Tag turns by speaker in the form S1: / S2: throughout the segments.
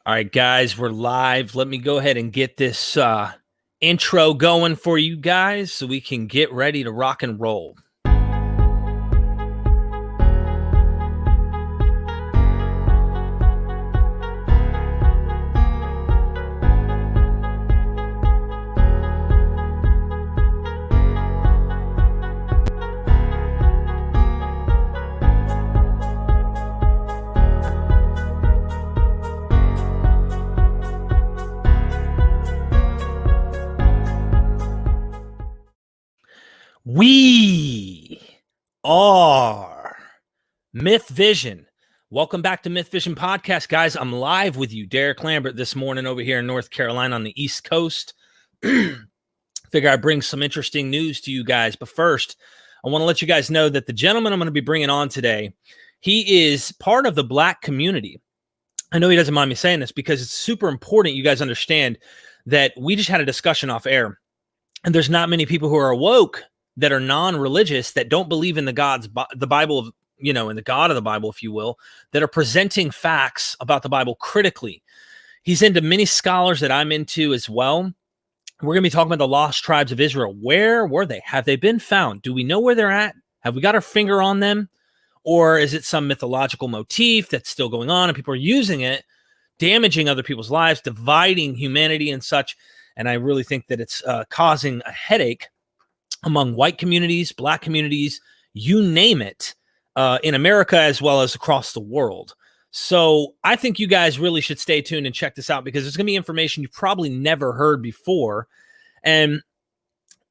S1: All right, guys, we're live. Let me go ahead and get this intro going for you guys so we can get ready to rock and roll. We are Myth Vision. Welcome back to Myth Vision Podcast, guys. I'm live with you, Derek Lambert, this morning over here in North Carolina on the East Coast. Figure I'd bring some interesting news to you guys. But first, I want to let you guys know that the gentleman I'm going to be bringing on today, he is part of the Black community. I know he doesn't mind me saying this because it's super important you guys understand that we just had a discussion off air, and there's not many people who are awoke that are non-religious, that don't believe in the Bible, in the God of the Bible, if you will, that are presenting facts about the Bible critically. He's into many scholars that I'm into as well. We're going to be talking about the lost tribes of Israel. Where were they? Have they been found? Do we know where they're at? Have we got our finger on them? Or is it some mythological motif that's still going on and people are using it, damaging other people's lives, dividing humanity and such? And I really think that it's causing a headache among white communities, Black communities, you name it, in America as well as across the world. So I think you guys really should stay tuned and check this out because there's going to be information you've probably never heard before. And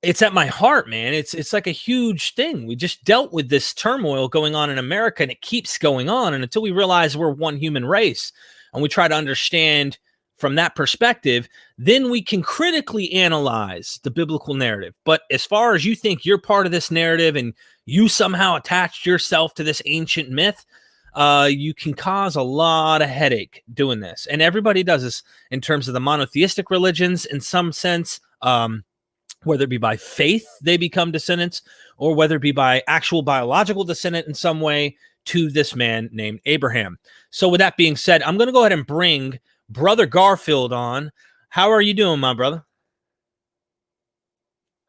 S1: it's at my heart, man. It's like a huge thing. We just dealt with this turmoil going on in America, and it keeps going on. And until we realize we're one human race and we try to understand from that perspective, then we can critically analyze the biblical narrative. But as far as you think you're part of this narrative and you somehow attached yourself to this ancient myth, you can cause a lot of headache doing this. And everybody does this in terms of the monotheistic religions in some sense, whether it be by faith they become descendants or whether it be by actual biological descendant in some way to this man named Abraham. So with that being said, I'm going to go ahead and bring Brother Garfield on. How are you doing, my brother?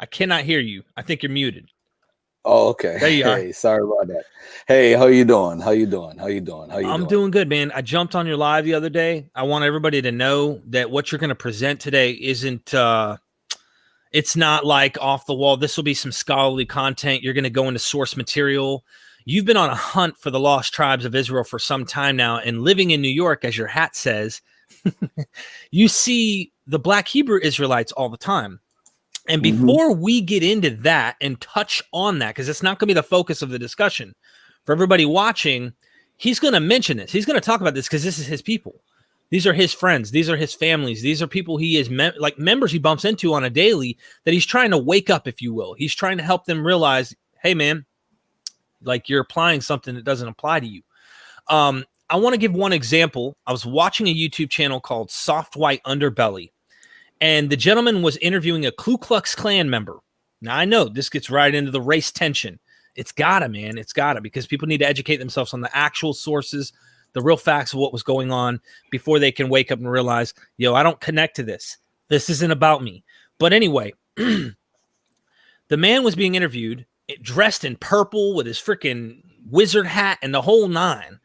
S1: I cannot hear you. I think you're muted.
S2: Oh, okay.
S1: There you are.
S2: Hey, sorry about that. Hey, how you doing?
S1: I'm doing good, man. I jumped on your live the other day. I want everybody to know that what you're going to present today isn't it's not like off the wall. This will be some scholarly content. You're going to go into source material. You've been on a hunt for the lost tribes of Israel for some time now, and living in New York, as your hat says, you see the Black Hebrew Israelites all the time. And before we get into that and touch on that, because it's not going to be the focus of the discussion, for everybody watching, he's going to mention this. He's going to talk about this because this is his people. These are his friends. These are his families. These are people he is members he bumps into on a daily that he's trying to wake up, if you will. He's trying to help them realize, hey, man, like you're applying something that doesn't apply to you. I want to give one example. I was watching a YouTube channel called Soft White Underbelly, and the gentleman was interviewing a Ku Klux Klan member. Now, I know this gets right into the race tension. It's gotta, man. It's gotta, because people need to educate themselves on the actual sources, the real facts of what was going on before they can wake up and realize, I don't connect to this. This isn't about me. But anyway, the man was being interviewed dressed in purple with his freaking wizard hat and the whole nine.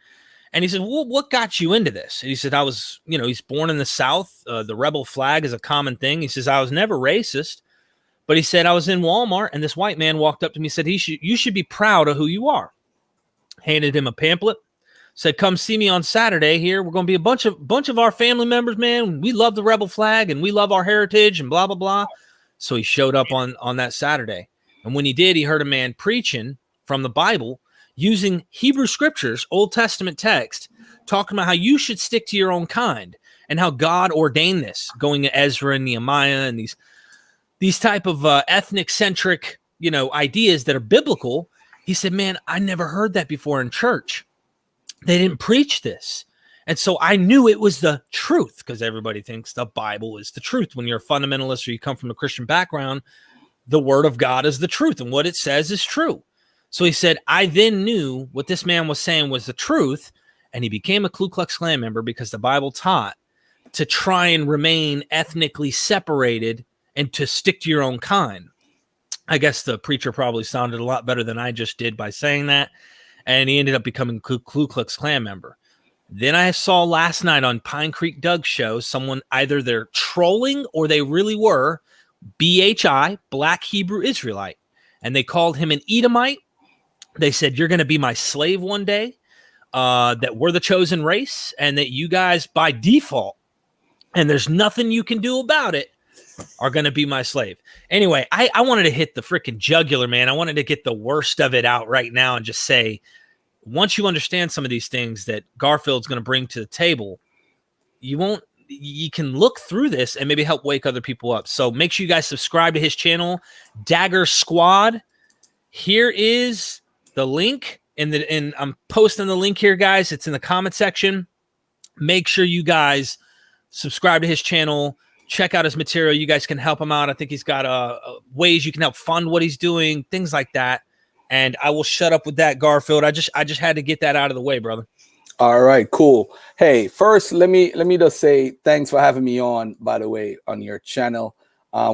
S1: And he said, well, what got you into this? And he said, I was, he's born in the South. The rebel flag is a common thing. He says, I was never racist. But he said, I was in Walmart and this white man walked up to me and said, you should be proud of who you are. Handed him a pamphlet. Said, come see me on Saturday here. We're going to be a bunch of our family members, man. We love the rebel flag and we love our heritage and blah, blah, blah. So he showed up on that Saturday. And when he did, he heard a man preaching from the Bible using Hebrew scriptures, Old Testament text, talking about how you should stick to your own kind and how God ordained this, going to Ezra and Nehemiah and these type of ethnic-centric, ideas that are biblical. He said, man, I never heard that before in church. They didn't preach this. And so I knew it was the truth because everybody thinks the Bible is the truth. When you're a fundamentalist or you come from a Christian background, the word of God is the truth and what it says is true. So he said, I then knew what this man was saying was the truth, and he became a Ku Klux Klan member because the Bible taught to try and remain ethnically separated and to stick to your own kind. I guess the preacher probably sounded a lot better than I just did by saying that. And he ended up becoming a Ku Klux Klan member. Then I saw last night on Pine Creek Doug's show, someone either they're trolling or they really were BHI, Black Hebrew Israelite. And they called him an Edomite. They said, you're going to be my slave one day, that we're the chosen race, and that you guys by default, and there's nothing you can do about it, are going to be my slave. Anyway, I wanted to hit the freaking jugular, man. I wanted to get the worst of it out right now and just say, once you understand some of these things that Garfield's going to bring to the table, you can look through this and maybe help wake other people up. So make sure you guys subscribe to his channel, Dagger Squad. Here is the link, and I'm posting the link here, guys. It's in the comment section. Make sure you guys subscribe to his channel. Check out his material. You guys can help him out. I think he's got ways you can help fund what he's doing, things like that. And I will shut up with that, Garfield. I just had to get that out of the way, brother.
S2: All right, cool. Hey, first, let me just say thanks for having me on, by the way, on your channel.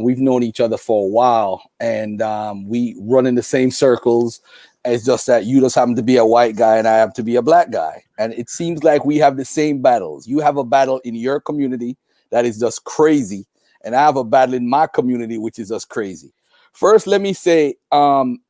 S2: We've known each other for a while, and we run in the same circles. It's just that you just happen to be a white guy and I happen to be a black guy. And it seems like we have the same battles. You have a battle in your community that is just crazy, and I have a battle in my community which is just crazy. First, let me say,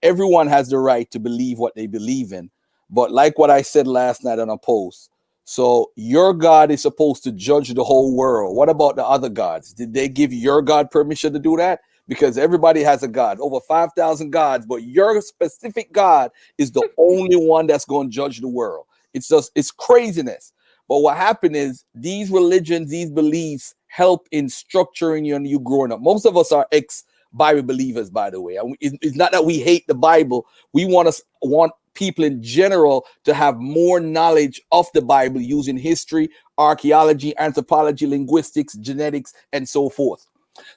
S2: everyone has the right to believe what they believe in, but like what I said last night on a post, so your God is supposed to judge the whole world. What about the other gods? Did they give your God permission to do that? Because everybody has a God, over 5,000 gods, but your specific God is the only one that's going to judge the world. It's craziness. But what happened is these religions, these beliefs help in structuring you and you growing up. Most of us are ex-Bible believers, by the way. It's not that we hate the Bible. We want people in general to have more knowledge of the Bible using history, archaeology, anthropology, linguistics, genetics, and so forth.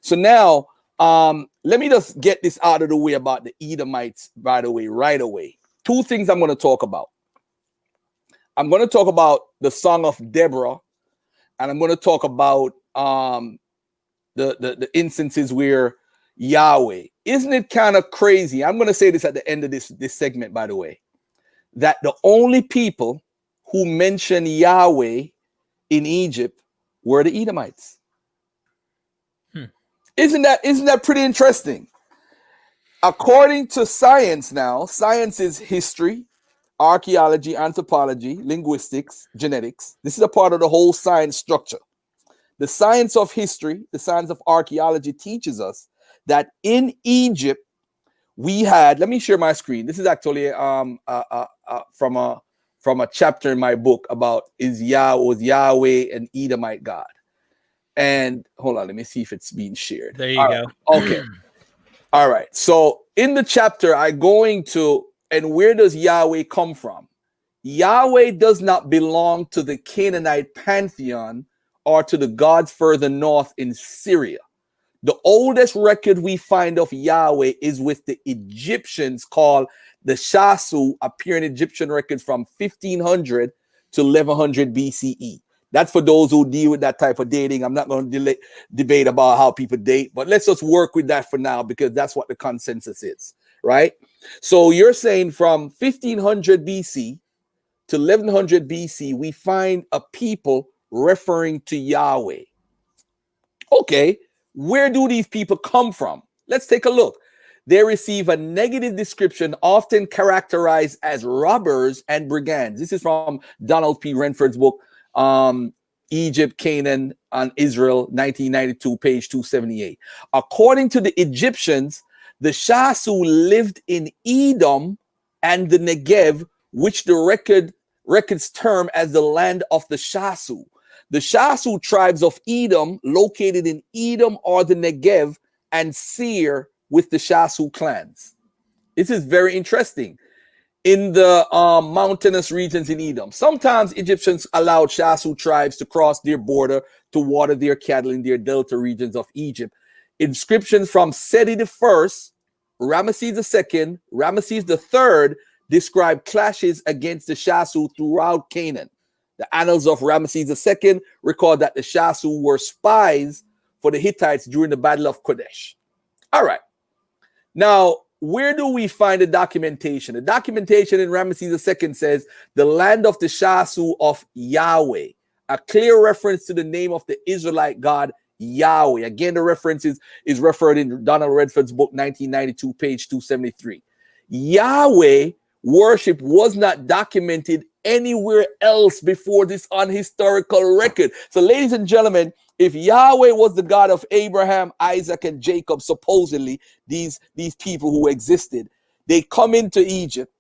S2: So now, let me just get this out of the way about the Edomites, by the way, right away. Two things I'm going to talk about. I'm going to talk about the Song of Deborah, and I'm going to talk about the instances where Yahweh. Isn't it kind of crazy? I'm going to say this at the end of this segment, by the way, that the only people who mention Yahweh in Egypt were the Edomites. Isn't that pretty interesting? According to science now, science is history, archaeology, anthropology, linguistics, genetics. This is a part of the whole science structure. The science of history, the science of archaeology teaches us that in Egypt, we had, let me share my screen. This is actually from a chapter in my book about was Yahweh an Edomite God? And hold on, let me see if it's being shared.
S1: There you go.
S2: Okay. All right. So in the chapter, I'm going to, and where does Yahweh come from? Yahweh does not belong to the Canaanite pantheon or to the gods further north in Syria. The oldest record we find of Yahweh is with the Egyptians, called the Shasu, appearing Egyptian record from 1500 to 1100 BCE. That's for those who deal with that type of dating. I'm not going to debate about how people date, but let's just work with that for now because that's what the consensus is, right? So you're saying from 1500 BC to 1100 BC, we find a people referring to Yahweh. Okay, where do these people come from? Let's take a look. They receive a negative description, often characterized as robbers and brigands. This is from Donald P. Renford's book, Egypt, Canaan, and Israel, 1992, page 278. According to the Egyptians, the Shasu lived in Edom and the Negev, which the records term as the land of the Shasu. The Shasu tribes of Edom, located in Edom or the Negev, and Seir with the Shasu clans. This is very interesting. In the mountainous regions in Edom, sometimes Egyptians allowed Shasu tribes to cross their border to water their cattle in their delta regions of Egypt. Inscriptions from Seti I, Ramesses II, Ramesses III describe clashes against the Shasu throughout Canaan. The annals of Ramesses II record that the Shasu were spies for the Hittites during the Battle of Kadesh. All right. Now, where do we find the documentation? The documentation in Ramesses II says the land of the Shasu of Yahweh, a clear reference to the name of the Israelite God Yahweh. Again, the reference is referred in Donald Redford's book, 1992, page 273. Yahweh worship was not documented anywhere else before this on historical record. So, ladies and gentlemen, if Yahweh was the God of Abraham, Isaac, and Jacob, supposedly these people who existed, they come into Egypt.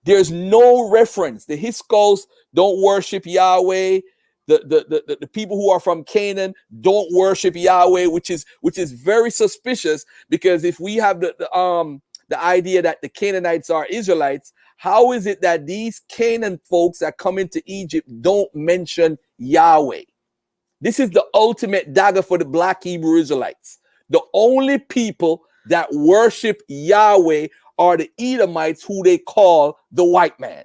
S2: There's no reference. The Hyksos don't worship Yahweh. The people who are from Canaan don't worship Yahweh, which is very suspicious, because if we have the idea that the Canaanites are Israelites, how is it that these Canaan folks that come into Egypt don't mention Yahweh? This is the ultimate dagger for the black Hebrew Israelites. The only people that worship Yahweh are the Edomites, who they call the white man.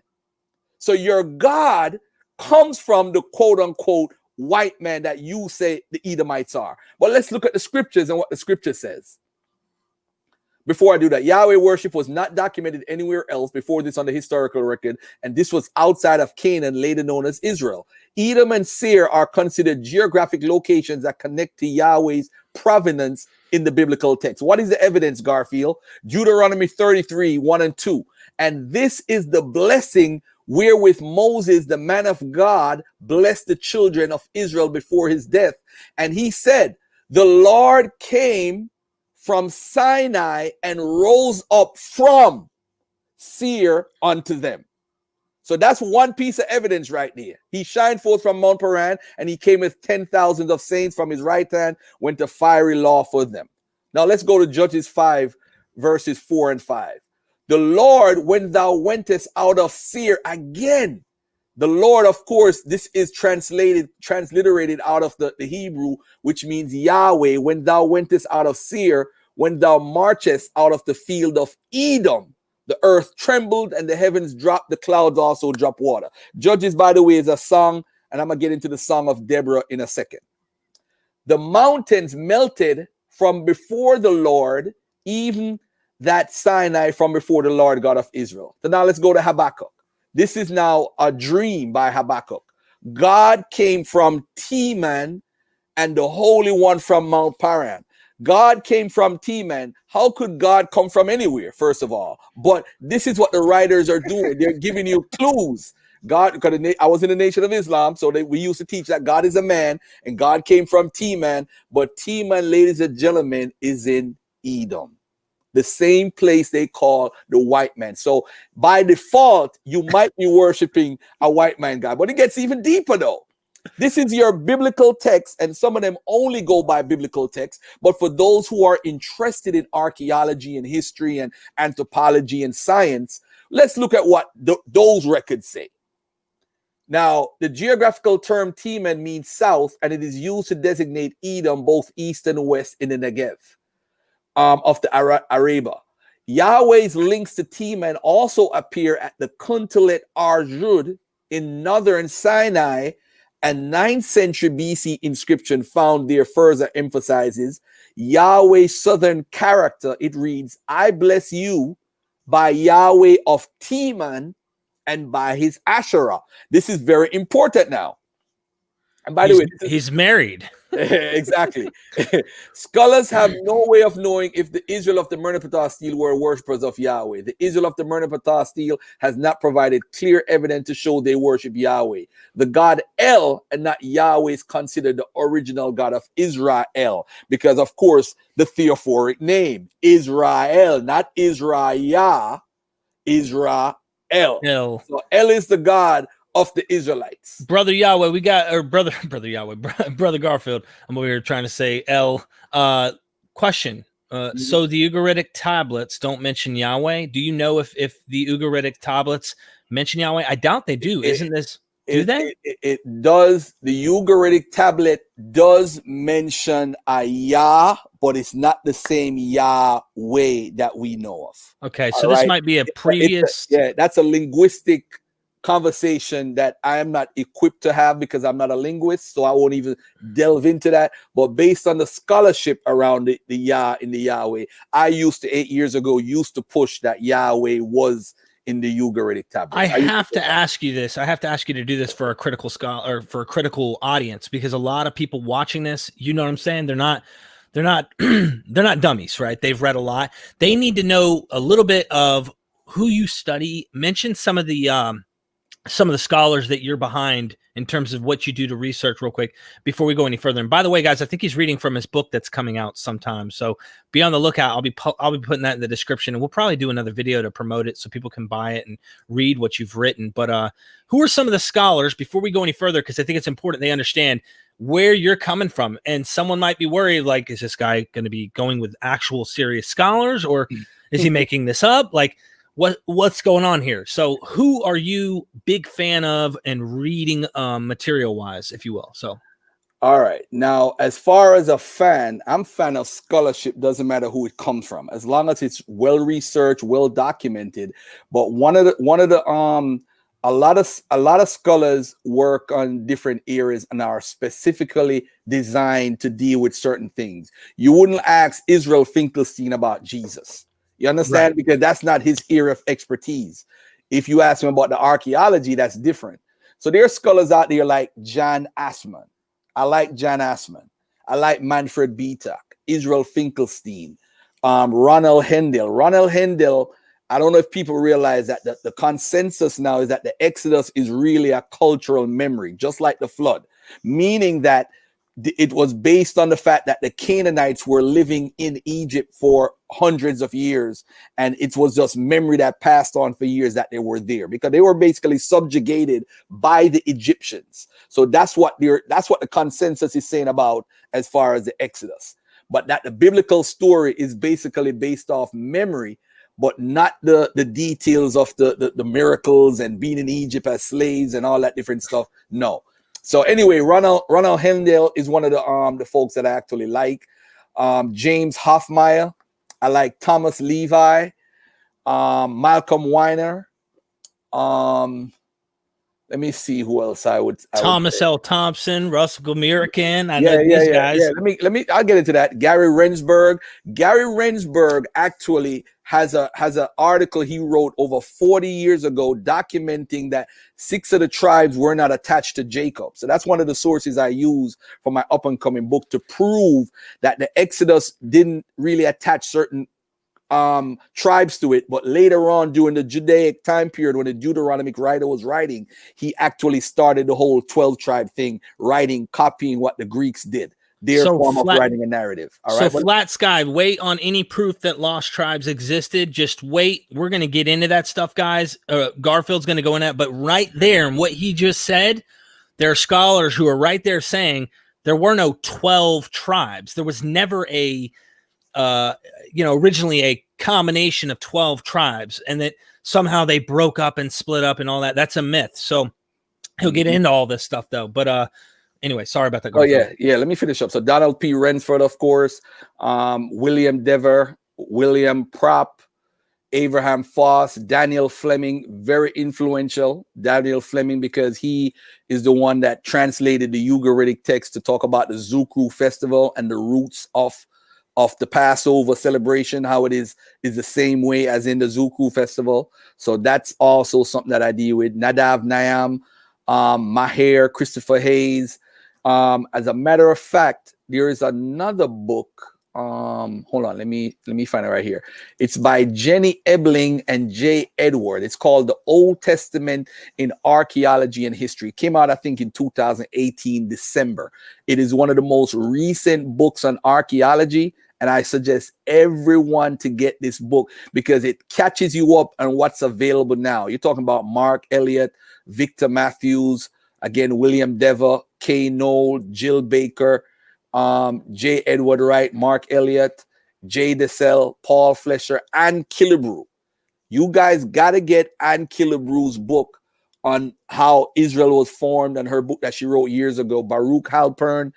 S2: So your God comes from the quote unquote white man that you say the Edomites are. But let's look at the scriptures and what the scripture says. Before I do that, Yahweh worship was not documented anywhere else before this on the historical record, and this was outside of Canaan, later known as Israel. Edom and Seir are considered geographic locations that connect to Yahweh's provenance in the biblical text. What is the evidence, Garfield? Deuteronomy 33, 1 and 2. And this is the blessing wherewith Moses, the man of God, blessed the children of Israel before his death. And he said, the Lord came from Sinai and rose up from Seir unto them. So that's one piece of evidence right there. He shined forth from Mount Paran, and he came with 10,000 of saints from his right hand, went to fiery law for them. Now let's go to Judges 5, verses 4 and 5. The Lord, when thou wentest out of Seir, again, the Lord, of course, this is transliterated out of the Hebrew, which means Yahweh, when thou wentest out of Seir, when thou marchest out of the field of Edom, the earth trembled and the heavens dropped, the clouds also drop water. Judges, by the way, is a song, and I'm going to get into the song of Deborah in a second. The mountains melted from before the Lord, even that Sinai from before the Lord God of Israel. So now let's go to Habakkuk. This is now a dream by Habakkuk. God came from Teman and the Holy One from Mount Paran. God came from Teman. How could God come from anywhere, first of all? But this is what the writers are doing. They're giving you clues. God, because I was in the Nation of Islam, so we used to teach that God is a man and God came from Teman. But Teman, ladies and gentlemen, is in Edom, the same place they call the white man. So by default, you might be worshiping a white man God, but it gets even deeper though. This is your biblical text, and some of them only go by biblical text. But for those who are interested in archaeology and history and anthropology and science, let's look at what those records say. Now, the geographical term Teman means south, and it is used to designate Edom, both east and west in the Negev of the Arabia. Yahweh's links to Teman also appear at the Kuntalet Arjud in northern Sinai. A 9th century BC inscription found there further emphasizes Yahweh's southern character. It reads, I bless you by Yahweh of Teman and by his Asherah. This is very important now. And by the way,
S1: he's married.
S2: Exactly. Scholars have no way of knowing if the Israel of the Merneptah stele were worshippers of Yahweh. The Israel of the Merneptah stele has not provided clear evidence to show they worship Yahweh. The god El and not Yahweh is considered the original God of Israel, because of course the theophoric name Israel, not Israel, Israel.
S1: El.
S2: So El is the God of the Israelites.
S1: Brother Yahweh, we got, or brother Yahweh, brother Garfield. I'm over here trying to say El. Question. So the Ugaritic tablets don't mention Yahweh. Do you know if the Ugaritic tablets mention Yahweh? I doubt they do. Isn't this? Do they?
S2: It does. The Ugaritic tablet does mention a Yah, but it's not the same Yahweh that we know of.
S1: Okay, so this might be a previous.
S2: That's a linguistic conversation that I am not equipped to have because I'm not a linguist, so I won't even delve into that. But based on the scholarship around the Yahweh, I used to 8 years ago push that Yahweh was in the Ugaritic tablets.
S1: I have to ask you this. I have to ask you to do this for a critical scholar or for a critical audience, because a lot of people watching this, you know what I'm saying? They're not they're not dummies, right? They've read a lot. They need to know a little bit of who you study. Mention some of the scholars that you're behind in terms of what you do to research real quick before we go any further. And by the way, guys, I think he's reading from his book that's coming out sometime. So be on the lookout. I'll be putting that in the description, and we'll probably do another video to promote it so people can buy it and read what you've written. But who are some of the scholars before we go any further? Because I think it's important they understand where you're coming from. And someone might be worried, like, is this guy going to be going with actual serious scholars, or is he making this up? Like, what's going on here? So who are you big fan of and reading material wise, if you will? So
S2: all right, now as far as a fan, I'm fan of scholarship. Doesn't matter who it comes from, as long as it's well researched, well documented. But a lot of scholars work on different areas and are specifically designed to deal with certain things. You wouldn't ask Israel Finkelstein about Jesus. You understand? Right. Because that's not his area of expertise. If you ask him about the archaeology, that's different. So there are scholars out there like John Assman. I like John Assman. I like Manfred Betak, Israel Finkelstein, Ronald Hendel. Ronald Hendel, I don't know if people realize that the consensus now is that the Exodus is really a cultural memory, just like the flood, meaning that it was based on the fact that the Canaanites were living in Egypt for hundreds of years, and it was just memory that passed on for years that they were there, because they were basically subjugated by the Egyptians. So that's what the consensus is saying about as far as the Exodus. But that the biblical story is basically based off memory, but not the details of the miracles and being in Egypt as slaves and all that different stuff. No. So anyway, Ronald Hendel is one of the folks that I actually like. James Hoffmeyer. I like Thomas Levi, Malcolm Weiner. Let me see who else I would.
S1: Thomas L. Thompson, Russell Gomerican. I know these guys.
S2: Yeah. I'll get into that. Gary Rensburg. Gary Rensburg actually has an article he wrote over 40 years ago documenting that 6 of the tribes were not attached to Jacob. So that's one of the sources I use for my up and coming book to prove that the Exodus didn't really attach certain tribes to it, but later on during the Judaic time period when the Deuteronomic writer was writing, he actually started the whole 12 tribe thing, copying what the Greeks did, their form of writing a narrative. All right.
S1: So Flat Sky, wait on any proof that lost tribes existed. Just wait. We're going to get into that stuff, guys. Garfield's going to go in that, but right there and what he just said, there are scholars who are right there saying there were no 12 tribes. There was never originally a combination of 12 tribes, and that somehow they broke up and split up and all that. That's a myth. So he'll get into all this stuff though. But anyway, sorry about that.
S2: Garfield. Yeah. Let me finish up. So Donald P. Rensford, of course, William Dever, William Propp, Abraham Foss, Daniel Fleming, very influential. Daniel Fleming, because he is the one that translated the Ugaritic text to talk about the Zukru festival and the roots of the Passover celebration, how it is the same way as in the Zukru festival. So that's also something that I deal with. Nadav Nayam, Maher, Christopher Hayes. As a matter of fact, there is another book. Hold on, let me find it right here. It's by Jenny Ebling and Jay Edward. It's called The Old Testament in Archaeology and History. It came out, I think, in 2018, December. It is one of the most recent books on archaeology, and I suggest everyone to get this book because it catches you up on what's available now. You're talking about Mark Elliott, Victor Matthews, again, William Dever, Kay Knoll, Jill Baker, J. Edward Wright, Mark Elliott, Jay DeSell, Paul Flesher, Ann Killebrew. You guys got to get Ann Killebrew's book on how Israel was formed, and her book that she wrote years ago. Baruch Halpern,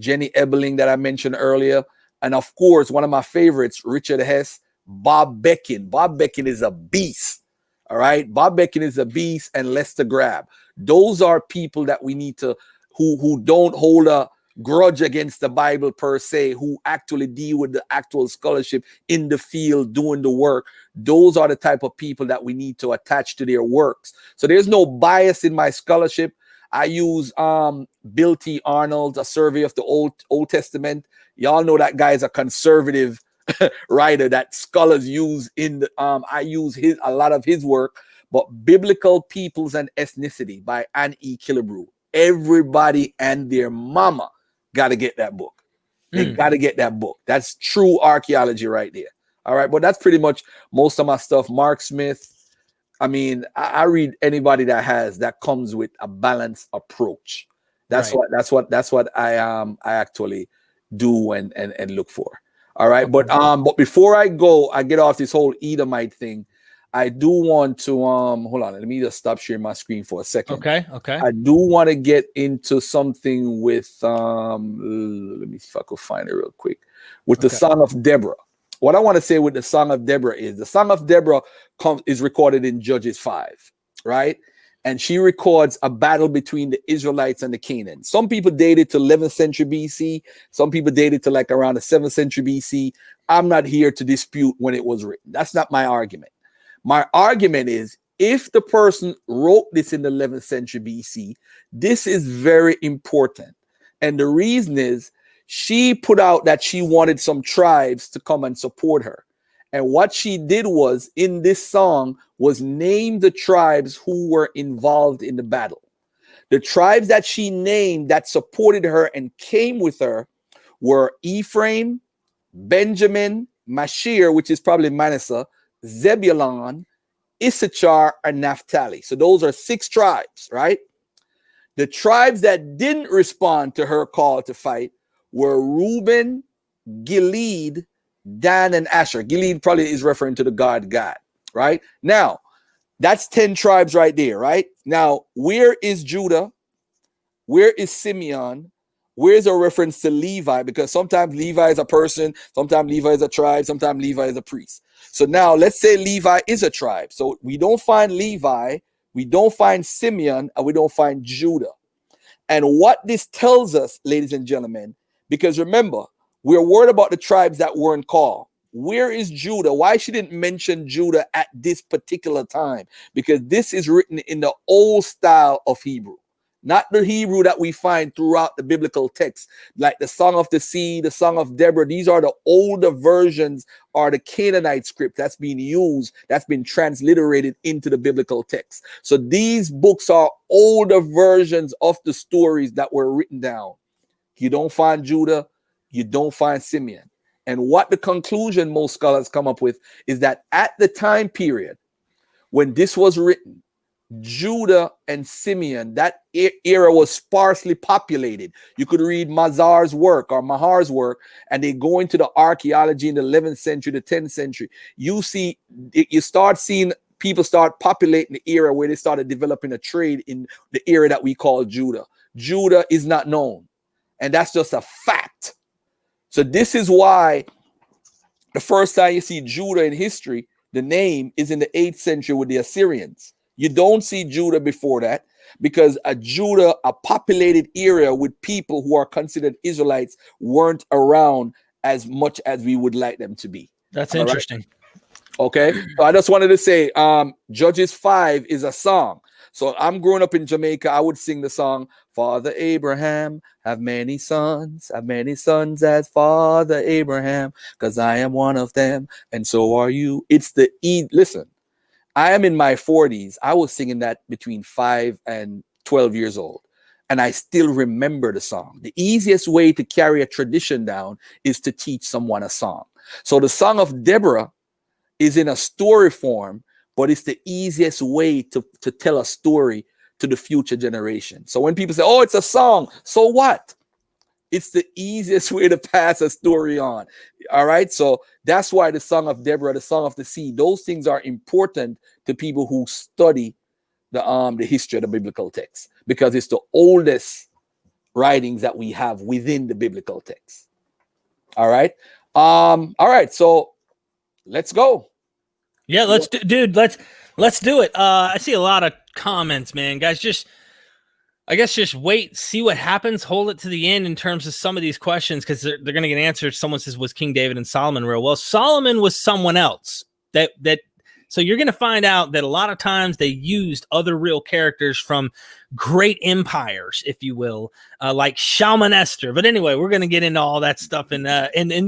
S2: Jenny Ebeling that I mentioned earlier. And of course, one of my favorites, Richard Hess, Bob Beckin. Bob Beckin is a beast. All right. Bob Beckin is a beast and Lester Grab. Those are people that we need to, who don't hold a grudge against the Bible per se, who actually deal with the actual scholarship in the field, doing the work. Those are the type of people that we need to attach to their works. So there's no bias in my scholarship. I use Bill T. Arnold's A Survey of the Old Testament. Y'all know that guy is a conservative writer that scholars use in the, I use a lot of his work. But Biblical Peoples and Ethnicity by Ann E. Killebrew. Everybody and their mama got to get that book. They got to get that book. That's true archaeology right there. All right. But that's pretty much most of my stuff. Mark Smith. I mean, I read anybody that comes with a balanced approach. That's right. That's what I actually do and look for. All right. Okay. But before I get off this whole Edomite thing, I do want to hold on. Let me just stop sharing my screen for a second.
S1: Okay.
S2: I do want to get into something with let me see if I could find it real quick. With the Song of Deborah. What I want to say with the Song of Deborah is the Song of Deborah is recorded in Judges 5, right? And she records a battle between the Israelites and the Canaanites. Some people date it to 11th century BC. Some people date it to like around the 7th century BC. I'm not here to dispute when it was written. That's not my argument. My argument is if the person wrote this in the 11th century BC, this is very important. And the reason is she put out that she wanted some tribes to come and support her. And what she did was in this song was name the tribes who were involved in the battle. The tribes that she named that supported her and came with her were Ephraim, Benjamin, Mashir, which is probably Manasseh, Zebulun, Issachar, and Naphtali. So those are 6 tribes, right? The tribes that didn't respond to her call to fight were Reuben, Gilead, Dan, and Asher. Gilead probably is referring to the god Gad, right? Now, that's 10 tribes right there, right? Now, where is Judah? Where is Simeon? Where's a reference to Levi? Because sometimes Levi is a person, sometimes Levi is a tribe, sometimes Levi is a priest. So now let's say Levi is a tribe. So we don't find Levi, we don't find Simeon, and we don't find Judah. And what this tells us, ladies and gentlemen, because remember, we're worried about the tribes that weren't called. Where is Judah? Why she didn't mention Judah at this particular time? Because this is written in the old style of Hebrew, not the Hebrew that we find throughout the biblical text, like the Song of the Sea, the Song of Deborah. These are the older versions, or the Canaanite script that's being used, that's been transliterated into the biblical text. So these books are older versions of the stories that were written down. You don't find Judah, you don't find Simeon. And what the conclusion most scholars come up with is that at the time period when this was written, Judah and Simeon, that era was sparsely populated. You could read Mahar's work, and they go into the archaeology in the 11th century, the 10th century. You start seeing people start populating the era where they started developing a trade in the era that we call Judah. Judah is not known. And that's just a fact. So this is why the first time you see Judah in history, the name is in the 8th century with the Assyrians. You don't see Judah before that because Judah, a populated area with people who are considered Israelites, weren't around as much as we would like them to be.
S1: That's interesting.
S2: Right? Okay. So I just wanted to say Judges 5 is a song. So I'm growing up in Jamaica. I would sing the song, Father Abraham, have many sons as Father Abraham, because I am one of them, and so are you. It's the listen, I am in my 40s. I was singing that between 5 and 12 years old, and I still remember the song. The easiest way to carry a tradition down is to teach someone a song. So the Song of Deborah is in a story form, but it's the easiest way to tell a story to the future generation. So when people say, oh, it's a song, so what? It's the easiest way to pass a story on. All right. So that's why the Song of Deborah, the Song of the Sea, those things are important to people who study the history of the biblical text, because it's the oldest writings that we have within the biblical text. All right. All right. So let's go.
S1: Yeah, let's Let's do it. I see a lot of comments, man. Guys, I guess just wait, see what happens. Hold it to the end in terms of some of these questions because they're going to get answered. Someone says, was King David and Solomon real? Well, Solomon was someone else. So you're going to find out that a lot of times they used other real characters from great empires, if you will, like Shalmaneser. But anyway, we're going to get into all that stuff, and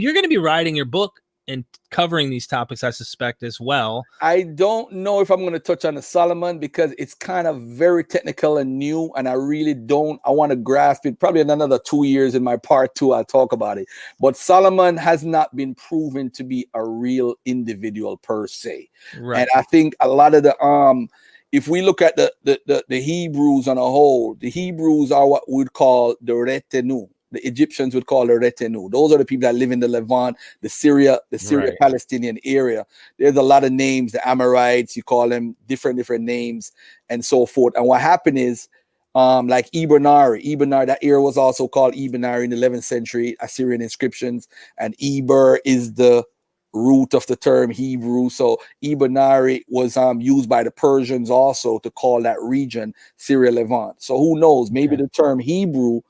S1: you're going to be writing your book and covering these topics, I suspect, as well.
S2: I don't know if I'm going to touch on the Solomon because it's kind of very technical and new, and I really don't. I want to grasp it. Probably in another 2 years in my part 2, I'll talk about it. But Solomon has not been proven to be a real individual per se. Right. And I think a lot of the if we look at the Hebrews on a whole, the Hebrews are what we'd call the retinue. The Egyptians would call the retinue. Those are the people that live in the Levant, the Syria right. Palestinian area. There's a lot of names, the Amorites, you call them different names and so forth. And what happened is, like Ebenari, that area was also called Ebenari in the 11th century Assyrian inscriptions. And Eber is the root of the term Hebrew. So Ebenari was used by the Persians also to call that region Syria Levant. So who knows, maybe the term Hebrew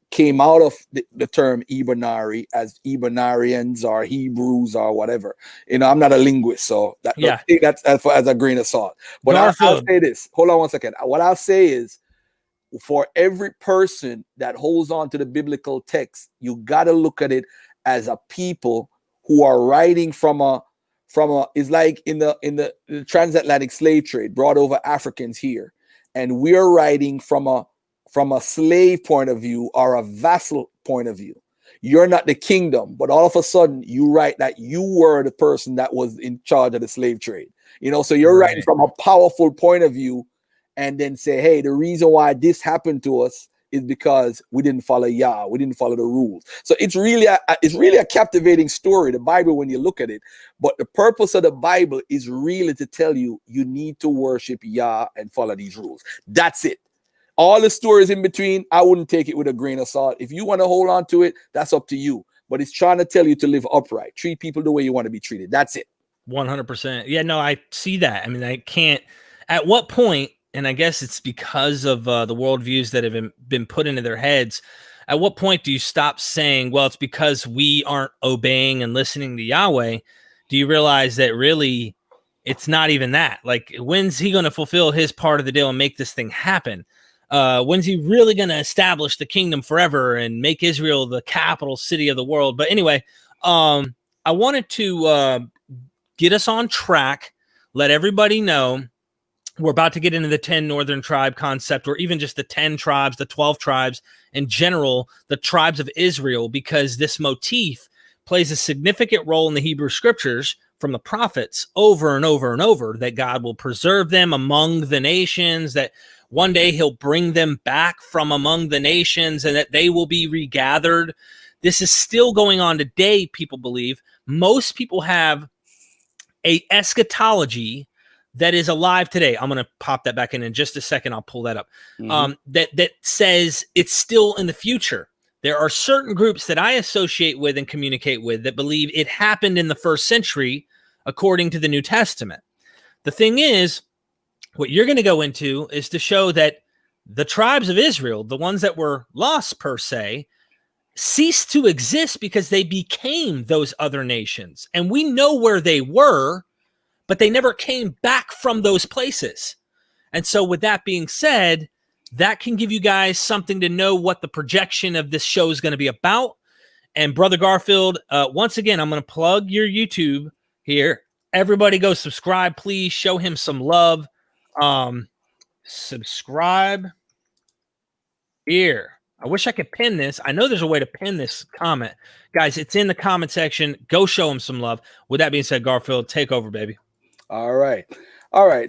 S2: came out of the term Ebenari as Ebenarians or Hebrews or whatever. You know, I'm not a linguist, so take that as a grain of salt. But I'll say this. Hold on one second. What I'll say is, for every person that holds on to the biblical text, you got to look at it as a people who are writing from a it's like in the transatlantic slave trade, brought over Africans here, and we're writing from a slave point of view or a vassal point of view. You're not the kingdom, but all of a sudden you write that you were the person that was in charge of the slave trade. You know, so you're writing from a powerful point of view, and then say, hey, the reason why this happened to us is because we didn't follow Yah, we didn't follow the rules. So it's really a captivating story, the Bible, when you look at it. But the purpose of the Bible is really to tell you need to worship Yah and follow these rules. That's it. All the stories in between, I wouldn't take it with a grain of salt. If you want to hold on to it, that's up to you. But it's trying to tell you to live upright, treat people the way you want to be treated. That's it.
S1: 100%. Yeah, no, I see that. I mean, I can't. At what point, and I guess it's because of the worldviews that have been put into their heads, at what point do you stop saying, well, it's because we aren't obeying and listening to Yahweh? Do you realize that really it's not even that? Like, when's he going to fulfill his part of the deal and make this thing happen? When's he really going to establish the kingdom forever and make Israel the capital city of the world? But anyway, I wanted to get us on track, let everybody know we're about to get into the 10 northern tribe concept, or even just the 10 tribes, the 12 tribes in general, the tribes of Israel, because this motif plays a significant role in the Hebrew scriptures from the prophets over and over and over, that God will preserve them among the nations, that one day he'll bring them back from among the nations, and that they will be regathered. This is still going on today, people believe. Most people have a eschatology that is alive today. I'm going to pop that back in just a second. I'll pull that up. That says it's still in the future. There are certain groups that I associate with and communicate with that believe it happened in the first century, according to the New Testament. The thing is, what you're going to go into is to show that the tribes of Israel, the ones that were lost per se, ceased to exist because they became those other nations. And we know where they were, but they never came back from those places. And so with that being said, that can give you guys something to know what the projection of this show is going to be about. And Brother Garfield, once again, I'm going to plug your YouTube here. Everybody go subscribe, please. Show him some love. Subscribe here. I wish I could pin this. I know there's a way to pin this comment. Guys, it's in the comment section. Go show him some love. With that being said, Garfield, take over, baby.
S2: All right.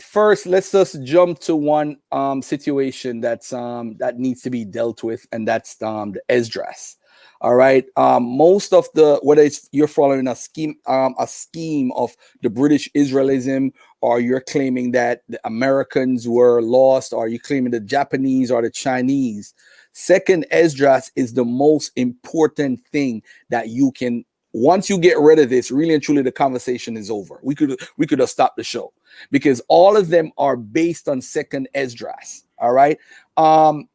S2: First, let's just jump to one situation that's that needs to be dealt with, and that's the Esdras. All right. Most of whether it's you're following a scheme of the British Israelism, or you're claiming that the Americans were lost, or you're claiming the Japanese or the Chinese, Second Esdras is the most important thing that you can once you get rid of this, really and truly, the conversation is over. We could have stopped the show, because all of them are based on second Esdras. All right. I'm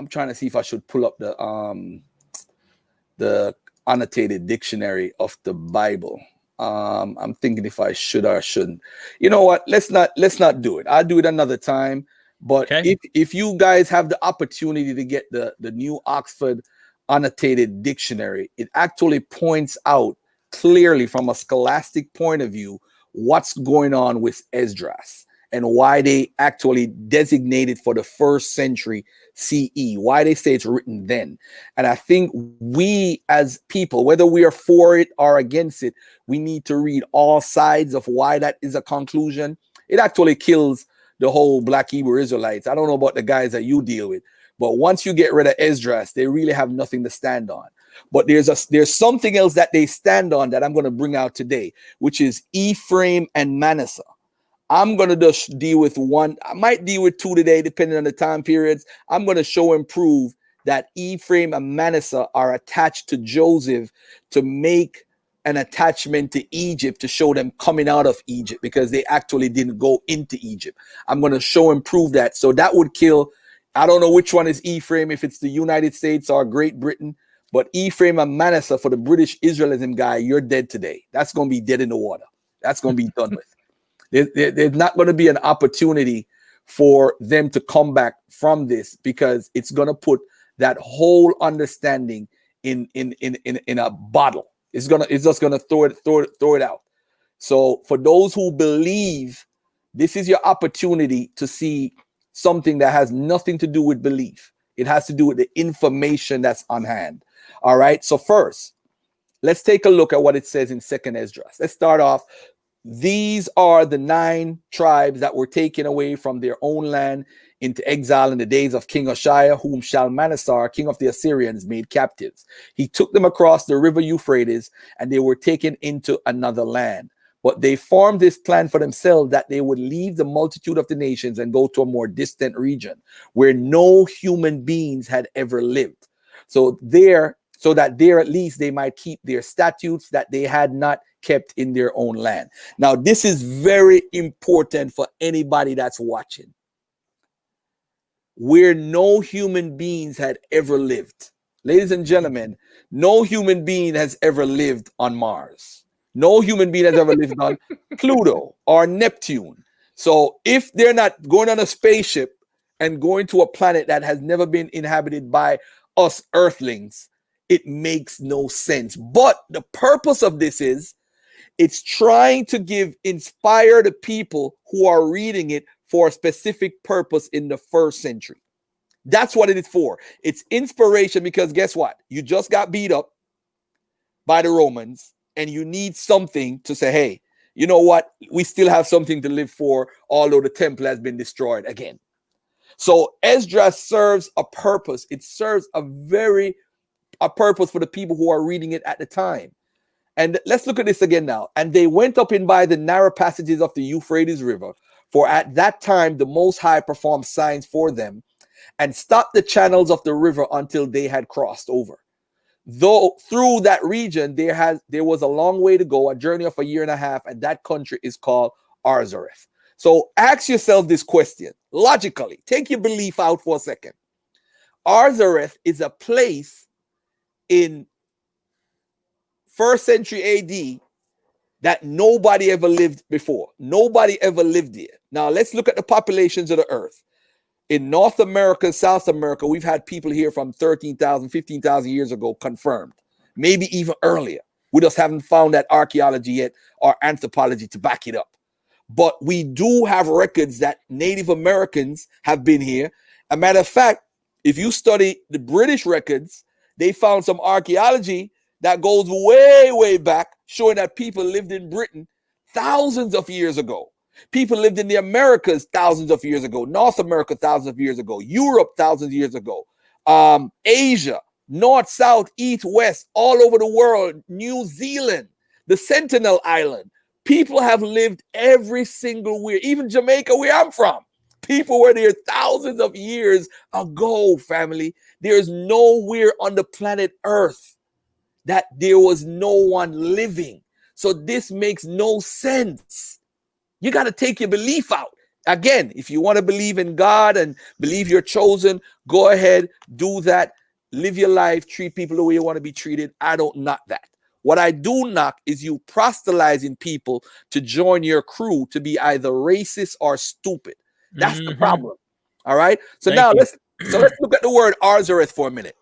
S2: trying to see if I should pull up the annotated dictionary of the Bible. I'm thinking if I should or shouldn't. You know what? Let's not do it. I'll do it another time. But
S1: okay.
S2: if you guys have the opportunity to get the new Oxford annotated dictionary, it actually points out clearly from a scholastic point of view what's going on with Esdras and why they actually designated for the 1st century CE, why they say it's written then. And I think we as people, whether we are for it or against it, we need to read all sides of why that is a conclusion. It actually kills the whole Black Hebrew Israelites. I don't know about the guys that you deal with, but once you get rid of Esdras, they really have nothing to stand on. But there's something else that they stand on that I'm going to bring out today, which is Ephraim and Manasseh. I'm going to just deal with one. I might deal with two today, depending on the time periods. I'm going to show and prove that Ephraim and Manasseh are attached to Joseph to make an attachment to Egypt, to show them coming out of Egypt, because they actually didn't go into Egypt. I'm going to show and prove that. So that would kill. I don't know which one is Ephraim, if it's the United States or Great Britain, but Ephraim and Manasseh, for the British Israelism guy, you're dead today. That's going to be dead in the water. That's going to be done with. There's not going to be an opportunity for them to come back from this, because it's going to put that whole understanding in a bottle. It's just gonna throw it out. So for those who believe, this is your opportunity to see something that has nothing to do with belief. It has to do with the information that's on hand. All right. So first, let's take a look at what it says in 2nd Esdras. Let's start off. These are the 9 tribes that were taken away from their own land into exile in the days of King Uzziah, whom Shalmaneser, king of the Assyrians, made captives. He took them across the river Euphrates, and they were taken into another land. But they formed this plan for themselves, that they would leave the multitude of the nations and go to a more distant region where no human beings had ever lived. So that there at least they might keep their statutes that they had not kept in their own land. Now, this is very important for anybody that's watching. Where no human beings had ever lived. Ladies and gentlemen, no human being has ever lived on Mars. No human being has ever lived on Pluto or Neptune. So if they're not going on a spaceship and going to a planet that has never been inhabited by us earthlings, it makes no sense. But the purpose of this is, it's trying to inspire the people who are reading it for a specific purpose in the 1st century. That's what it is for. It's inspiration, because guess what? You just got beat up by the Romans, and you need something to say, hey, you know what? We still have something to live for, although the temple has been destroyed again. So Esdras serves a purpose. It serves a purpose for the people who are reading it at the time. And let's look at this again now. And they went up in by the narrow passages of the Euphrates River, for at that time the Most High performed signs for them, and stopped the channels of the river until they had crossed over. Though through that region there was a long way to go, a journey of a year and a half, and that country is called Arzareth. So ask yourself this question logically. Take your belief out for a second. Arzareth is a place in 1st century AD that nobody ever lived before. Nobody ever lived there. Now let's look at the populations of the earth. In North America, South America, we've had people here from 13,000, 15,000 years ago confirmed, maybe even earlier. We just haven't found that archaeology yet or anthropology to back it up. But we do have records that Native Americans have been here. A matter of fact, if you study the British records, they found some archaeology that goes way, way back, showing that people lived in Britain thousands of years ago. People lived in the Americas thousands of years ago, North America thousands of years ago, Europe thousands of years ago, Asia, North, South, East, West, all over the world, New Zealand, the Sentinel Island. People have lived every single where, even Jamaica, where I'm from. People were there thousands of years ago, family. There's nowhere on the planet Earth that there was no one living. So this makes no sense. You got to take your belief out. Again, if you want to believe in God and believe you're chosen, go ahead, do that. Live your life, treat people the way you want to be treated. I don't knock that. What I do knock is you proselytizing people to join your crew to be either racist or stupid. That's the problem. All right. So now let's look at the word Arzareth for a minute.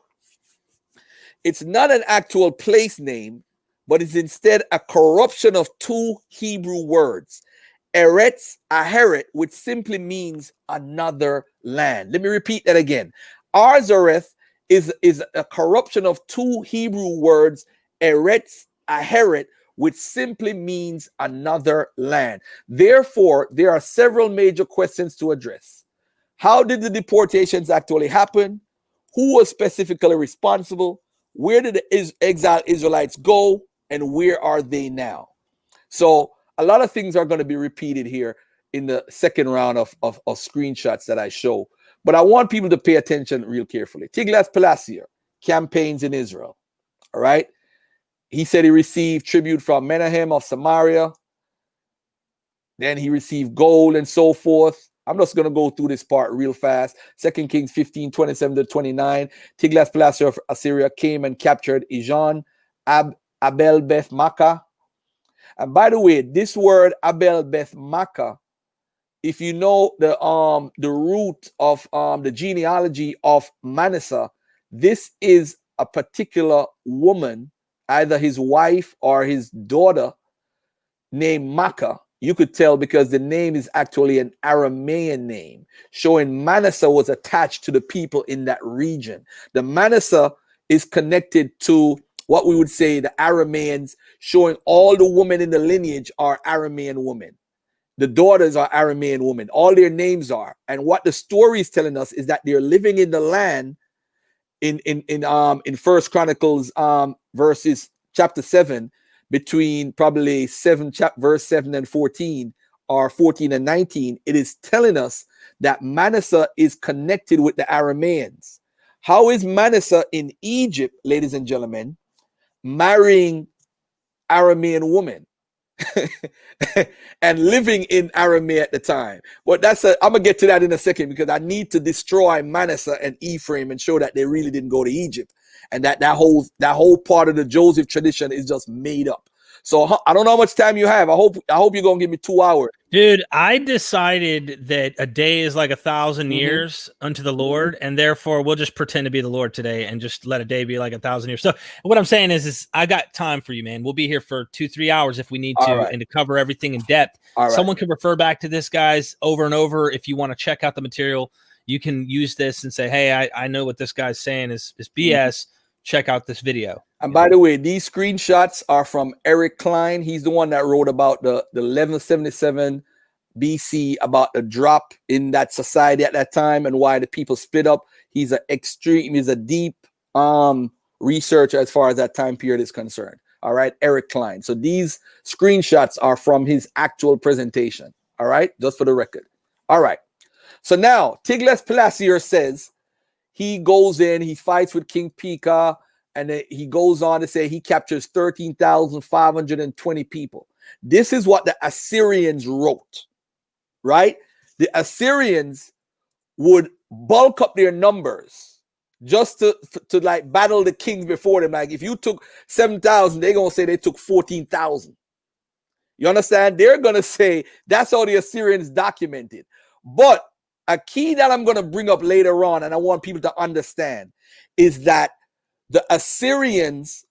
S2: It's not an actual place name, but it's instead a corruption of two Hebrew words, Eretz, Aheret, which simply means another land. Let me repeat that again. Arzareth is a corruption of two Hebrew words, Eretz, Aheret, which simply means another land. Therefore, there are several major questions to address. How did the deportations actually happen? Who was specifically responsible? Where did the exiled Israelites go? And where are they now? So a lot of things are going to be repeated here in the second round of screenshots that I show. But I want people to pay attention real carefully. Tiglath-Pileser campaigns in Israel. All right. He said he received tribute from Menahem of Samaria. Then he received gold and so forth. I'm just going to go through this part real fast. 2 Kings 15, 27 to 29. Tiglath-Pileser of Assyria came and captured Ijon, Abel Beth Makkah. And by the way, this word Abel Beth Makkah, if you know the root of the genealogy of Manasseh, this is a particular woman, either his wife or his daughter, named Makkah. You could tell because the name is actually an Aramean name, showing Manasseh was attached to the people in that region. The Manasseh is connected to what we would say the Arameans, showing all the women in the lineage are Aramean women. The daughters are Aramean women. All their names are. And what the story is telling us is that they're living in the land in First Chronicles verses chapter 7, between probably verse 7 and 14, or 14 and 19. It is telling us that Manasseh is connected with the Arameans. How is Manasseh in Egypt, ladies and gentlemen, marrying Aramean women and living in Aramea at the time? But I'm gonna get to that in a second, because I need to destroy Manasseh and Ephraim and show that they really didn't go to Egypt, and that whole part of the Joseph tradition is just made up. So I don't know how much time you have. I hope you're gonna give me 2 hours.
S1: Dude, I decided that a day is like 1,000 years unto the Lord, and therefore we'll just pretend to be the Lord today and just let a day be like 1,000 years. So what I'm saying is I got time for you, man. We'll be here for 2-3 hours if we need to, and to cover everything in depth. Someone can refer back to this, guys, over and over. If you want to check out the material, you can use this and say, hey, I know what this guy's saying is BS. Check out this video.
S2: And by the way, these screenshots are from Eric Klein. He's the one that wrote about the 1177 BC, about the drop in that society at that time and why the people split up. He's a deep researcher as far as that time period is concerned. All right, Eric Klein. So these screenshots are from his actual presentation. All right, just for the record. All right. So now Tiglath-Pileser says he goes in, he fights with King Pekah, and then he goes on to say he captures 13,520 people. This is what the Assyrians wrote, right? The Assyrians would bulk up their numbers just to like battle the kings before them. Like if you took 7,000, they're going to say they took 14,000. You understand? They're going to say that's how the Assyrians documented. But a key that I'm going to bring up later on, and I want people to understand, is that the Assyrians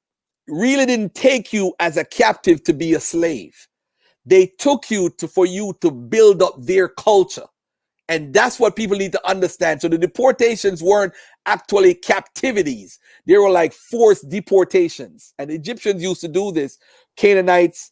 S2: really didn't take you as a captive to be a slave. They took you for you to build up their culture. And that's what people need to understand. So the deportations weren't actually captivities. They were like forced deportations. And the Egyptians used to do this. Canaanites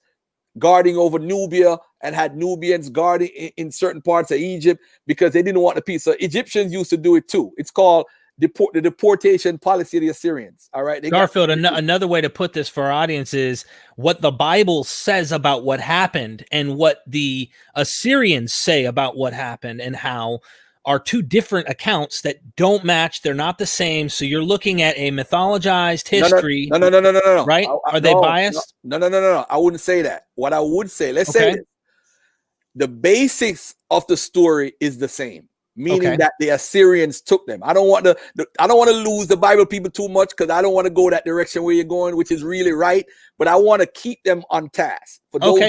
S2: guarding over Nubia, and had Nubians guarding in certain parts of Egypt because they didn't want the peace. So Egyptians used to do it too. It's called the deportation policy of the Assyrians. All right.
S1: Garfield, another way to put this for our audience is what the Bible says about what happened and what the Assyrians say about what happened, and how are two different accounts that don't match. They're not the same. So you're looking at a mythologized history.
S2: No.
S1: Right? Are they biased?
S2: No. I wouldn't say that. What I would say, let's say this. The basics of the story is the same, meaning that the Assyrians took them. I don't want to lose the Bible people too much, because I don't want to go that direction where you're going, which is really right. But I want to keep them on task. For those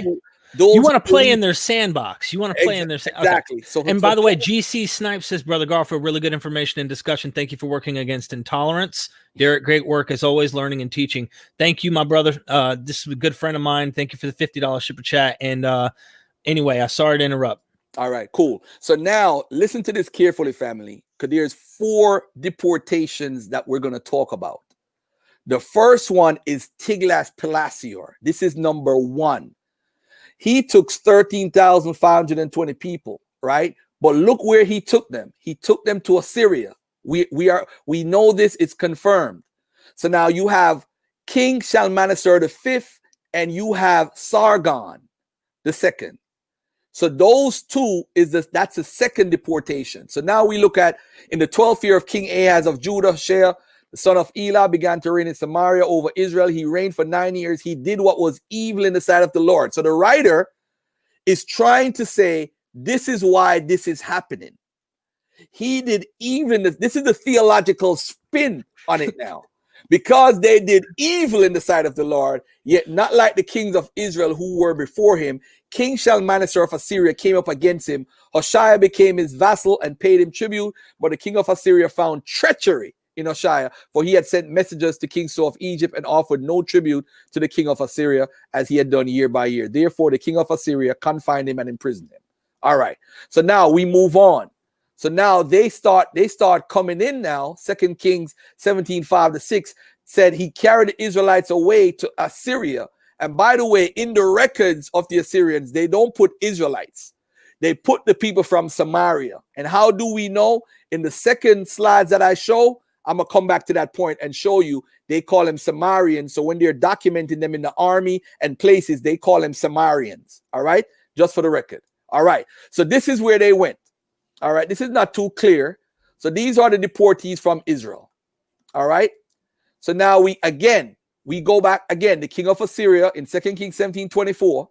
S1: you want to play in their sandbox. You want to play in their
S2: exactly.
S1: So, and by the way, GC Snipe says, Brother Garfield, really good information and discussion. Thank you for working against intolerance. Derek, great work as always, learning and teaching. Thank you, my brother. This is a good friend of mine. Thank you for the $50 super chat. And anyway, I sorry to interrupt.
S2: All right, cool. So now listen to this carefully, family, because there's 4 deportations that we're going to talk about. The first one is Tiglath-Pileser. This is number 1. He took 13,520 people, right? But look where he took them. He took them to Assyria. We know this, it's confirmed. So now you have King Shalmaneser V and you have Sargon II. So those two that's the second deportation. So now we look at in the 12th year of King Ahaz of Judah, Shea, the son of Elah, began to reign in Samaria over Israel. He reigned for 9 years. He did what was evil in the sight of the Lord. So the writer is trying to say, this is why this is happening. He did even this is the theological spin on it now. Because they did evil in the sight of the Lord, yet not like the kings of Israel who were before him. King Shalmaneser of Assyria came up against him. Hoshea became his vassal and paid him tribute, but the king of Assyria found treachery in Hoshea, for he had sent messengers to King So of Egypt and offered no tribute to the king of Assyria, as he had done year by year. Therefore, the king of Assyria confined him and imprisoned him. All right. So now we move on. So now they start coming in now. 2 Kings 17:5-6 said he carried the Israelites away to Assyria. And by the way, in the records of the Assyrians, they don't put Israelites. They put the people from Samaria. And how do we know? In the second slides that I show, I'm going to come back to that point and show you they call them Samarians. So when they're documenting them in the army and places, they call them Samarians. All right? Just for the record. All right. So this is where they went. All right. This is not too clear. So these are the deportees from Israel. All right. So now we go back again. The king of Assyria in 2 Kings 17:24.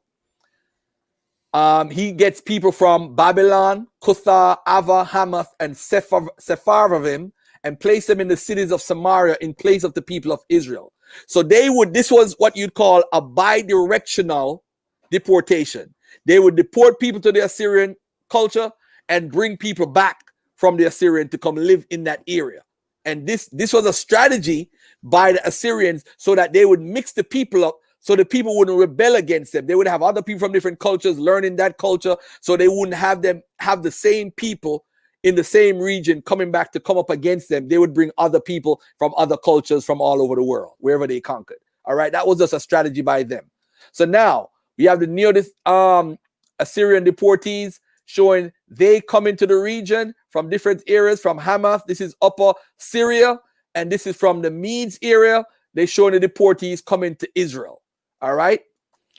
S2: He gets people from Babylon, Cutha, Ava, Hamath, and Sepharvaim, and place them in the cities of Samaria in place of the people of Israel. So this was what you'd call a bi-directional deportation. They would deport people to the Assyrian culture and bring people back from the Assyrian to come live in that area. And this was a strategy by the Assyrians so that they would mix the people up so the people wouldn't rebel against them. They would have other people from different cultures learning that culture, so they wouldn't have them have the same people in the same region coming back to come up against them. They would bring other people from other cultures from all over the world, wherever they conquered. All right, that was just a strategy by them. So now we have the Assyrian deportees showing they come into the region from different areas, from Hamath. This is Upper Syria, and this is from the Medes area. They're showing the deportees coming to Israel. All right.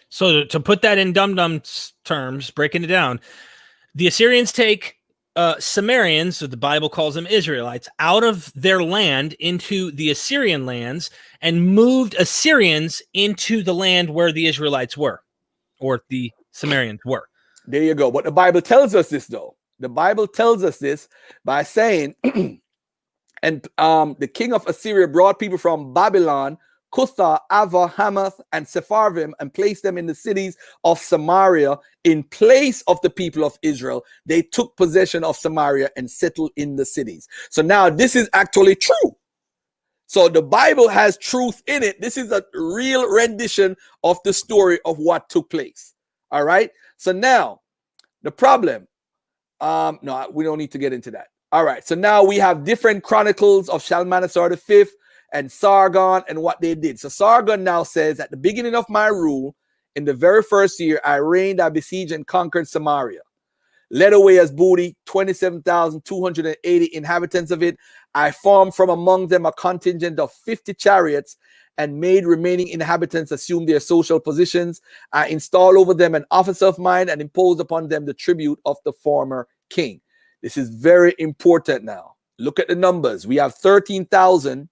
S1: So to put that in dum-dum terms, breaking it down, the Assyrians take Sumerians, so the Bible calls them Israelites, out of their land into the Assyrian lands and moved Assyrians into the land where the Israelites were, or the Sumerians were.
S2: There you go. But the Bible tells us this, though. The Bible tells us this by saying, and the king of Assyria brought people from Babylon, Cutha, Ava, Hamath, and Sepharvaim, and placed them in the cities of Samaria in place of the people of Israel. They took possession of Samaria and settled in the cities. So now this is actually true. So the Bible has truth in it. This is a real rendition of the story of what took place. All right. So now the problem, no, we don't need to get into that. All right. So now we have different chronicles of Shalmaneser V and Sargon and what they did. So Sargon now says, at the beginning of my rule, in the very first year, I reigned, I besieged and conquered Samaria, led away as booty 27,280 inhabitants of it. I formed from among them a contingent of 50 chariots and made remaining inhabitants assume their social positions. I installed over them an officer of mine and imposed upon them the tribute of the former king. This is very important now. Look at the numbers. We have 13,000.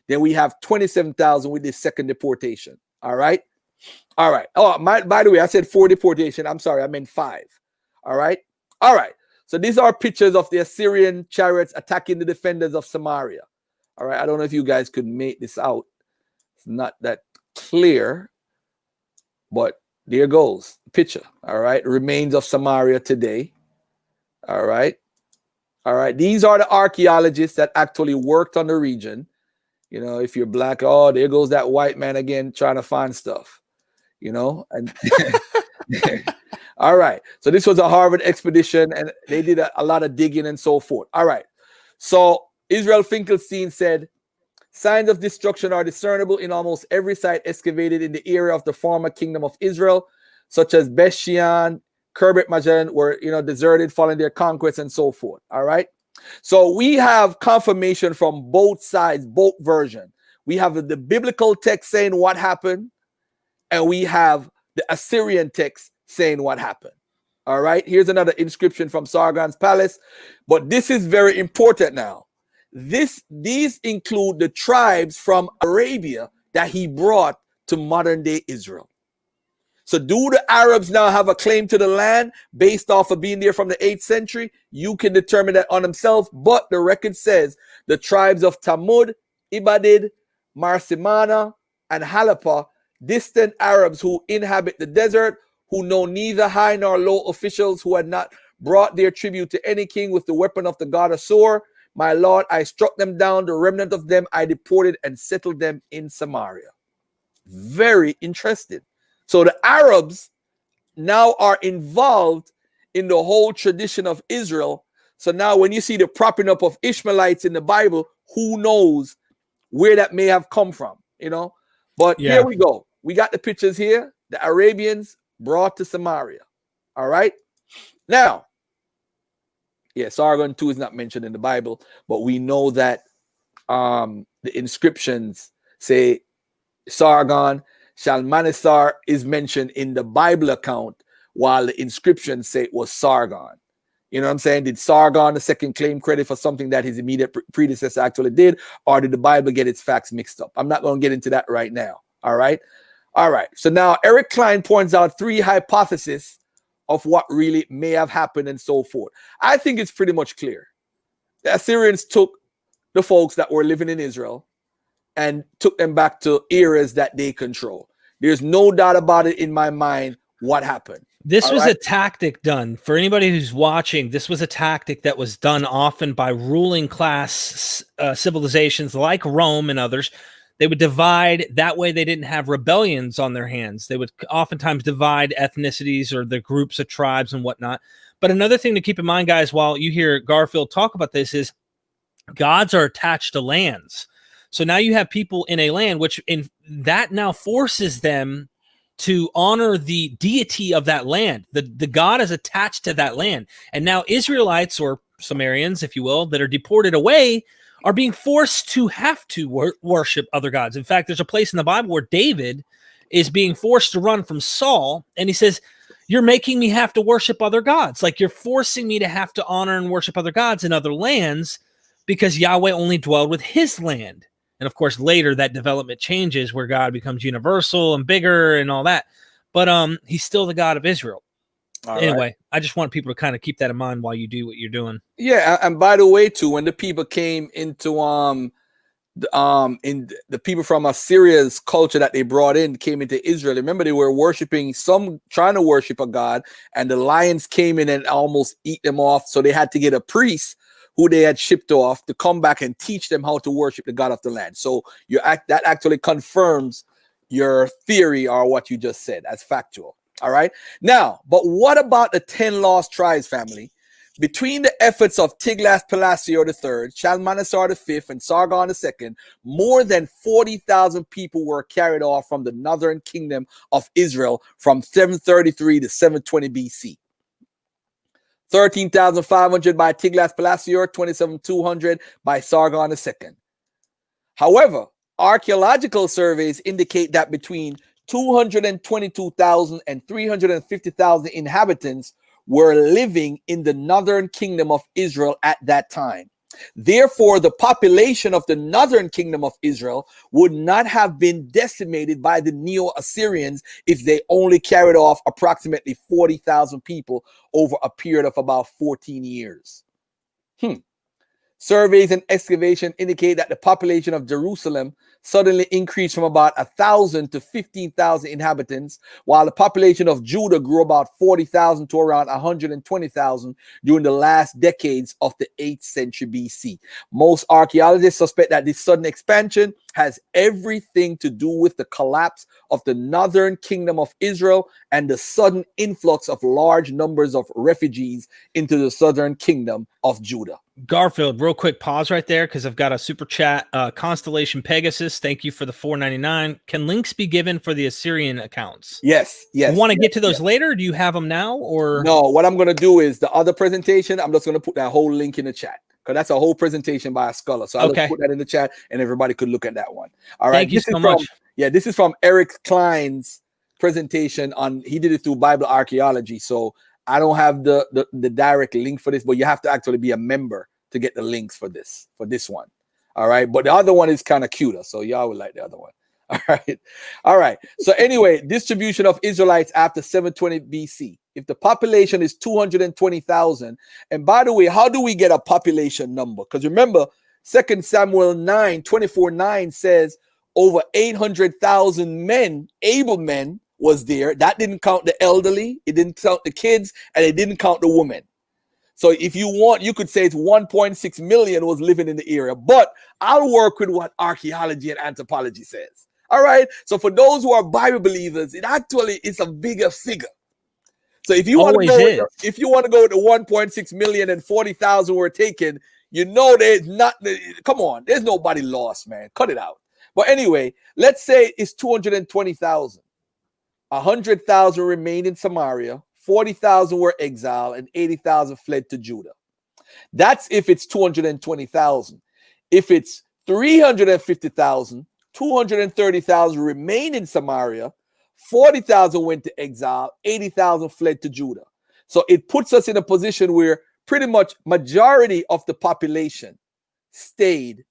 S2: Then we have 27,000 with the second deportation. All right. All right. Oh, by the way, I said 4 deportation. I'm sorry. I meant 5. All right. All right. So these are pictures of the Assyrian chariots attacking the defenders of Samaria. All right. I don't know if you guys could make this out. It's not that clear, but there goes the picture. All right. Remains of Samaria today. All right. All right. These are the archaeologists that actually worked on the region. You know, if you're black, oh, there goes that white man again trying to find stuff, you know. And all right. So this was a Harvard expedition, and they did a lot of digging and so forth. All right. So Israel Finkelstein said, signs of destruction are discernible in almost every site excavated in the area of the former kingdom of Israel, such as Beth-shean, Kerbet Majan, were, you know, deserted following their conquests and so forth. All right. So we have confirmation from both sides, both versions. We have the biblical text saying what happened, and we have the Assyrian text saying what happened. All right. Here's another inscription from Sargon's palace, but this is very important now. These include the tribes from Arabia that he brought to modern day Israel. So do the Arabs now have a claim to the land based off of being there from the 8th century? You can determine that on themselves, but the record says the tribes of Tamud, Ibadid, Marsimana, and Halapa, distant Arabs who inhabit the desert, who know neither high nor low officials, who had not brought their tribute to any king with the weapon of the god Assur. My lord, I struck them down, the remnant of them I deported and settled them in Samaria. Very interesting. So the Arabs now are involved in the whole tradition of Israel. So now when you see the propping up of Ishmaelites in the Bible, who knows where that may have come from, you know? But Here we go. We got the pictures here. The Arabians brought to Samaria. All right. Now, yeah, Sargon too is not mentioned in the Bible, but we know that the inscriptions say Sargon, Shalmaneser is mentioned in the Bible account, while the inscriptions say it was Sargon. You know what I'm saying? Did Sargon II claim credit for something that his immediate predecessor actually did, or did the Bible get its facts mixed up? I'm not going to get into that right now. All right. All right. So now Eric Klein points out 3 hypotheses of what really may have happened and so forth. I think it's pretty much clear. The Assyrians took the folks that were living in Israel and took them back to areas that they control. There's no doubt about it in my mind what happened.
S1: This was a tactic done for anybody who's watching. This was a tactic that was done often by ruling class civilizations like Rome and others. They would divide. That way they didn't have rebellions on their hands. They would oftentimes divide ethnicities or the groups of tribes and whatnot. But another thing to keep in mind, guys, while you hear Garfield talk about this, is gods are attached to lands. So now you have people in a land, which in that now forces them to honor the deity of that land. The god is attached to that land. And now Israelites, or Sumerians, if you will, that are deported away are being forced to have to worship other gods. In fact, there's a place in the Bible where David is being forced to run from Saul. And he says, you're making me have to worship other gods. Like, you're forcing me to have to honor and worship other gods in other lands because Yahweh only dwelled with his land. And of course, later that development changes where God becomes universal and bigger and all that. But he's still the God of Israel. Anyway, I just want people to kind of keep that in mind while you do what you're doing.
S2: Yeah, and by the way, too, when the people came into the people from Assyria's culture that they brought in came into Israel, remember they were worshiping, some trying to worship a god, and the lions came in and almost eat them off. So they had to get a priest who they had shipped off to come back and teach them how to worship the God of the land. So that actually confirms your theory or what you just said as factual. All right. Now, but what about the 10 lost tribes, family? Between the efforts of Tiglath-Pileser III, Shalmaneser V, and Sargon II, more than 40,000 people were carried off from the northern kingdom of Israel from 733 to 720 BC. 13,500 by Tiglath-Pileser, 27,200 by Sargon II. However, archaeological surveys indicate that between 222,000 and 350,000 inhabitants were living in the northern kingdom of Israel at that time. Therefore, the population of the northern kingdom of Israel would not have been decimated by the Neo-Assyrians if they only carried off approximately 40,000 people over a period of about 14 years. Surveys and excavation indicate that the population of Jerusalem suddenly increased from about 1,000 to 15,000 inhabitants, while the population of Judah grew about 40,000 to around 120,000 during the last decades of the 8th century BC. Most archaeologists suspect that this sudden expansion has everything to do with the collapse of the northern kingdom of Israel and the sudden influx of large numbers of refugees into the southern kingdom of Judah.
S1: Garfield, real quick pause right there because I've got a super chat. Constellation Pegasus, thank you for the $4.99. Can links be given for the Assyrian accounts?
S2: Yes.
S1: You want to get to those later? Do you have them now, or
S2: no? What I'm going to do is the other presentation. I'm just going to put that whole link in the chat because that's a whole presentation by a scholar. So I'll just put that in the chat and everybody could look at that one. All right.
S1: Thank you so much.
S2: Yeah, this is from Eric Klein's presentation on. He did it through Bible archaeology. So I don't have the direct link for this, but you have to actually be a member to get the links for this one. All right. But the other one is kind of cuter. So y'all would like the other one. All right. So anyway, distribution of Israelites after 720 BC. If the population is 220,000, and by the way, how do we get a population number? Because remember, 2 Samuel 9:24-9 says over 800,000 men, able men, was there. That didn't count the elderly, it didn't count the kids, and it didn't count the women. So if you want, you could say it's 1.6 million was living in the area. But I'll work with what archaeology and anthropology says. All right. So for those who are Bible believers, it actually is a bigger figure. So if you want to go, if you want to go to 1.6 million and 40,000 were taken, you know there's not. Come on, there's nobody lost, man. Cut it out. But anyway, let's say it's 220,000. 100,000 remained in Samaria. 40,000 were exiled and 80,000 fled to Judah. That's if it's 220,000. If it's 350,000, 230,000 remained in Samaria, 40,000 went to exile, 80,000 fled to Judah. So it puts us in a position where pretty much majority of the population stayed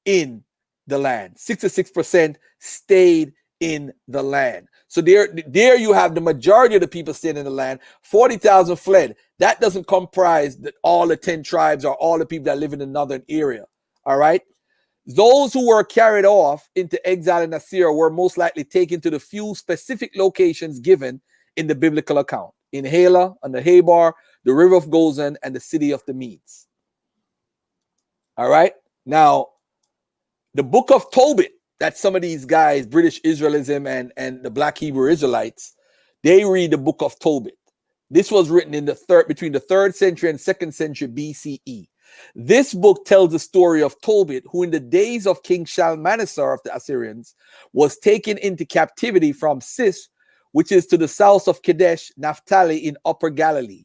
S2: in the land. 66% stayed in the land. So there you have the majority of the people staying in the land. 40,000 fled. That doesn't comprise all the 10 tribes or all the people that live in the northern area. All right. Those who were carried off into exile in Assyria were most likely taken to the few specific locations given in the biblical account. In Hala, on the Habar, the river of Gozan, and the city of the Medes. All right. Now, the book of Tobit, that some of these guys, British Israelism and the Black Hebrew Israelites, they read the book of Tobit. This was written in between the 3rd century and 2nd century BCE. This book tells the story of Tobit, who in the days of King Shalmaneser of the Assyrians was taken into captivity from Sis, which is to the south of Kadesh, Naphtali in Upper Galilee.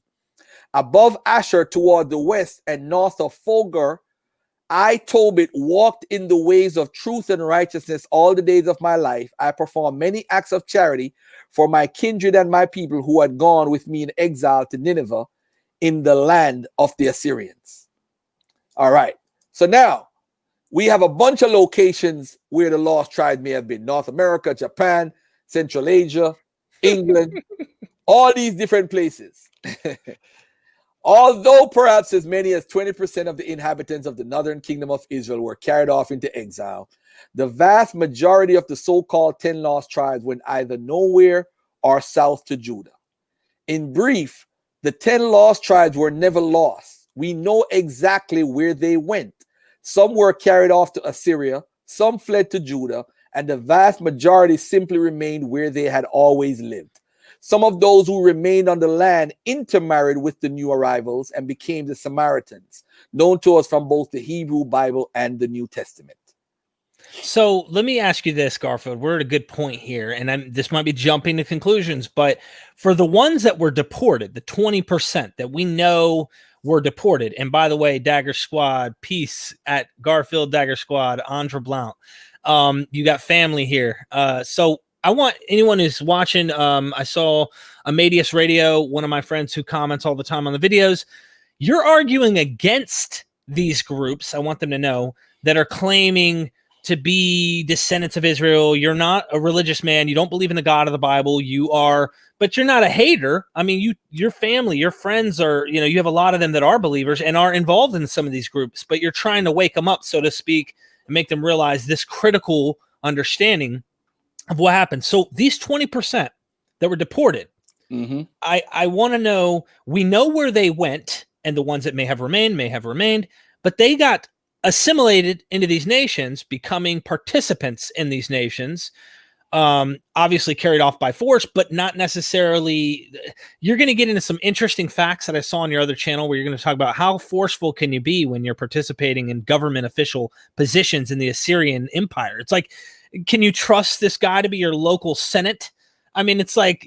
S2: Above Asher toward the west and north of Fogar, I, Tobit, walked in the ways of truth and righteousness all the days of my life. I performed many acts of charity for my kindred and my people who had gone with me in exile to Nineveh in the land of the Assyrians. All right. So now we have a bunch of locations where the lost tribes may have been. North America, Japan, Central Asia, England, all these different places. Although perhaps as many as 20% of the inhabitants of the northern kingdom of Israel were carried off into exile, the vast majority of the so-called 10 lost tribes went either nowhere or south to Judah. In brief, the 10 lost tribes were never lost. We know exactly where they went. Some were carried off to Assyria, some fled to Judah, and the vast majority simply remained where they had always lived. Some of those who remained on the land intermarried with the new arrivals and became the Samaritans, known to us from both the Hebrew Bible and the New Testament.
S1: So let me ask you this, Garfield. We're at a good point here, and this might be jumping to conclusions, but for the ones that were deported, the 20% that we know were deported, and by the way, Dagger Squad, peace at Garfield Dagger Squad, Andre Blount. You got family here. So I want anyone who's watching. I saw Amadeus Radio, one of my friends who comments all the time on the videos. You're arguing against these groups. I want them to know that are claiming to be descendants of Israel. You're not a religious man. You don't believe in the God of the Bible. You are, but you're not a hater. I mean, your family, your friends are, you have a lot of them that are believers and are involved in some of these groups, but you're trying to wake them up, so to speak, and make them realize this critical understanding of what happened. So these 20% that were deported, I want to know, we know where they went, and the ones that may have remained, but they got assimilated into these nations, becoming participants in these nations, obviously carried off by force, but not necessarily. You're going to get into some interesting facts that I saw on your other channel, where you're going to talk about how forceful can you be when you're participating in government official positions in the Assyrian Empire. It's like, can you trust this guy to be your local Senate? I mean, it's like,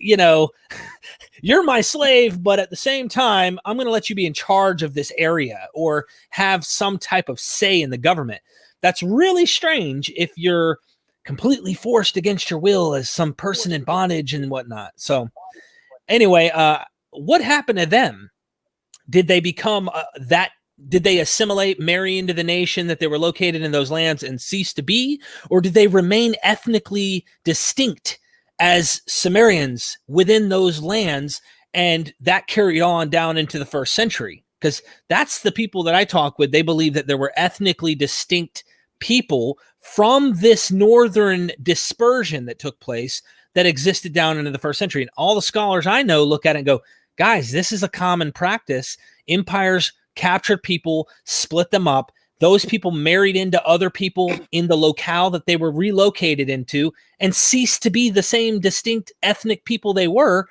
S1: you're my slave, but at the same time, I'm going to let you be in charge of this area or have some type of say in the government. That's really strange if you're completely forced against your will as some person in bondage and whatnot. So anyway, what happened to them? Did they become did they assimilate, marry into the nation that they were located in those lands and cease to be? Or did they remain ethnically distinct as Sumerians within those lands, and that carried on down into the 1st century? Because that's the people that I talk with. They believe that there were ethnically distinct people from this northern dispersion that took place that existed down into the 1st century. And all the scholars I know look at it and go, guys, this is a common practice. Empires captured people, split them up. Those people married into other people in the locale that they were relocated into and ceased to be the same distinct ethnic people they were,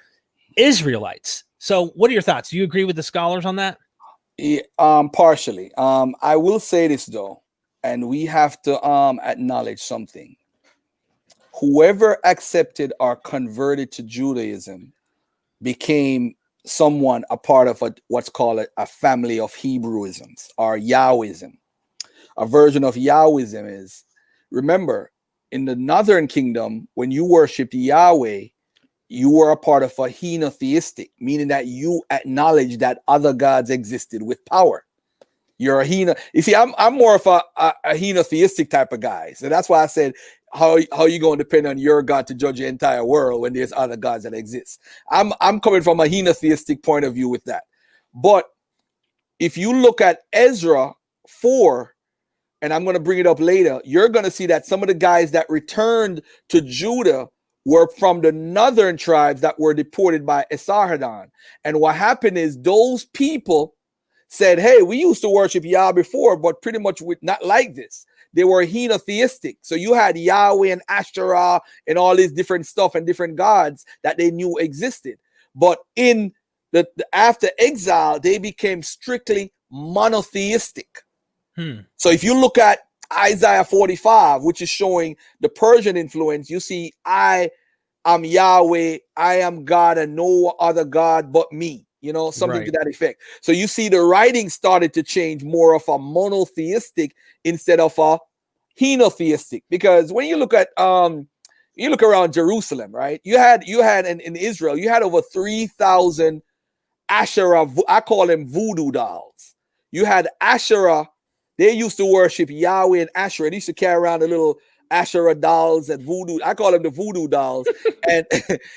S1: Israelites. So what are your thoughts? Do you agree with the scholars on that?
S2: Yeah, partially. I will say this, though, and we have to acknowledge something. Whoever accepted or converted to Judaism became someone a part of what's called a family of Hebrewisms or Yahwism. A version of Yahwism is, remember, in the northern kingdom, when you worshiped Yahweh, you were a part of a henotheistic, meaning that you acknowledge that other gods existed with power. You're a heno. You see, I'm more of a henotheistic type of guy. So that's why I said, how you going to depend on your God to judge the entire world when there's other gods that exist? I'm coming from a henotheistic point of view with that. But if you look at Ezra 4, and I'm going to bring it up later, you're going to see that some of the guys that returned to Judah were from the northern tribes that were deported by Esarhaddon. And what happened is those people said, hey, we used to worship Yah before, but pretty much not like this. They were henotheistic. So you had Yahweh and Ashtoreth and all this different stuff and different gods that they knew existed. But in the after exile, they became strictly monotheistic. So if you look at Isaiah 45, which is showing the Persian influence, you see, I am Yahweh, I am God, and no other God but me, something to that effect. So you see the writing started to change more of a monotheistic instead of a henotheistic. Because when you look at you look around Jerusalem, right? You had in Israel, you had over 3,000 Asherah, I call them voodoo dolls. You had Asherah. They used to worship Yahweh and Asherah. They used to carry around the little Asherah dolls and voodoo. I call them the voodoo dolls. And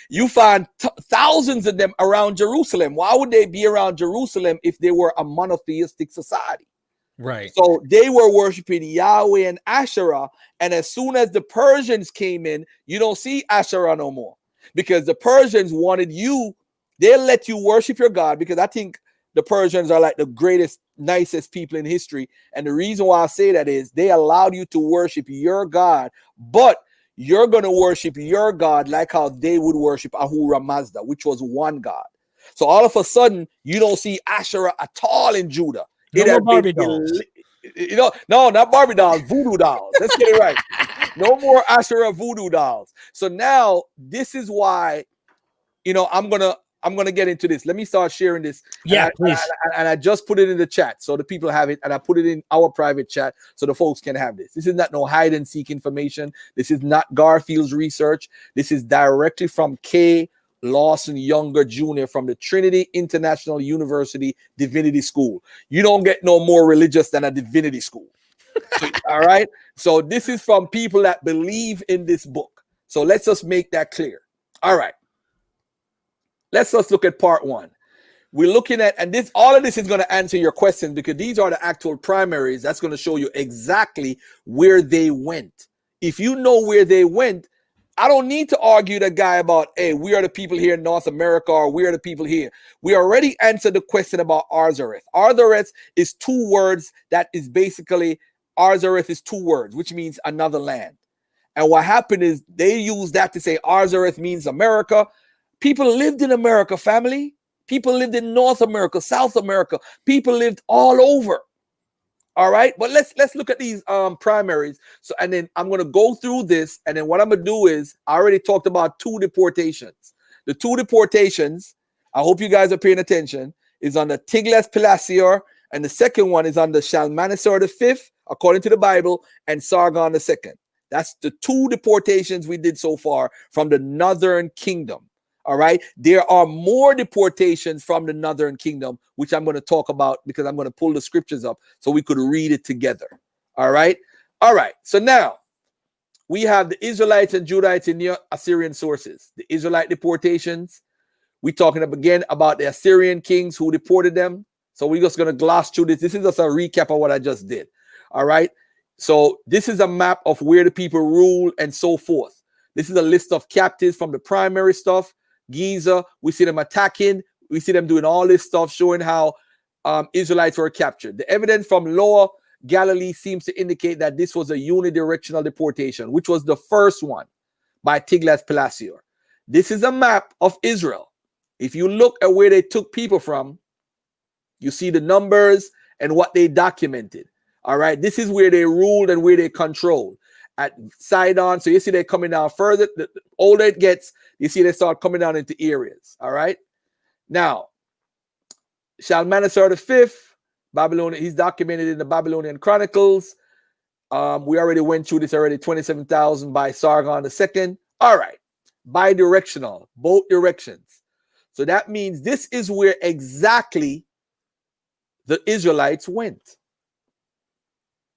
S2: you find thousands of them around Jerusalem. Why would they be around Jerusalem if they were a monotheistic society?
S1: Right.
S2: So they were worshiping Yahweh and Asherah. And as soon as the Persians came in, you don't see Asherah no more. Because the Persians wanted you, they'll let you worship your God, because I think the Persians are like the greatest, nicest people in history. And the reason why I say that is they allowed you to worship your God, but you're going to worship your God like how they would worship Ahura Mazda, which was one God. So all of a sudden, you don't see Asherah at all in Judah.
S1: No more Barbie dolls.
S2: No, not Barbie dolls, voodoo dolls. Let's get it right. No more Asherah voodoo dolls. So now this is why, I'm going to I'm going to get into this. Let me start sharing this.
S1: Yeah, please.
S2: And I just put it in the chat so the people have it, and I put it in our private chat so the folks can have this. This is not no hide and seek information. This is not Garfield's research. This is directly from K. Lawson Younger Jr. from the Trinity International University Divinity School. You don't get no more religious than a divinity school. So, all right. So this is from people that believe in this book. So let's just make that clear. All right. Let's just look at part one. We're looking at, and this, all of this is going to answer your question because these are the actual primaries. That's going to show you exactly where they went. If you know where they went, I don't need to argue the guy about, hey, we are the people here in North America or we are the people here. We already answered the question about Arzareth. Arzareth is two words that is basically, Arzareth is two words, which means another land. And what happened is they use that to say Arzareth means America. People lived in America, family. People lived in North America, South America. People lived all over. All right, but let's look at these primaries. So, and then I'm going to go through this, and then what I'm going to do is I already talked about two deportations. The two deportations, I hope you guys are paying attention, is on the Tiglath-Pileser, and the second one is on the Shalmaneser V, according to the Bible, and Sargon II. That's the two deportations we did so far from the Northern Kingdom. All right. There are more deportations from the Northern Kingdom, which I'm going to talk about because I'm going to pull the scriptures up so we could read it together. All right. All right. So now we have the Israelites and Judahites in the Assyrian sources. The Israelite deportations. We're talking again about the Assyrian kings who deported them. So we're just going to gloss through this. This is just a recap of what I just did. All right. So this is a map of where the people rule and so forth. This is a list of captives from the primary stuff. Giza, we see them attacking. We see them doing all this stuff, showing how Israelites were captured. The evidence from Lower Galilee seems to indicate that this was a unidirectional deportation, which was the first one by Tiglath-Pileser. This is a map of Israel. If you look at where they took people from, you see the numbers and what they documented. All right, this is where they ruled and where they controlled. At Sidon, so you see they're coming down further. The older it gets, you see they start coming down into areas. All right. Now, Shalmaneser V, Babylonian, he's documented in the Babylonian Chronicles. We already went through this already, 27,000 by Sargon II. All right. Bidirectional, both directions. So that means this is where exactly the Israelites went.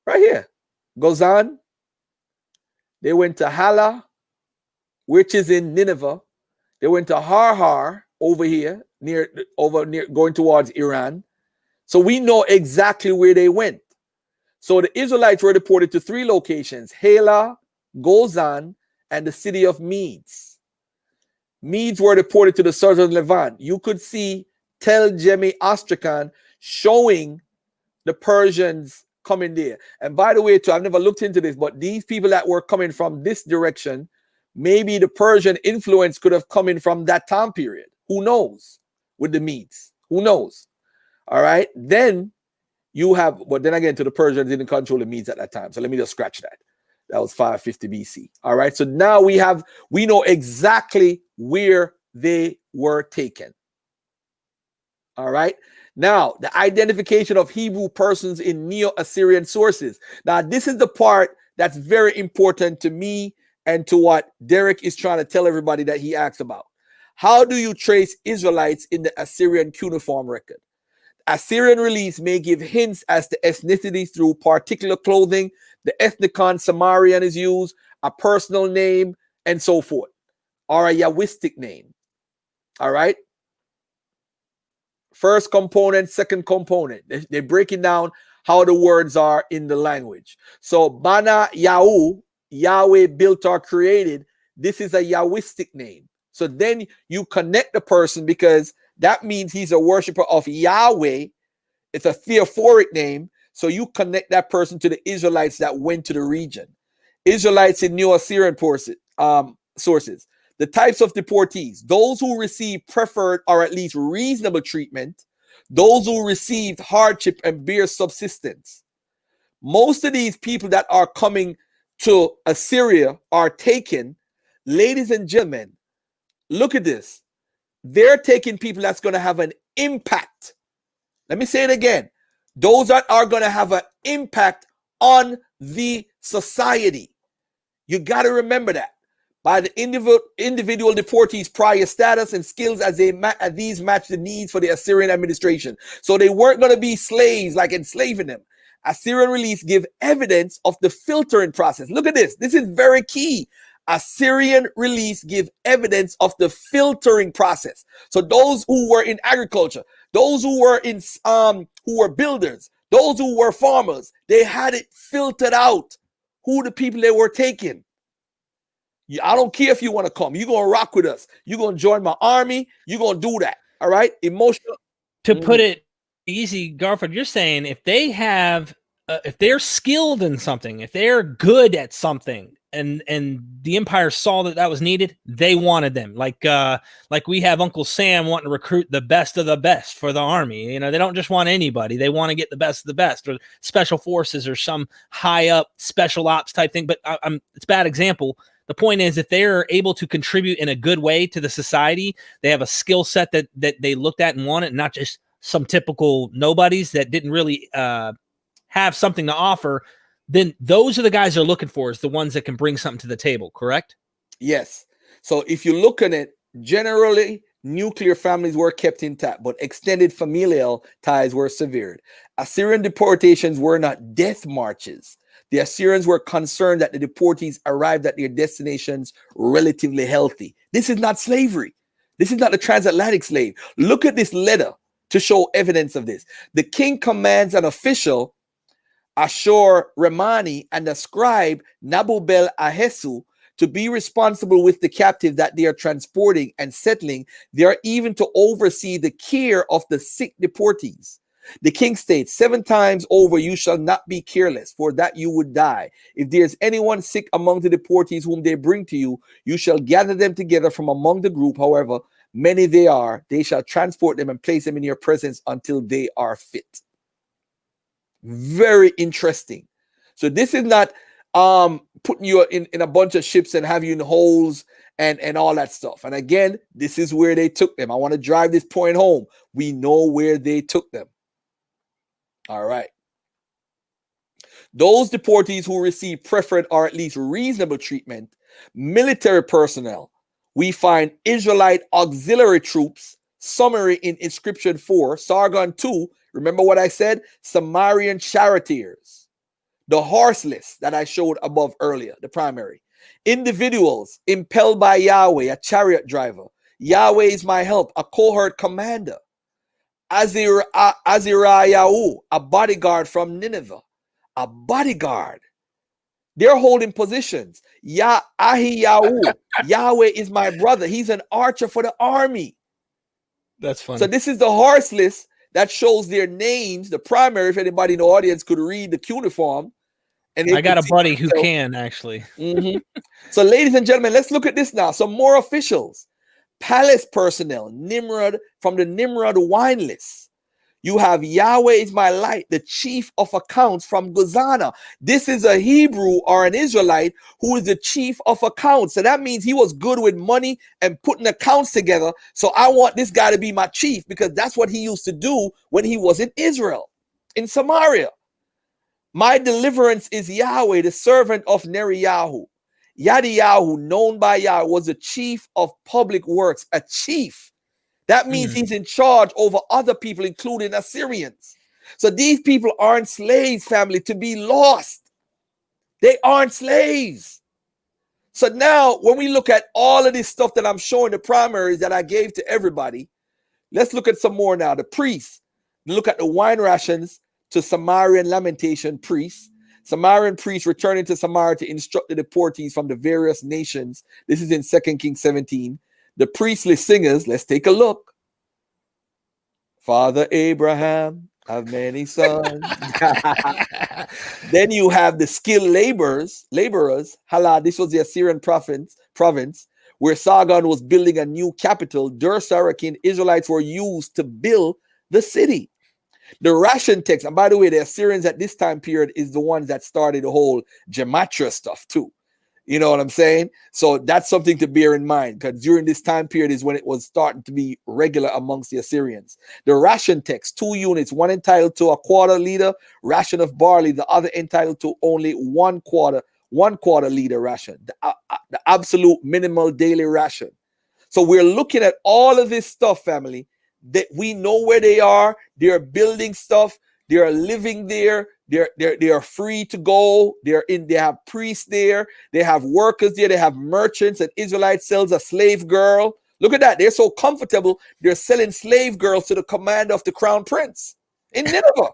S2: Right here. Gozan. They went to Hala, which is in Nineveh. They went to Har over here, near going towards Iran. So we know exactly where they went. So the Israelites were deported to three locations: Hala, Gozan, and the city of Medes. Medes were deported to the southern Levant. You could see Tel Jemi Astrakhan showing the Persians coming there. And by the way, too, I've never looked into this, but these people that were coming from this direction, maybe the Persian influence could have come in from that time period. Who knows? With the Medes. Who knows? All right. Then you have, but then again, to the Persians didn't control the Medes at that time. So let me just scratch that. That was 550 BC. All right. So now we know exactly where they were taken. All right. Now, the identification of Hebrew persons in Neo-Assyrian sources. Now, this is the part that's very important to me and to what Derek is trying to tell everybody that he asked about. How do you trace Israelites in the Assyrian cuneiform record? Assyrian reliefs may give hints as to ethnicity through particular clothing. The ethnicon Samarian is used, a personal name, and so forth, or a Yahwistic name. All right. First component, second component. They're breaking down how the words are in the language. So Bana Yahu, Yahweh built or created. This is a Yahwistic name. So then you connect the person because that means he's a worshiper of Yahweh. It's a theophoric name. So you connect that person to the Israelites that went to the region. Israelites in Neo-Assyrian sources. The types of deportees: those who received preferred or at least reasonable treatment, those who received hardship and bare subsistence. Most of these people that are coming to Assyria are taken. Ladies and gentlemen, look at this. they're taking people that's going to have an impact. Let me say it again. Those that are going to have an impact on the society. You got to remember that. By the individual deportees' prior status and skills as these match the needs for the Assyrian administration. So they weren't going to be slaves, like enslaving them. Assyrian release give evidence of the filtering process. Look at this. This is very key. Assyrian release give evidence of the filtering process. So those who were in agriculture, those who were in who were builders, those who were farmers, they had it filtered out who the people they were taking. I don't care if you want to come. You're going to rock with us. You're going to join my army. You're going to do that. All right? Emotional.
S1: To put it easy, Garfield, you're saying if they have, if they're skilled in something, if they're good at something, and the Empire saw that was needed, they wanted them. Like we have Uncle Sam wanting to recruit the best of the best for the army. You know, they don't just want anybody. They want to get the best of the best, or special forces, or some high up special ops type thing. But it's a bad example. The point is, if they're able to contribute in a good way to the society, they have a skill set that they looked at and wanted, not just some typical nobodies that didn't really have something to offer, then those are the guys they're looking for, is the ones that can bring something to the table, correct?
S2: Yes. So if you look at it, generally, nuclear families were kept intact, but extended familial ties were severed. Assyrian deportations were not death marches. The Assyrians were concerned that the deportees arrived at their destinations relatively healthy. This is not slavery. This is not the transatlantic slave. Look at this letter to show evidence of this. The king commands an official, Ashur Remani, and the scribe Nabubel Ahesu to be responsible with the captive that they are transporting and settling. They are even to oversee the care of the sick deportees. The king states, 7 times over, you shall not be careless, for that you would die. If there is anyone sick among the deportees whom they bring to you, you shall gather them together from among the group. However many they are, they shall transport them and place them in your presence until they are fit. Very interesting. So this is not putting you in a bunch of ships and have you in holes and all that stuff. And again, this is where they took them. I want to drive this point home. We know where they took them. All right. Those deportees who receive preferred or at least reasonable treatment, military personnel, we find Israelite auxiliary troops, summary in inscription 4, Sargon 2, remember what I said? Samarian charioteers, the horseless that I showed above earlier, the primary. Individuals impelled by Yahweh, a chariot driver. Yahweh is my help, a cohort commander. Azirayahu, a bodyguard from Nineveh, a bodyguard. They're holding positions. Ahiyahu, Yahweh is my brother. He's an archer for the army.
S1: That's funny.
S2: So this is the horseless that shows their names. The primary, if anybody in the audience could read the cuneiform. And I
S1: got a buddy who can actually.
S2: So ladies and gentlemen, let's look at this now. Some more officials. Palace personnel, Nimrod, from the Nimrod wine list. You have Yahweh is my light, the chief of accounts from Guzana. This is a Hebrew or an Israelite who is the chief of accounts. So that means he was good with money and putting accounts together. So I want this guy to be my chief, because that's what he used to do when he was in Israel, in Samaria. My deliverance is Yahweh, the servant of Neriyahu. Yadiyahu, known by Yah, was a chief of public works, a chief. That means he's in charge over other people, including Assyrians. So these people aren't slaves, family, to be lost. They aren't slaves. So now when we look at all of this stuff that I'm showing, the primaries that I gave to everybody, let's look at some more now. The priests, look at the wine rations to Samarian lamentation priests. Samarian priests returning to Samaria to instruct the deportees from the various nations. This is in 2 Kings 17. The priestly singers, let's take a look. Father Abraham have many sons. Then you have the skilled laborers. Hala, this was the Assyrian province, where Sargon was building a new capital. Dur-Sarakin Israelites were used to build the city. The ration text, and by the way, the Assyrians at this time period is the ones that started the whole gematria stuff too. You know what I'm saying? So that's something to bear in mind, because during this time period is when it was starting to be regular amongst the Assyrians. The ration text, 2 units, one entitled to a quarter liter ration of barley, the other entitled to only 1/4 liter ration, the absolute minimal daily ration. So we're looking at all of this stuff, family, that we know where they are. They're building stuff. They are living there. They are free to go. They have priests there. They have workers there. They have merchants. An Israelite sells a slave girl. Look at that. They're so comfortable. They're selling slave girls to the commander of the crown prince in Nineveh.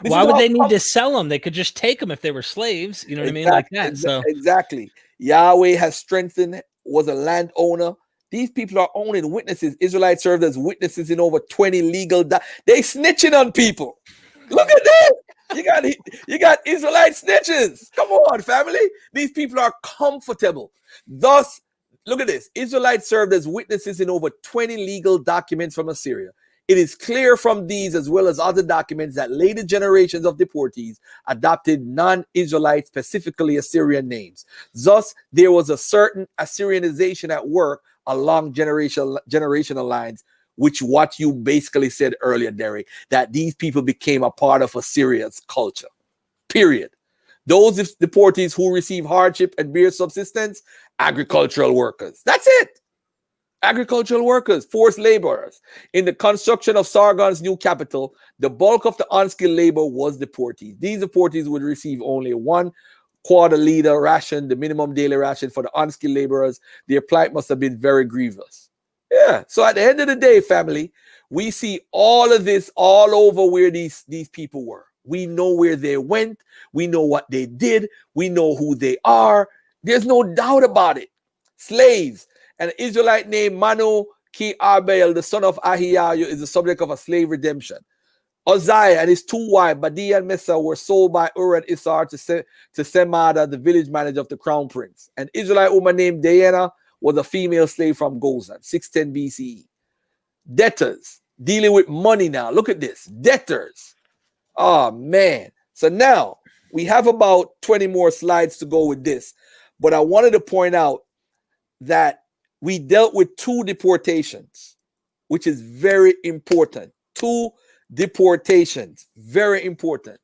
S1: Why would they need to sell them? They could just take them if they were slaves. You know what I mean? Like that. So
S2: exactly. Yahweh has strengthened, was a landowner. These people are owning witnesses. Israelites served as witnesses in over 20 legal. They snitching on people. Look at this. You got Israelite snitches. Come on, family. These people are comfortable. Thus, look at this. Israelites served as witnesses in over 20 legal documents from Assyria. It is clear from these, as well as other documents, that later generations of deportees adopted non-Israelite, specifically Assyrian names. Thus, there was a certain Assyrianization at work along generational lines, which what you basically said earlier, Derek, that these people became a part of Assyria's culture, period. Those deportees who receive hardship and bear subsistence, agricultural workers. That's it. Agricultural workers, forced laborers. In the construction of Sargon's new capital, the bulk of the unskilled labor was deportees. These deportees would receive only 1/4 liter ration, the minimum daily ration for the unskilled laborers. Their plight must have been very grievous. Yeah. So at the end of the day, family, we see all of this all over where these people were. We know where they went. We know what they did. We know who they are. There's no doubt about it. Slaves. An Israelite named Manu Ki Arbel, the son of Ahiyahu, is the subject of a slave redemption. Uzziah and his 2 wives, Badi and Mesa, were sold by Ur and Issar to Semada, the village manager of the crown prince. An Israelite woman named Diana was a female slave from Gozan, 610 BCE. Debtors, dealing with money now. Look at this. Debtors. Oh, man. So now we have about 20 more slides to go with this. But I wanted to point out that we dealt with 2 deportations, which is very important. 2 deportations, very important.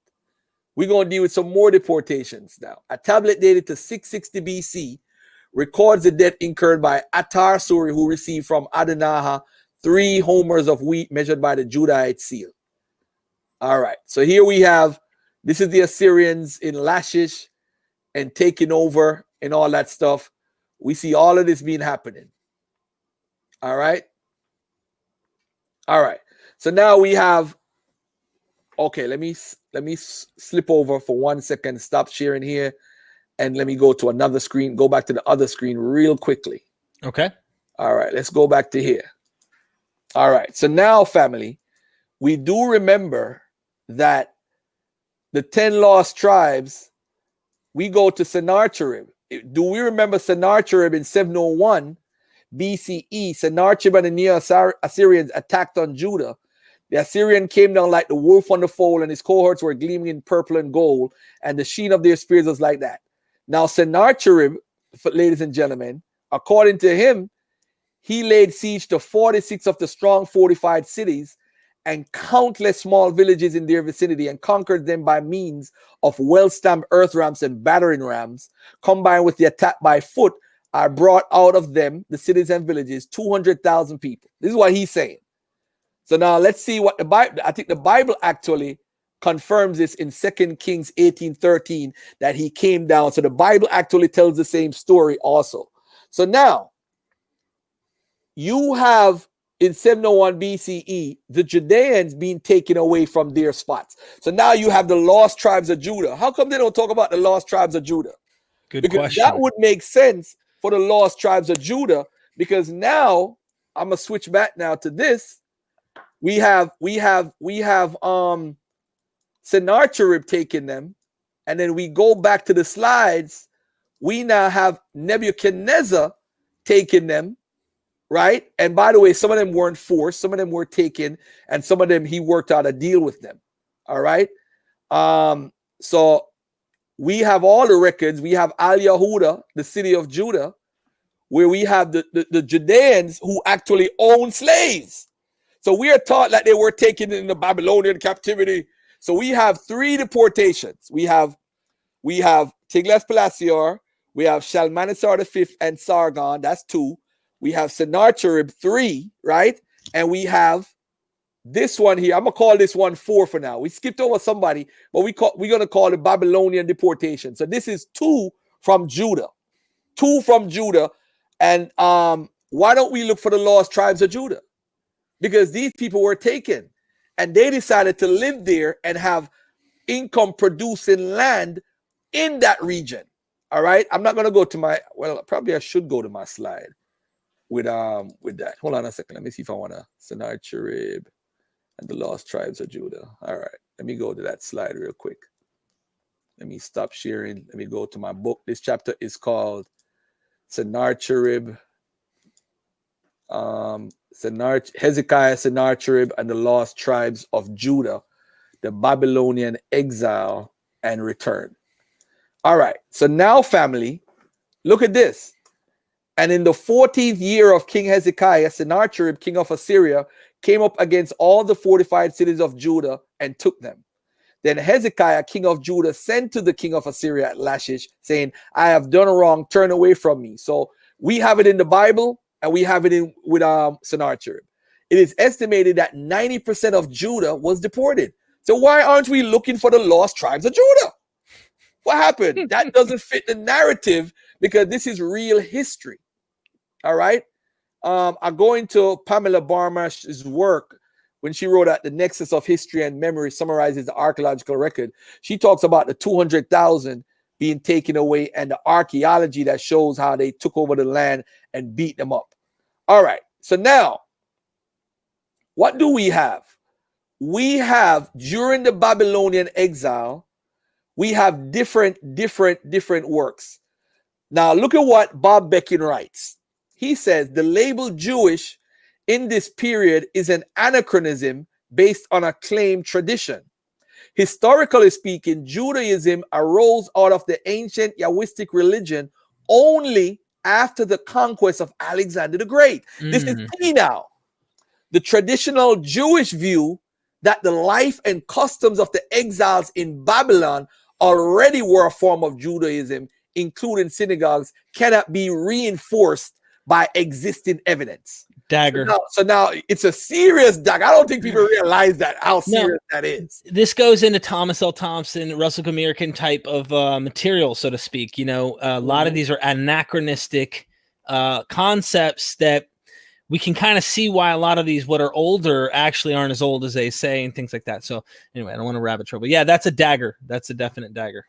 S2: We're going to deal with some more deportations now. A tablet dated to 660 BC records the debt incurred by Atar Suri, who received from Adonijah 3 homers of wheat measured by the Judahite seal. All right, so here we have, this is the Assyrians in Lachish and taking over and all that stuff. We see all of this being happening. All right. All right. So now we have, okay, let me slip over for 1 second, stop sharing here, and let me go to another screen, go back to the other screen real quickly.
S1: Okay.
S2: All right, let's go back to here. All right. So now, family, we do remember that the 10 lost tribes, we go to Sennacherib. Do we remember Sennacherib in 701 BCE? Sennacherib and the Neo-Assyrians attacked on Judah. The Assyrian came down like the wolf on the fold, and his cohorts were gleaming in purple and gold, and the sheen of their spears was like that. Now, Sennacherib, ladies and gentlemen, according to him, he laid siege to 46 of the strong fortified cities and countless small villages in their vicinity, and conquered them by means of well-stamped earth rams and battering rams. Combined with the attack by foot, I brought out of them, the cities and villages, 200,000 people. This is what he's saying. So now let's see what the Bible, I think the Bible actually confirms this in 2 Kings 18:13, that he came down. So the Bible actually tells the same story also. So now you have in 701 BCE, the Judeans being taken away from their spots. So now you have the lost tribes of Judah. How come they don't talk about the lost tribes of Judah?
S1: Good question.
S2: That would make sense for the lost tribes of Judah, because now I'm gonna switch back now to this. We have Sennacherib taking them, and then we go back to the slides. We now have Nebuchadnezzar taking them. Right. And by the way, some of them weren't forced, some of them were taken, and some of them he worked out a deal with them. All right. So we have all the records. We have Al Yahuda, the city of Judah, where we have the Judeans who actually own slaves. So we are taught that they were taken in the Babylonian captivity. So we have 3 deportations. We have Tiglath-Pileser, we have Shalmaneser V and Sargon, that's 2. We have Sennacherib 3, right? And we have this one here. I'm gonna call this one 4 for now. We skipped over somebody, but we're gonna call it Babylonian deportation. So this is 2 from Judah. 2 from Judah. And why don't we look for the lost tribes of Judah? Because these people were taken and they decided to live there and have income producing land in that region. All right. I'm not going to go to my, well, probably I should go to my slide with that. Hold on a second. Let me see if I want to Sennacherib and the lost tribes of Judah. All right. Let me go to that slide real quick. Let me stop sharing. Let me go to my book. This chapter is called Sennacherib. Hezekiah, Sennacherib, and the lost tribes of Judah, the Babylonian exile and return. All right, so now, family, look at this. And in the 14th year of King Hezekiah, Sennacherib, king of Assyria, came up against all the fortified cities of Judah and took them. Then Hezekiah, king of Judah, sent to the king of Assyria at Lachish, saying, I have done wrong, turn away from me. So we have it in the Bible, and we have it with Sennacherib. It is estimated that 90% of Judah was deported. So why aren't we looking for the lost tribes of Judah? What happened? That doesn't fit the narrative because this is real history. All right. I'm going to Pamela Barmash's work when she wrote at The Nexus of History and Memory, summarizes the archaeological record. She talks about the 200,000 being taken away and the archaeology that shows how they took over the land and beat them up. All right. So now, what do we have? We have, during the Babylonian exile, we have different works. Now, look at what Bob Beckin writes. He says, the label Jewish in this period is an anachronism based on a claimed tradition. Historically speaking, Judaism arose out of the ancient Yahwistic religion only after the conquest of Alexander the Great. This is key now. The traditional Jewish view that the life and customs of the exiles in Babylon already were a form of Judaism, including synagogues, cannot be reinforced by existing evidence.
S1: Dagger.
S2: So now it's a serious dagger. I don't think people realize that, how serious that is.
S1: This goes into Thomas L. Thompson, Russell American type of material, so to speak. You know, a lot of these are anachronistic concepts that we can kind of see why a lot of these, what are older, actually aren't as old as they say and things like that. So anyway, I don't want to rabbit trail, but yeah, that's a dagger. That's a definite dagger.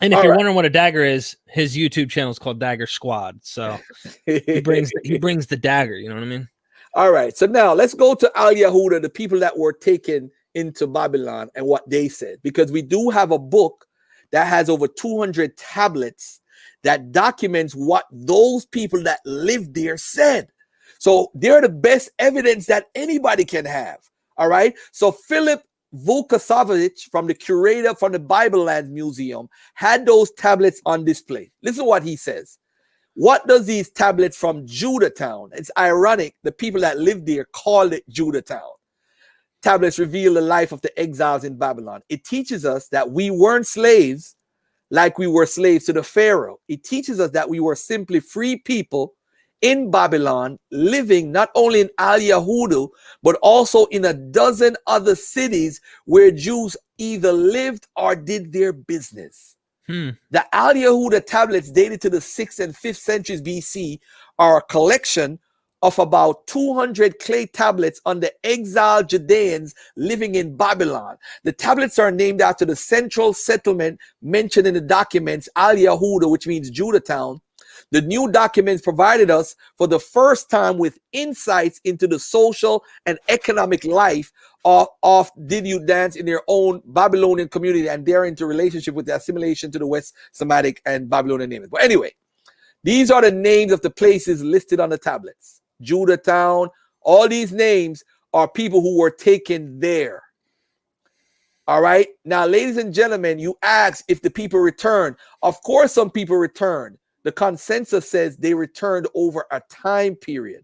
S1: And if you're wondering what a dagger is, his YouTube channel is called Dagger Squad. So he brings the dagger. You know what I mean?
S2: All right. So now let's go to Al Yahuda, the people that were taken into Babylon, and what they said, because we do have a book that has over 200 tablets that documents what those people that lived there said. So they're the best evidence that anybody can have. All right. So Philip Vukasavich, from the curator from the Bible Land Museum, had those tablets on display. Listen to what he says. What does these tablets from Judah town? It's ironic. The people that lived there called it Judah town. Tablets reveal the life of the exiles in Babylon. It teaches us that we weren't slaves like we were slaves to the Pharaoh. It teaches us that we were simply free people in Babylon, living not only in Al Yahudu, but also in a dozen other cities where Jews either lived or did their business. The Al Yahuda tablets dated to the 6th and 5th centuries BC are a collection of about 200 clay tablets on the exiled Judeans living in Babylon. The tablets are named after the central settlement mentioned in the documents, Al Yahuda, which means Judah town. The new documents provided us for the first time with insights into the social and economic life of Didyu in their own Babylonian community and their interrelationship with the assimilation to the West Semitic and Babylonian names. But anyway, these are the names of the places listed on the tablets. Judah town, all these names are people who were taken there. All right. Now, ladies and gentlemen, you ask if the people returned. Of course, some people returned. The consensus says they returned over a time period.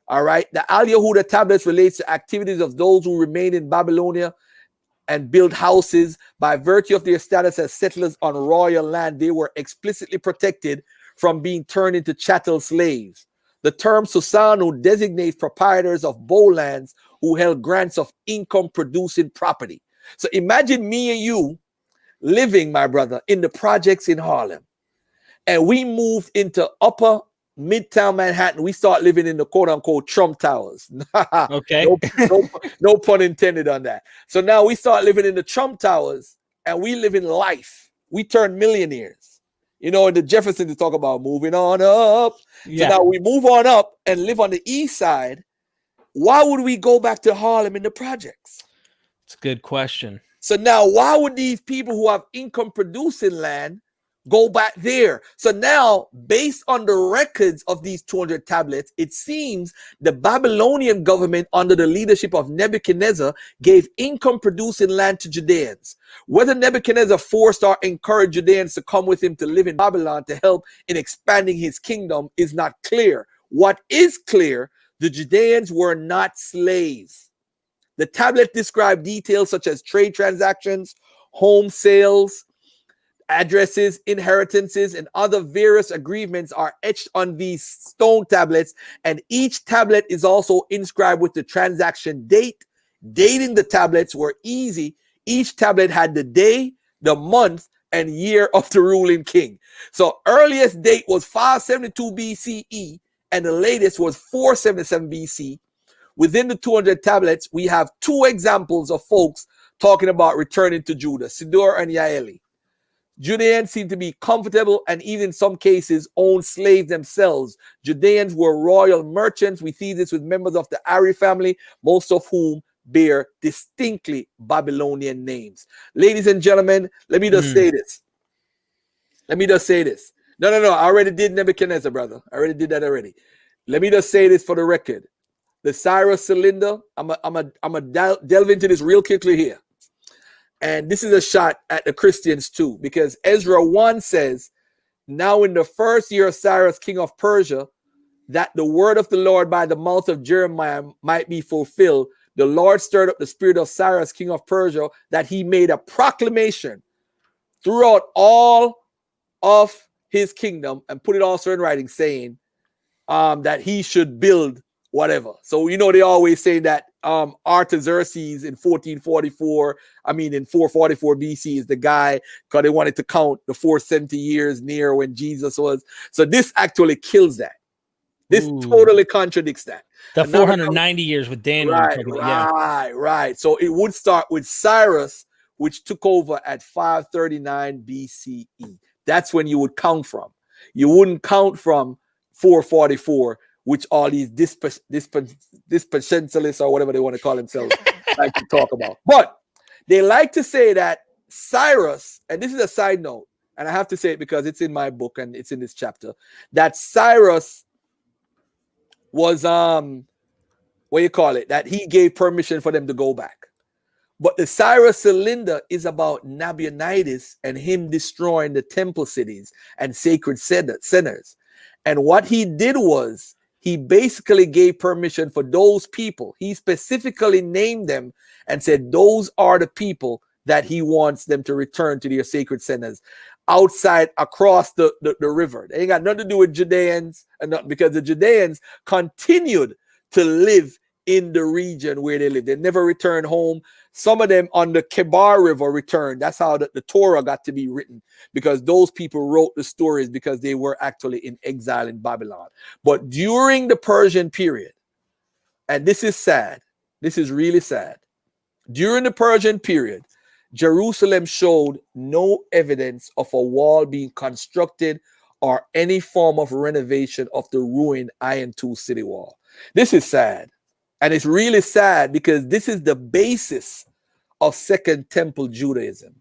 S2: All right. The Al Yehuda tablets relates to activities of those who remained in Babylonia and build houses. By virtue of their status as settlers on royal land, they were explicitly protected from being turned into chattel slaves. The term Susanu designates proprietors of bowlands who held grants of income producing property. So imagine me and you living, my brother, in the projects in Harlem. And we moved into upper Midtown Manhattan. We start living in the quote unquote Trump Towers.
S1: Okay.
S2: No pun intended on that. So now we start living in the Trump Towers and we live in life. We turn millionaires. You know, the Jeffersons talk about moving on up. Yeah. So now we move on up and live on the east side. Why would we go back to Harlem in the projects?
S1: It's a good question.
S2: So now why would these people who have income producing land go back there? So now, based on the records of these 200 tablets, it seems the Babylonian government under the leadership of Nebuchadnezzar gave income producing land to Judeans. Whether Nebuchadnezzar forced or encouraged Judeans to come with him to live in Babylon to help in expanding his kingdom is not clear. What is clear, the Judeans were not slaves. The tablet described details such as trade transactions, home sales, addresses, inheritances, and other various agreements are etched on these stone tablets, and each tablet is also inscribed with the transaction date. Dating the tablets were easy. Each tablet had the day, the month, and year of the ruling king. So earliest date was 572 BCE, and the latest was 477 BC. Within the 200 tablets, we have two examples of folks talking about returning to Judah, Sidor and Yaeli. Judeans seem to be comfortable and even in some cases own slaves themselves. Judeans were royal merchants. We see this with members of the Ari family, most of whom bear distinctly Babylonian names. Ladies and gentlemen, let me just say this. No. I already did Nebuchadnezzar, brother. I already did that already. Let me just say this for the record. The Cyrus cylinder, I'm a delve into this real quickly here. And this is a shot at the Christians too, because Ezra 1 says, now in the first year of Cyrus, king of Persia, that the word of the Lord by the mouth of Jeremiah might be fulfilled, the Lord stirred up the spirit of Cyrus, king of Persia, that he made a proclamation throughout all of his kingdom and put it also in writing, saying that he should build whatever. So, you know, they always say that Artaxerxes in 444 BC is the guy, because they wanted to count the 470 years near when Jesus was. So this actually kills that. This totally contradicts that.
S1: The 490 years with Daniel.
S2: Right. So it would start with Cyrus, which took over at 539 BCE. That's when you would count from. You wouldn't count from 444, which all these dispensationalists or whatever they want to call themselves like to talk about. But they like to say that Cyrus, and this is a side note, and I have to say it because it's in my book and it's in this chapter, that Cyrus was, that he gave permission for them to go back. But the Cyrus cylinder is about Nabonidus and him destroying the temple cities and sacred centers. And what he did was, he basically gave permission for those people. He specifically named them and said, those are the people that he wants them to return to their sacred centers outside, across the river. They ain't got nothing to do with Judeans, because the Judeans continued to live in the region where they lived. They never returned home. Some of them on the Kebar River returned. That's how the Torah got to be written, because those people wrote the stories because they were actually in exile in Babylon. But during the Persian period, and this is sad, this is really sad. During the Persian period, Jerusalem showed no evidence of a wall being constructed or any form of renovation of the ruined Iron Two city wall. This is sad. And it's really sad because this is the basis of Second Temple Judaism.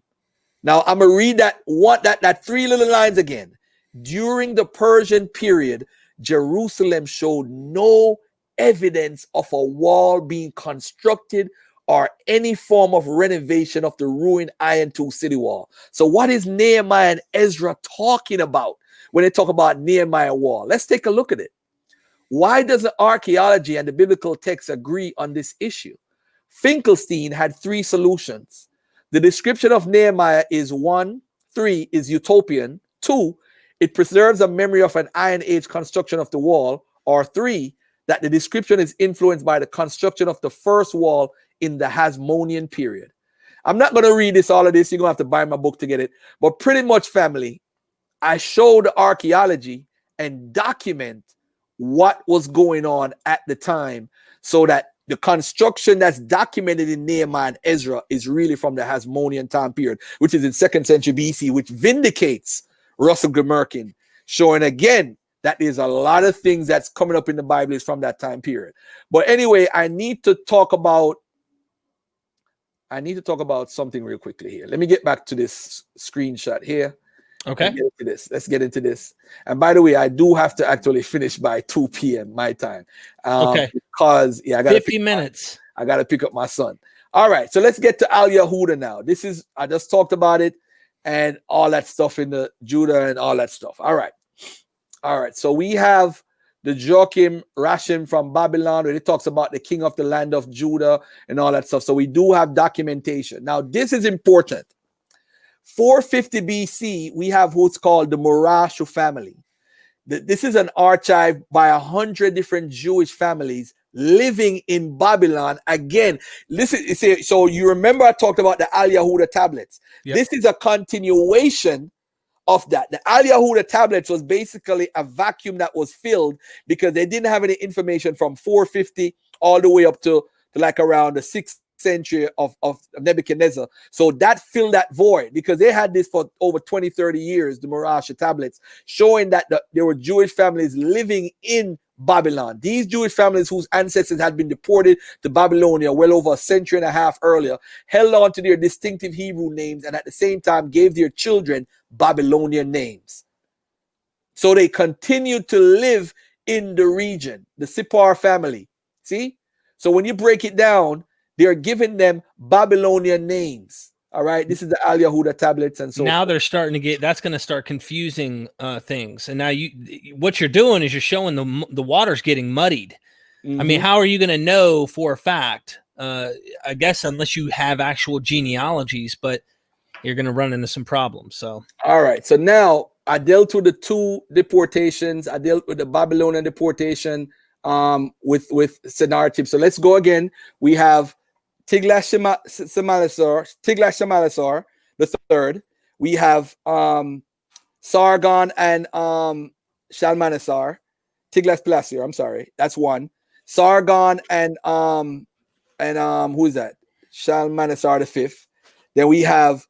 S2: Now, I'm going to read that three little lines again. During the Persian period, Jerusalem showed no evidence of a wall being constructed or any form of renovation of the ruined Iron Two city wall. So what is Nehemiah and Ezra talking about when they talk about Nehemiah wall? Let's take a look at it. Why doesn't archaeology and the biblical text agree on this issue? Finkelstein had 3 solutions. The description of Nehemiah is 1, 3 is utopian, 2, it preserves a memory of an Iron Age construction of the wall, or 3, that the description is influenced by the construction of the first wall in the Hasmonean period. I'm not going to read all of this. You're going to have to buy my book to get it. But pretty much, family, I show the archaeology and document what was going on at the time, so that the construction that's documented in Nehemiah and Ezra is really from the Hasmonean time period, which is in 2nd century BC, which vindicates Russell Gmerkin, showing again that there's a lot of things that's coming up in the Bible is from that time period. But anyway, I need to talk about something real quickly here. Let me get back to this screenshot here.
S1: Okay.
S2: Let's get into this. And by the way, I do have to actually finish by 2 p.m. my time.
S1: Okay.
S2: Because I got
S1: 50 minutes.
S2: I got to pick up my son. All right. So let's get to Al Yahuda now. I just talked about it and all that stuff in the Judah and all that stuff. All right. So we have the Joachim Rashim from Babylon, where it talks about the king of the land of Judah and all that stuff. So we do have documentation. Now, this is important. 450 BC, we have what's called the Morashu family. This is an archive by 100 different Jewish families living in Babylon. Again, listen, so you remember I talked about the Al Yahuda tablets. Yep. This is a continuation of that. The Al Yahuda tablets was basically a vacuum that was filled because they didn't have any information from 450 all the way up to like around the 6th century of Nebuchadnezzar. So that filled that void because they had this for over 20, 30 years, the Morasha tablets, showing that there were Jewish families living in Babylon. These Jewish families whose ancestors had been deported to Babylonia well over a century and a half earlier held on to their distinctive Hebrew names and at the same time gave their children Babylonian names. So they continued to live in the region, the Sippar family. See? So when you break it down, they're giving them Babylonian names. All right. This is the Al Yahuda tablets and so
S1: now
S2: forth.
S1: They're starting to get, that's going to start confusing things. And now what you're doing is you're showing the water's getting muddied. Mm-hmm. I mean, how are you going to know for a fact? I guess unless you have actual genealogies, but you're going to run into some problems. So, all right. So now I dealt with the 2 deportations. I dealt with the Babylonian deportation with Sennacherib. So let's go again. We have Tiglath-Pileser the third. We have Sargon and Shalmaneser. Tiglath-Pileser, I'm sorry, that's 1. Sargon and who is that? Shalmaneser the 5th. Then we have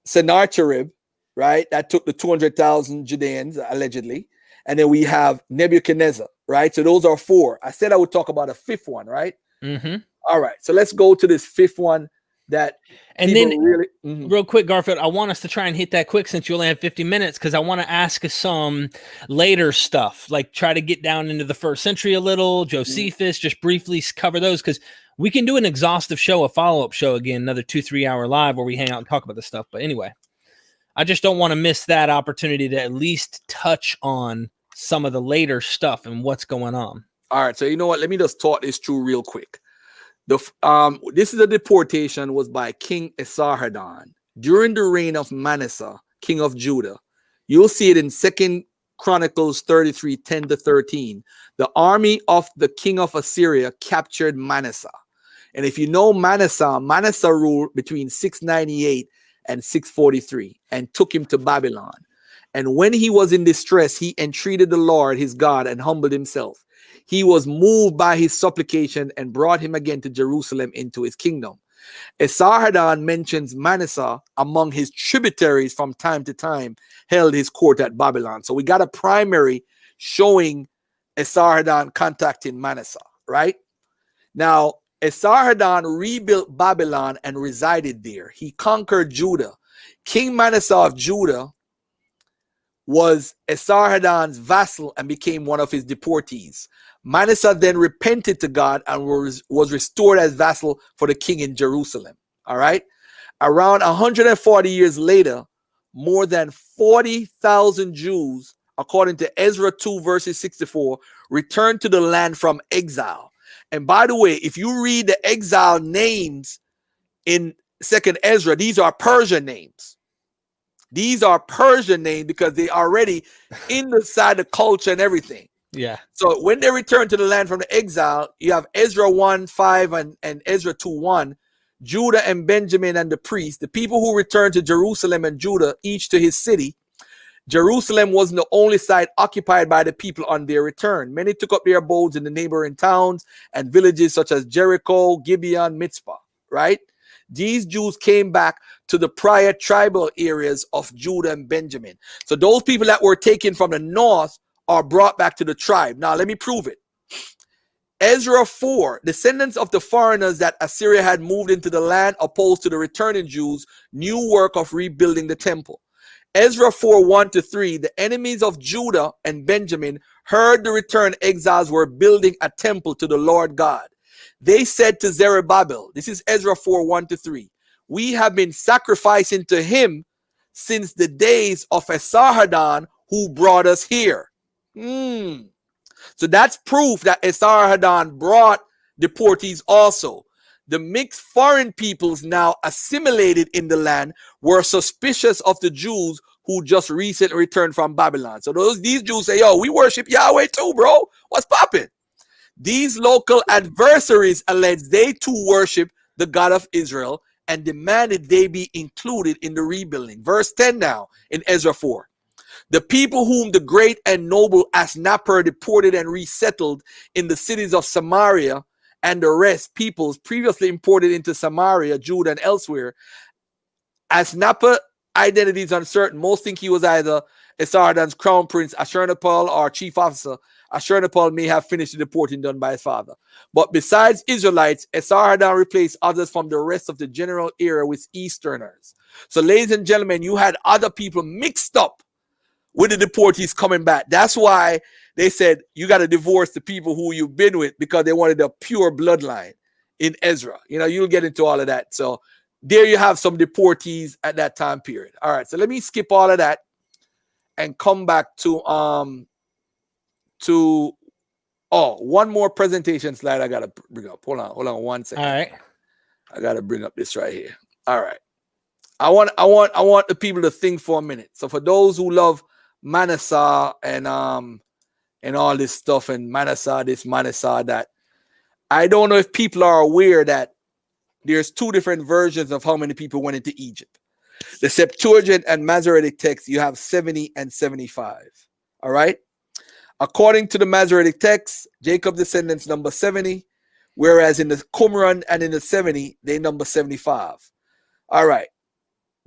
S1: Sennacherib, right? That took the 200,000 Judeans allegedly. And then we have Nebuchadnezzar, right? So those are 4. I said I would talk about a 5th one, right? Mm-hmm. All right, so let's go to this 5th one that and then really real quick, Garfield, I want us to try and hit that quick since you only have 50 minutes because I want to ask us some later stuff, like try to get down into the 1st century a little, Josephus, just briefly cover those because we can do an exhaustive show, a follow-up show again, another 2-3 hour live where we hang out and talk about this stuff. But anyway, I just don't want to miss that opportunity to at least touch on some of the later stuff and what's going on.
S2: All right, so you know what? Let me just talk this through real quick. This is a deportation was by King Esarhaddon during the reign of Manasseh, king of Judah. You'll see it in 2 Chronicles 33, 10-13. The army of the king of Assyria captured Manasseh. And if you know Manasseh ruled between 698 and 643 and took him to Babylon. And when he was in distress, he entreated the Lord his God and humbled himself. He was moved by his supplication and brought him again to Jerusalem into his kingdom. Esarhaddon mentions Manasseh among his tributaries from time to time, held his court at Babylon. So we got a primary showing Esarhaddon contacting Manasseh, right? Now, Esarhaddon rebuilt Babylon and resided there. He conquered Judah. King Manasseh of Judah was Esarhaddon's vassal and became one of his deportees. Manasseh then repented to God and was restored as vassal for the king in Jerusalem. All right. Around 140 years later, more than 40,000 Jews, according to Ezra 2 verses 64, returned to the land from exile. And by the way, if you read the exile names in Second Ezra, these are Persian names. These are Persian names because they are already inside the culture and everything.
S1: Yeah.
S2: So when they return to the land from the exile, you have Ezra 1:5 and Ezra 2:1, Judah and Benjamin and the priests, the people who returned to Jerusalem and Judah, each to his city. Jerusalem wasn't the only site occupied by the people on their return. Many took up their abodes in the neighboring towns and villages such as Jericho, Gibeon, Mitzpah, right? These Jews came back to the prior tribal areas of Judah and Benjamin. So those people that were taken from the north are brought back to the tribe. Now, let me prove it. Ezra 4, descendants of the foreigners that Assyria had moved into the land opposed to the returning Jews, new work of rebuilding the temple. Ezra 4:1-3, the enemies of Judah and Benjamin heard the returned exiles were building a temple to the Lord God. They said to Zerubbabel, this is Ezra 4:1-3, we have been sacrificing to him since the days of Esarhaddon who brought us here. So that's proof that Esarhaddon brought deportees also. The mixed foreign peoples now assimilated in the land were suspicious of the Jews who just recently returned from Babylon. So these Jews say, yo, we worship Yahweh too, bro. What's popping? These local adversaries alleged they too worship the God of Israel and demanded they be included in the rebuilding. Verse 10 now in Ezra 4. The people whom the great and noble Asnapper deported and resettled in the cities of Samaria and the rest peoples previously imported into Samaria, Judah, and elsewhere. Asnapper identity is uncertain. Most think he was either Esarhaddon's crown prince, Ashurnapal, or chief officer. Ashurnapal may have finished the deporting done by his father. But besides Israelites, Esarhaddon replaced others from the rest of the general era with Easterners. So, ladies and gentlemen, you had other people mixed up with the deportees coming back. That's why they said you got to divorce the people who you've been with, because they wanted a pure bloodline in Ezra. You know, you'll get into all of that. So there you have some deportees at that time period. All right, so let me skip all of that and come back to one more presentation slide I gotta bring up. Hold on 1 second.
S1: All right.
S2: I gotta bring up this right here. All right. I want the people to think for a minute. So for those who love Manasseh and all this stuff and Manasseh this, Manasseh that, I don't know if people are aware that there's two different versions of how many people went into Egypt. The Septuagint and Masoretic text, you have 70 and 75. All right. According to the Masoretic text, Jacob's descendants number 70, whereas in the Qumran and in the 70, they number 75. All right.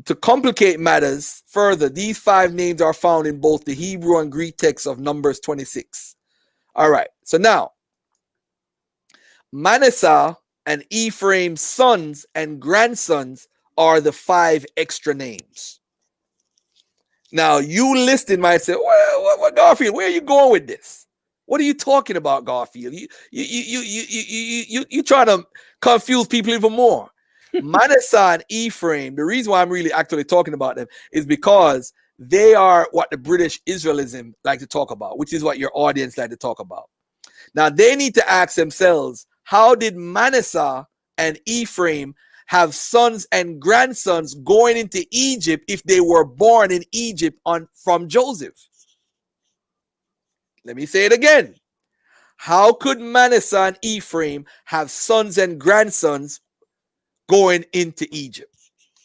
S2: To complicate matters further, these 5 names are found in both the Hebrew and Greek texts of Numbers 26. All right. So now, Manasseh and Ephraim's sons and grandsons are the 5 extra names. Now, you listening might say, what Garfield, where are you going with this? What are you talking about, Garfield? You trying to confuse people even more. Manasseh and Ephraim, the reason why I'm really actually talking about them is because they are what the British Israelism like to talk about, which is what your audience like to talk about. Now, they need to ask themselves, how did Manasseh and Ephraim have sons and grandsons going into Egypt if they were born in Egypt from Joseph? Let me say it again. How could Manasseh and Ephraim have sons and grandsons going into Egypt?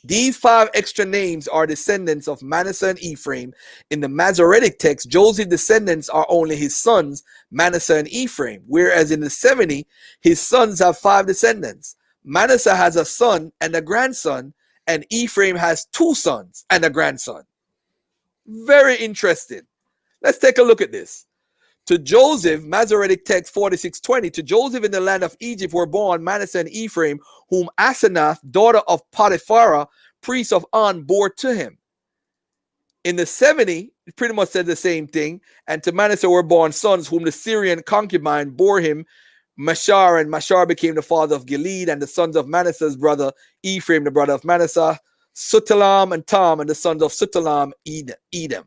S2: These 5 extra names are descendants of Manasseh and Ephraim. In the Masoretic text, Joseph's descendants are only his sons, Manasseh and Ephraim, whereas in the 70, his sons have 5 descendants. Manasseh has a son and a grandson, and Ephraim has 2 sons and a grandson. Very interesting. Let's take a look at this. To Joseph, Masoretic text 46:20, to Joseph in the land of Egypt were born Manasseh and Ephraim, whom Asenath, daughter of Potiphar, priest of On, bore to him. In the 70, It pretty much said the same thing. And to Manasseh were born sons, whom the Syrian concubine bore him, Mashar, and Mashar became the father of Gilead, and the sons of Manasseh's brother Ephraim, the brother of Manasseh, Sutalam and Tom, and the sons of Sutalam, Edom.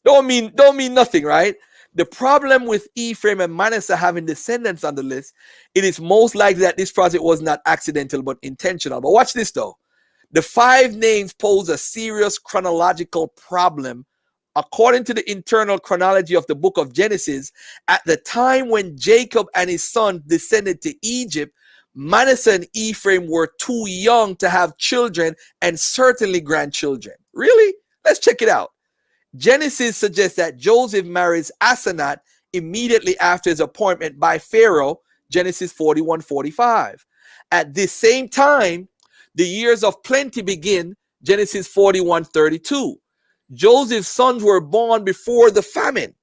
S2: Don't mean nothing, right? The problem with Ephraim and Manasseh having descendants on the list, it is most likely that this project was not accidental but intentional. But watch this though. The 5 names pose a serious chronological problem. According to the internal chronology of the book of Genesis, at the time when Jacob and his son descended to Egypt, Manasseh and Ephraim were too young to have children and certainly grandchildren. Really? Let's check it out. Genesis suggests that Joseph marries Asenath immediately after his appointment by Pharaoh, Genesis 41:45. At this same time, the years of plenty begin, Genesis 41:32. Joseph's sons were born before the famine.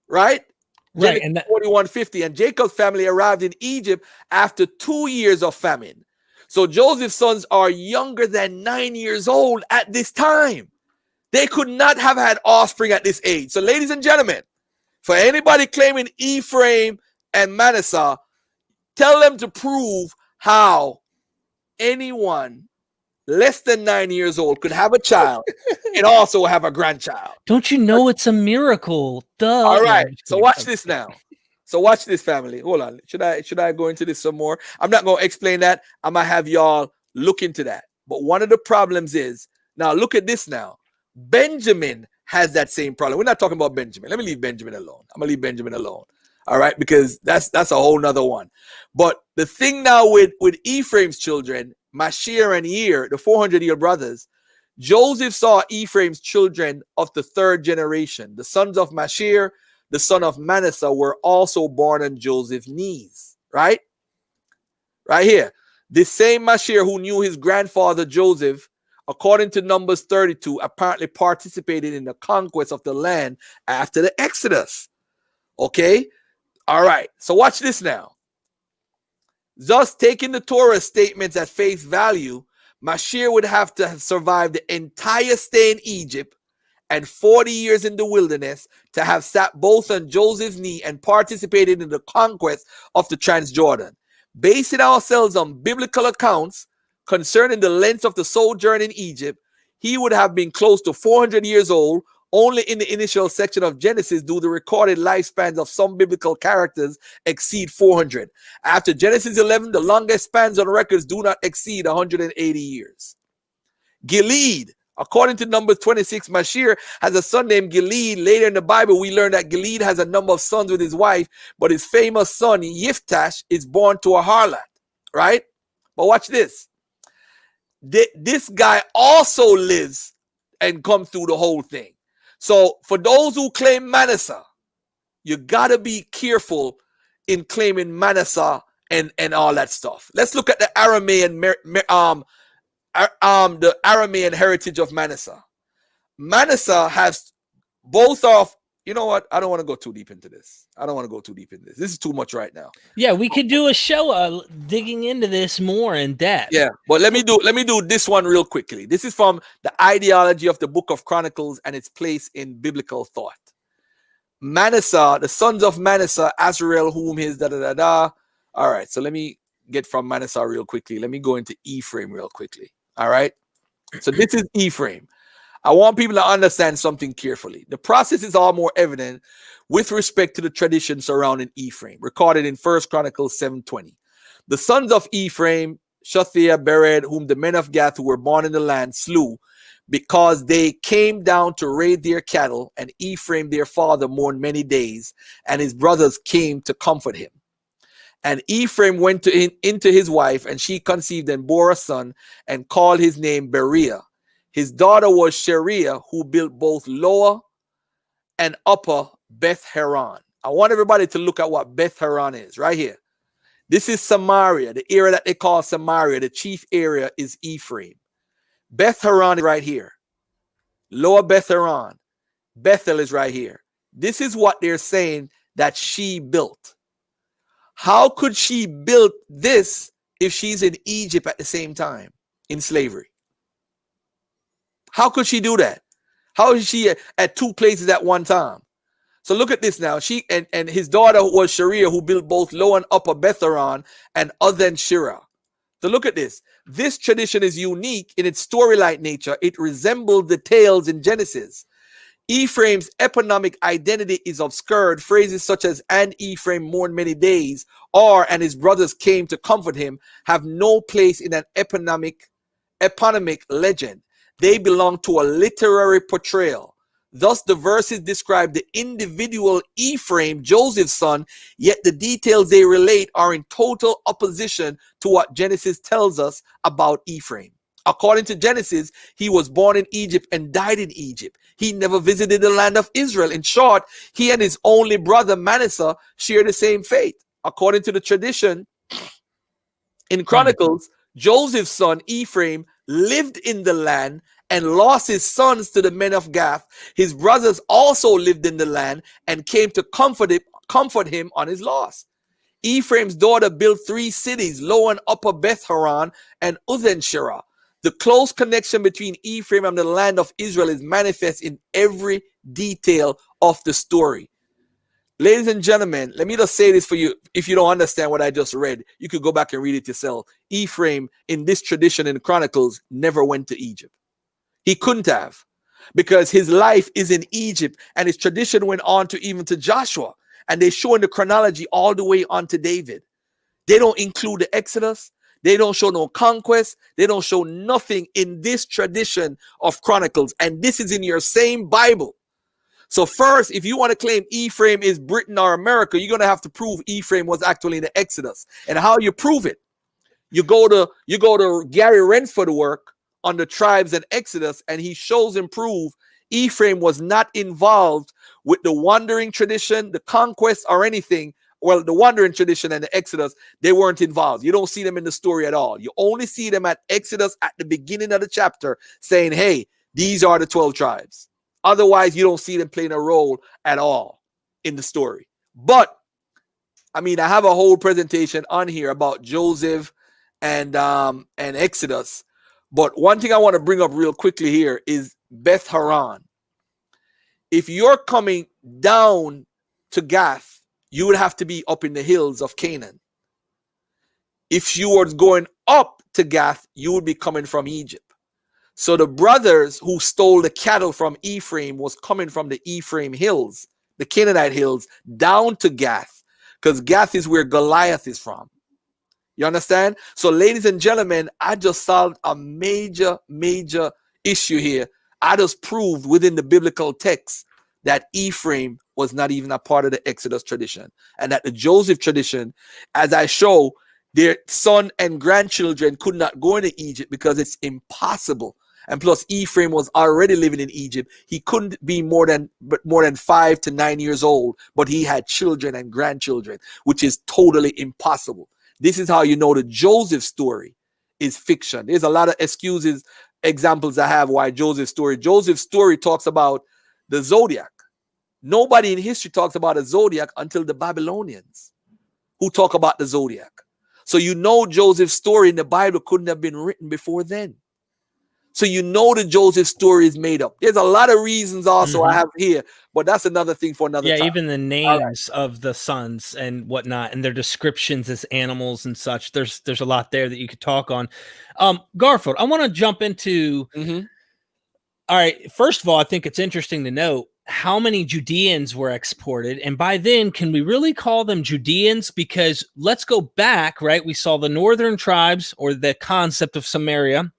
S2: Right?
S1: Right.
S2: And 41:50. And Jacob's family arrived in Egypt after 2 years of famine. So Joseph's sons are younger than 9 years old at this time. They could not have had offspring at this age. So ladies and gentlemen, for anybody claiming Ephraim and Manasseh, tell them to prove how anyone less than 9 years old could have a child and also have a grandchild.
S1: Don't you know it's a miracle? Duh.
S2: All right. So watch this now. So watch this, family. Hold on. Should I go into this some more? I'm not going to explain that. I'm going to have y'all look into that. But one of the problems is, now look at this now. Benjamin has that same problem. We're not talking about Benjamin. Let me leave Benjamin alone. I'm going to leave Benjamin alone. All right, because that's a whole nother one. But the thing now with Ephraim's children, Mashir and Year, the 400-year brothers, Joseph saw Ephraim's children of the 3rd generation. The sons of Mashir, the son of Manasseh, were also born on Joseph's knees. Right? Right here. This same Mashir who knew his grandfather Joseph, according to Numbers 32, apparently participated in the conquest of the land after the Exodus. Okay? All right. So watch this now. Thus, taking the Torah statements at face value, Mashir would have to have survived the entire stay in Egypt and 40 years in the wilderness to have sat both on Joseph's knee and participated in the conquest of the Transjordan. Basing ourselves on biblical accounts concerning the length of the sojourn in Egypt, he would have been close to 400 years old. Only in the initial section of Genesis do the recorded lifespans of some biblical characters exceed 400. After Genesis 11, the longest spans on records do not exceed 180 years. Gilead, according to Numbers 26, Mashir has a son named Gilead. Later in the Bible, we learn that Gilead has a number of sons with his wife, but his famous son, Yiphtash, is born to a harlot. Right? But watch this. This guy also lives and comes through the whole thing. So for those who claim Manasseh, you got to be careful in claiming Manasseh and all that stuff. Let's look at the Aramean heritage of Manasseh. Manasseh has both of, you know what? I don't want to go too deep into this. This is too much right now.
S1: Yeah, we could do a show digging into this more in depth.
S2: Yeah, but let me do this one real quickly. This is from the ideology of the Book of Chronicles and its place in biblical thought. Manasseh, the sons of Manasseh, Azrael, whom his All right, so let me get from Manasseh real quickly. Let me go into Ephraim real quickly. All right, so this is Ephraim. I want people to understand something carefully. The process is all more evident with respect to the tradition surrounding Ephraim, recorded in 1 Chronicles 7:20. The sons of Ephraim, Shuthiah, Bered, whom the men of Gath who were born in the land slew, because they came down to raid their cattle, and Ephraim their father mourned many days, and his brothers came to comfort him. And Ephraim went into his wife, and she conceived and bore a son, and called his name Beriah. His daughter was Sheriah, who built both lower and upper Beth Haran. I want everybody to look at what Beth Haran is right here. This is Samaria, the area that they call Samaria. The chief area is Ephraim. Beth Haran is right here. Lower Beth Haran. Bethel is right here. This is what they're saying that she built. How could she build this if she's in Egypt at the same time in slavery? How could she do that? How is she at two places at one time? So look at this now. She and his daughter was Sharia, who built both Lower and Upper Betharan and Othen Shira. So look at this. This tradition is unique in its story-like nature. It resembles the tales in Genesis. Ephraim's eponomic identity is obscured. Phrases such as "and Ephraim mourned many days" or "and his brothers came to comfort him" have no place in an eponymic legend. They belong to a literary portrayal. Thus, the verses describe the individual Ephraim, Joseph's son, yet the details they relate are in total opposition to what Genesis tells us about Ephraim. According to Genesis, he was born in Egypt and died in Egypt. He never visited the land of Israel. In short, he and his only brother Manasseh share the same fate. According to the tradition in Chronicles, Joseph's son Ephraim lived in the land and lost his sons to the men of Gath. His brothers also lived in the land and came to comfort him on his loss. Ephraim's daughter built 3 cities, Lower and Upper Beth-horon and Uthen-shirah. The close connection between Ephraim and the land of Israel is manifest in every detail of the story. Ladies and gentlemen, let me just say this for you. If you don't understand what I just read, you could go back and read it yourself. Ephraim, in this tradition in Chronicles, never went to Egypt. He couldn't have, because his life is in Egypt, and his tradition went on to even to Joshua, and they show in the chronology all the way on to David. They don't include the Exodus. They don't show no conquest. They don't show nothing in this tradition of Chronicles, and this is in your same Bible. So first, if you want to claim Ephraim is Britain or America, you're going to have to prove Ephraim was actually in the Exodus. And how you prove it? You go to Gary Renford's work on the tribes and Exodus, and he shows and proves Ephraim was not involved with the wandering tradition, the conquest, or anything. Well, the wandering tradition and the Exodus, they weren't involved. You don't see them in the story at all. You only see them at Exodus at the beginning of the chapter saying, hey, these are the 12 tribes. Otherwise, you don't see them playing a role at all in the story. But, I mean, I have a whole presentation on here about Joseph and Exodus. But one thing I want to bring up real quickly here is Beth-horon. If you're coming down to Gath, you would have to be up in the hills of Canaan. If you were going up to Gath, you would be coming from Egypt. So the brothers who stole the cattle from Ephraim was coming from the Ephraim hills, the Canaanite hills, down to Gath, because Gath is where Goliath is from. You understand? So, ladies and gentlemen, I just solved a major issue here. I just proved within the biblical text that Ephraim was not even a part of the Exodus tradition, and that the Joseph tradition, as I show, their son and grandchildren could not go into Egypt because it's impossible. And plus, Ephraim was already living in Egypt. He couldn't be more than 5 to 9 years old, but he had children and grandchildren, which is totally impossible. This is how you know the Joseph story is fiction. There's a lot of examples I have why Joseph's story talks about the zodiac. Nobody in history talks about a zodiac until the Babylonians, who talk about the zodiac. So you know Joseph's story in the Bible couldn't have been written before then. So you know the Joseph story is made up. There's a lot of reasons also I have here, but that's another thing for another time.
S1: Yeah, even the names of the sons and whatnot, and their descriptions as animals and such. There's a lot there that you could talk on. Garfield, I want to jump into. All right, first of all, I think it's interesting to note how many Judeans were exported, and by then, can we really call them Judeans? Because let's go back, right? We saw the northern tribes, or the concept of Samaria.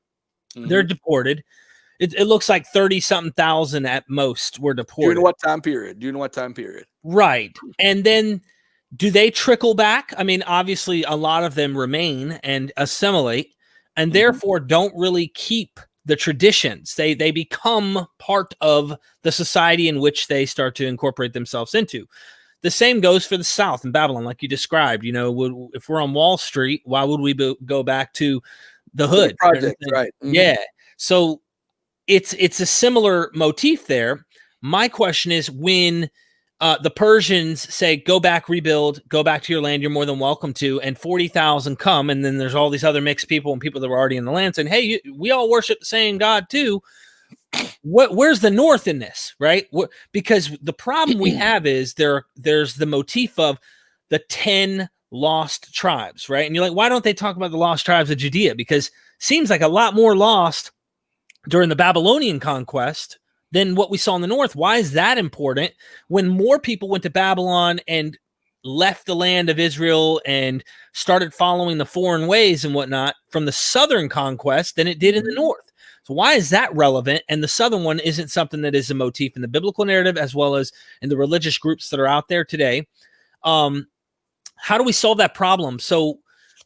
S1: They're deported. It looks like 30-something thousand at most were deported.
S2: During what time period?
S1: Right. And then do they trickle back? I mean, obviously, a lot of them remain and assimilate, and therefore don't really keep the traditions. They become part of the society in which they start to incorporate themselves into. The same goes for the South and Babylon, like you described. You know, if we're on Wall Street, why would we go back to the hood
S2: project, right?
S1: Yeah. So it's a similar motif there. My question is, when the Persians say, go back, rebuild, go back to your land, you're more than welcome to, and 40,000 come, and then there's all these other mixed people and people that were already in the land saying, hey, we all worship the same God too. Where's the north in this, right? Because the problem we have is there's the motif of the 10 lost tribes, right? And you're like, why don't they talk about the lost tribes of Judea? Because seems like a lot more lost during the Babylonian conquest than what we saw in the north. Why is that important when more people went to Babylon and left the land of Israel and started following the foreign ways and whatnot from the southern conquest than it did in the north? So why is that relevant? And the southern one isn't something that is a motif in the biblical narrative as well as in the religious groups that are out there today. How do we solve that problem? So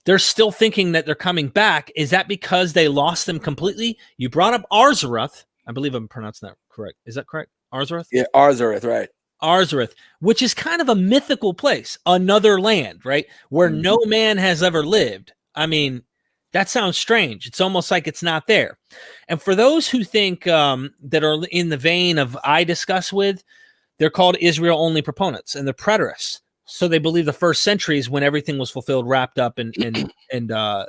S1: they're still thinking that they're coming back. Is that because they lost them completely? You brought up Arzareth. I believe I'm pronouncing that correct. Is that correct? Arzareth?
S2: Yeah, Arzareth, right.
S1: Arzareth, which is kind of a mythical place, another land, right? Where no man has ever lived. I mean, that sounds strange. It's almost like it's not there. And for those who think that are in the vein of I discuss with, they're called Israel-only proponents, and they're preterists. So they believe the first century is when everything was fulfilled, wrapped up, and
S2: I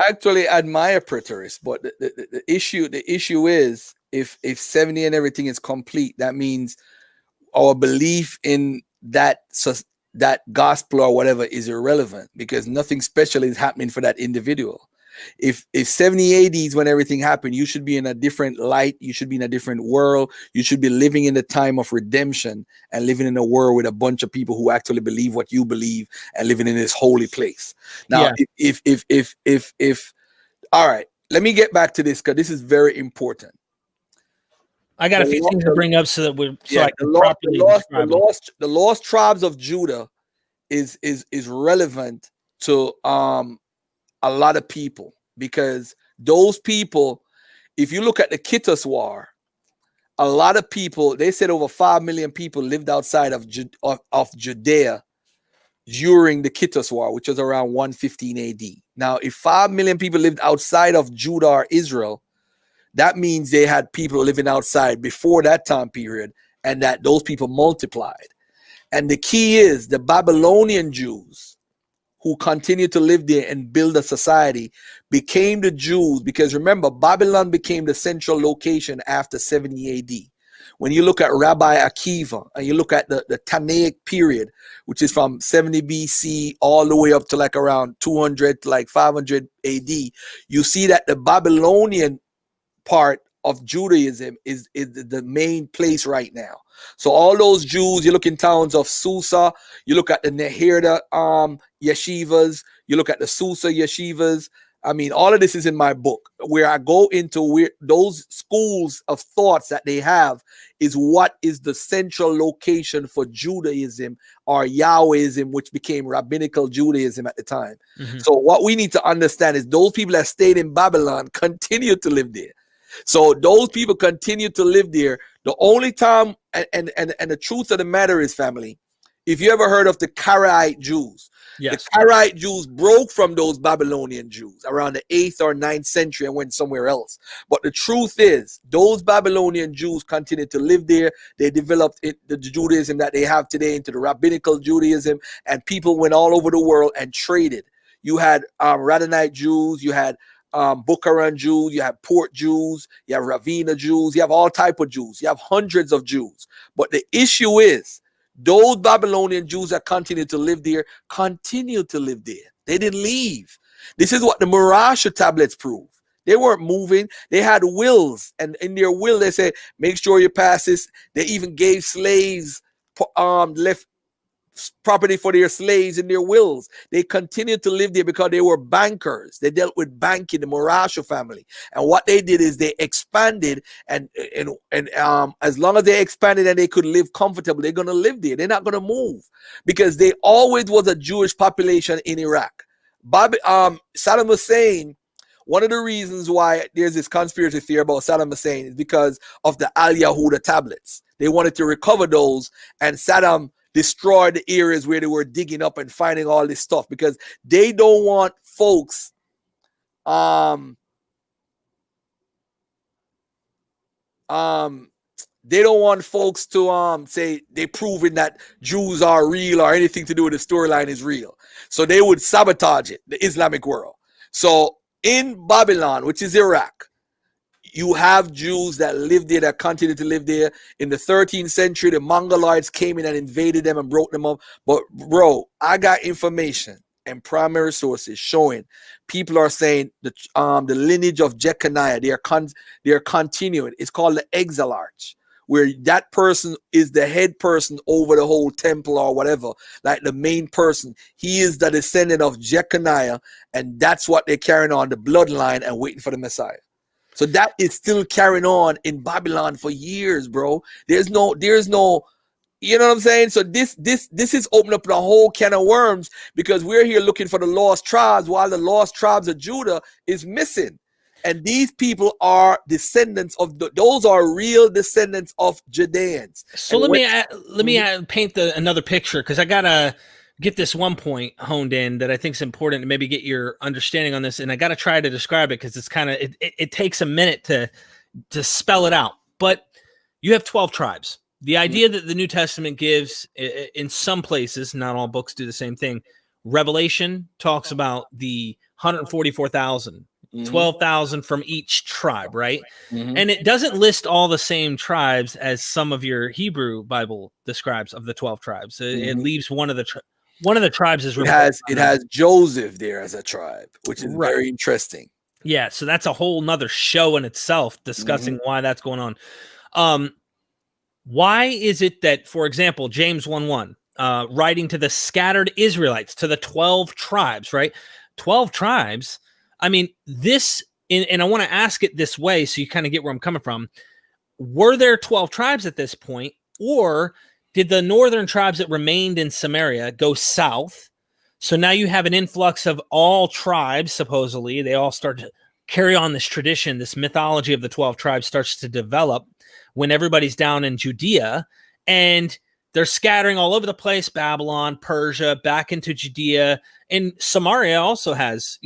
S2: actually admire preterists, but the issue is if 70 and everything is complete, that means our belief in that gospel or whatever is irrelevant because nothing special is happening for that individual. If 70 AD is when everything happened, you should be in a different light. You should be in a different world. You should be living in the time of redemption and living in a world with a bunch of people who actually believe what you believe and living in this holy place. Now, if all right, let me get back to this because this is very important.
S1: I got a few things to bring up so that we're
S2: the lost tribes of Judah is relevant to a lot of people because those people, if you look at the Kittus War, a lot of people, they said over 5 million people lived outside of Judea during the Kittus War, which was around 115 AD. Now, if 5 million people lived outside of Judah or Israel, that means they had people living outside before that time period, and that those people multiplied. And the key is the Babylonian Jews who continued to live there and build a society became the Jews, because remember, Babylon became the central location after 70 AD. When you look at Rabbi Akiva and you look at the Tanaic period, which is from 70 BC all the way up to like around 200 to like 500 AD, you see that the Babylonian part of Judaism is the main place right now. So all those Jews, you look in towns of Susa, you look at the Nehirda yeshivas, you look at the Susa yeshivas. I mean, all of this is in my book where I go into where those schools of thoughts that they have is what is the central location for Judaism or Yahwehism, which became rabbinical Judaism at the time. So what we need to understand is those people that stayed in Babylon continue to live there. So those people continue to live there. The only time, and the truth of the matter is, family, if you ever heard of the Karaite Jews, the Karaite Jews broke from those Babylonian Jews around the 8th or 9th century and went somewhere else. But the truth is, those Babylonian Jews continued to live there. They developed the Judaism that they have today into the rabbinical Judaism, and people went all over the world and traded. You had Radhanite Jews, you had Bukharan Jews, you have Port Jews, you have Ravina Jews, you have all type of Jews, you have hundreds of Jews. But the issue is those Babylonian Jews that continue to live there, continue to live there. They didn't leave. This is what the Marasha tablets prove. They weren't moving. They had wills, and in their will they say, make sure you pass this. They even gave slaves left property for their slaves in their wills. They continued to live there because they were bankers. They dealt with banking, the Marasha family. And what they did is they expanded, and as long as they expanded and they could live comfortably, they're going to live there. They're not going to move because they always was a Jewish population in Iraq. Saddam Hussein, one of the reasons why there's this conspiracy theory about Saddam Hussein is because of the Al Yahuda tablets. They wanted to recover those, and Saddam destroyed the areas where they were digging up and finding all this stuff because they don't want folks they don't want folks to say they proving that Jews are real or anything to do with the storyline is real. So they would sabotage it, the Islamic world. So in Babylon, which is Iraq, You have Jews that live there, that continue to live there. In the 13th century, the Mongolites came in and invaded them and broke them up. But bro, I got information and primary sources showing people are saying the lineage of Jeconiah, they are continuing. It's called the exilarch, where that person is the head person over the whole temple or whatever, like the main person. He is the descendant of Jeconiah, and that's what they're carrying on, the bloodline, and waiting for the Messiah. So that is still carrying on in Babylon for years, bro. There's no, you know what I'm saying? So this is opening up the whole can of worms, because we're here looking for the lost tribes while the lost tribes of Judah is missing. And these people are descendants of those are real descendants of Judeans.
S1: So let me paint another picture, because I gotta get this one point honed in that I think is important to maybe get your understanding on this, and I gotta try to describe it because it's kind of it takes a minute to spell it out. But you have 12 tribes. The idea that the New Testament gives in some places, not all books do the same thing. Revelation talks about the 144,000. 12,000 from each tribe, right? And it doesn't list all the same tribes as some of your Hebrew Bible describes of the 12 tribes. It leaves one of the tribes is
S2: it has Joseph there as a tribe, which is very interesting.
S1: Yeah, so that's a whole nother show in itself, discussing why that's going on. Why is it that, for example, James 1:1, writing to the scattered Israelites, to the 12 tribes, right? 12 tribes. I mean, and I want to ask it this way so you kind of get where I'm coming from. Were there 12 tribes at this point, or did the northern tribes that remained in Samaria go south? So now you have an influx of all tribes, supposedly. They all start to carry on this tradition. This mythology of the 12 tribes starts to develop when everybody's down in Judea, and they're scattering all over the place, Babylon, Persia, back into Judea, and Samaria also has,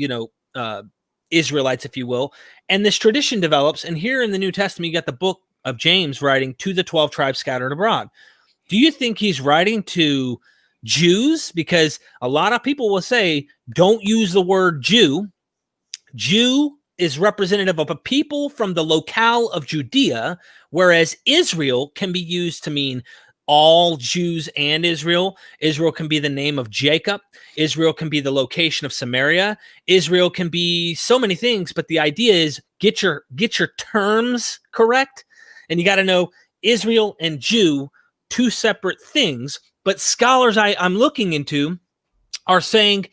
S1: Israelites, if you will. And this tradition develops. And here in the New Testament, you got the book of James writing to the 12 tribes scattered abroad. Do you think he's writing to Jews? Because a lot of people will say, don't use the word Jew. Jew is representative of a people from the locale of Judea, whereas Israel can be used to mean all Jews and Israel. Israel can be the name of Jacob. Israel can be the location of Samaria. Israel can be so many things, but the idea is get your terms correct. And you got to know Israel and Jew, two separate things. But scholars I'm looking into are saying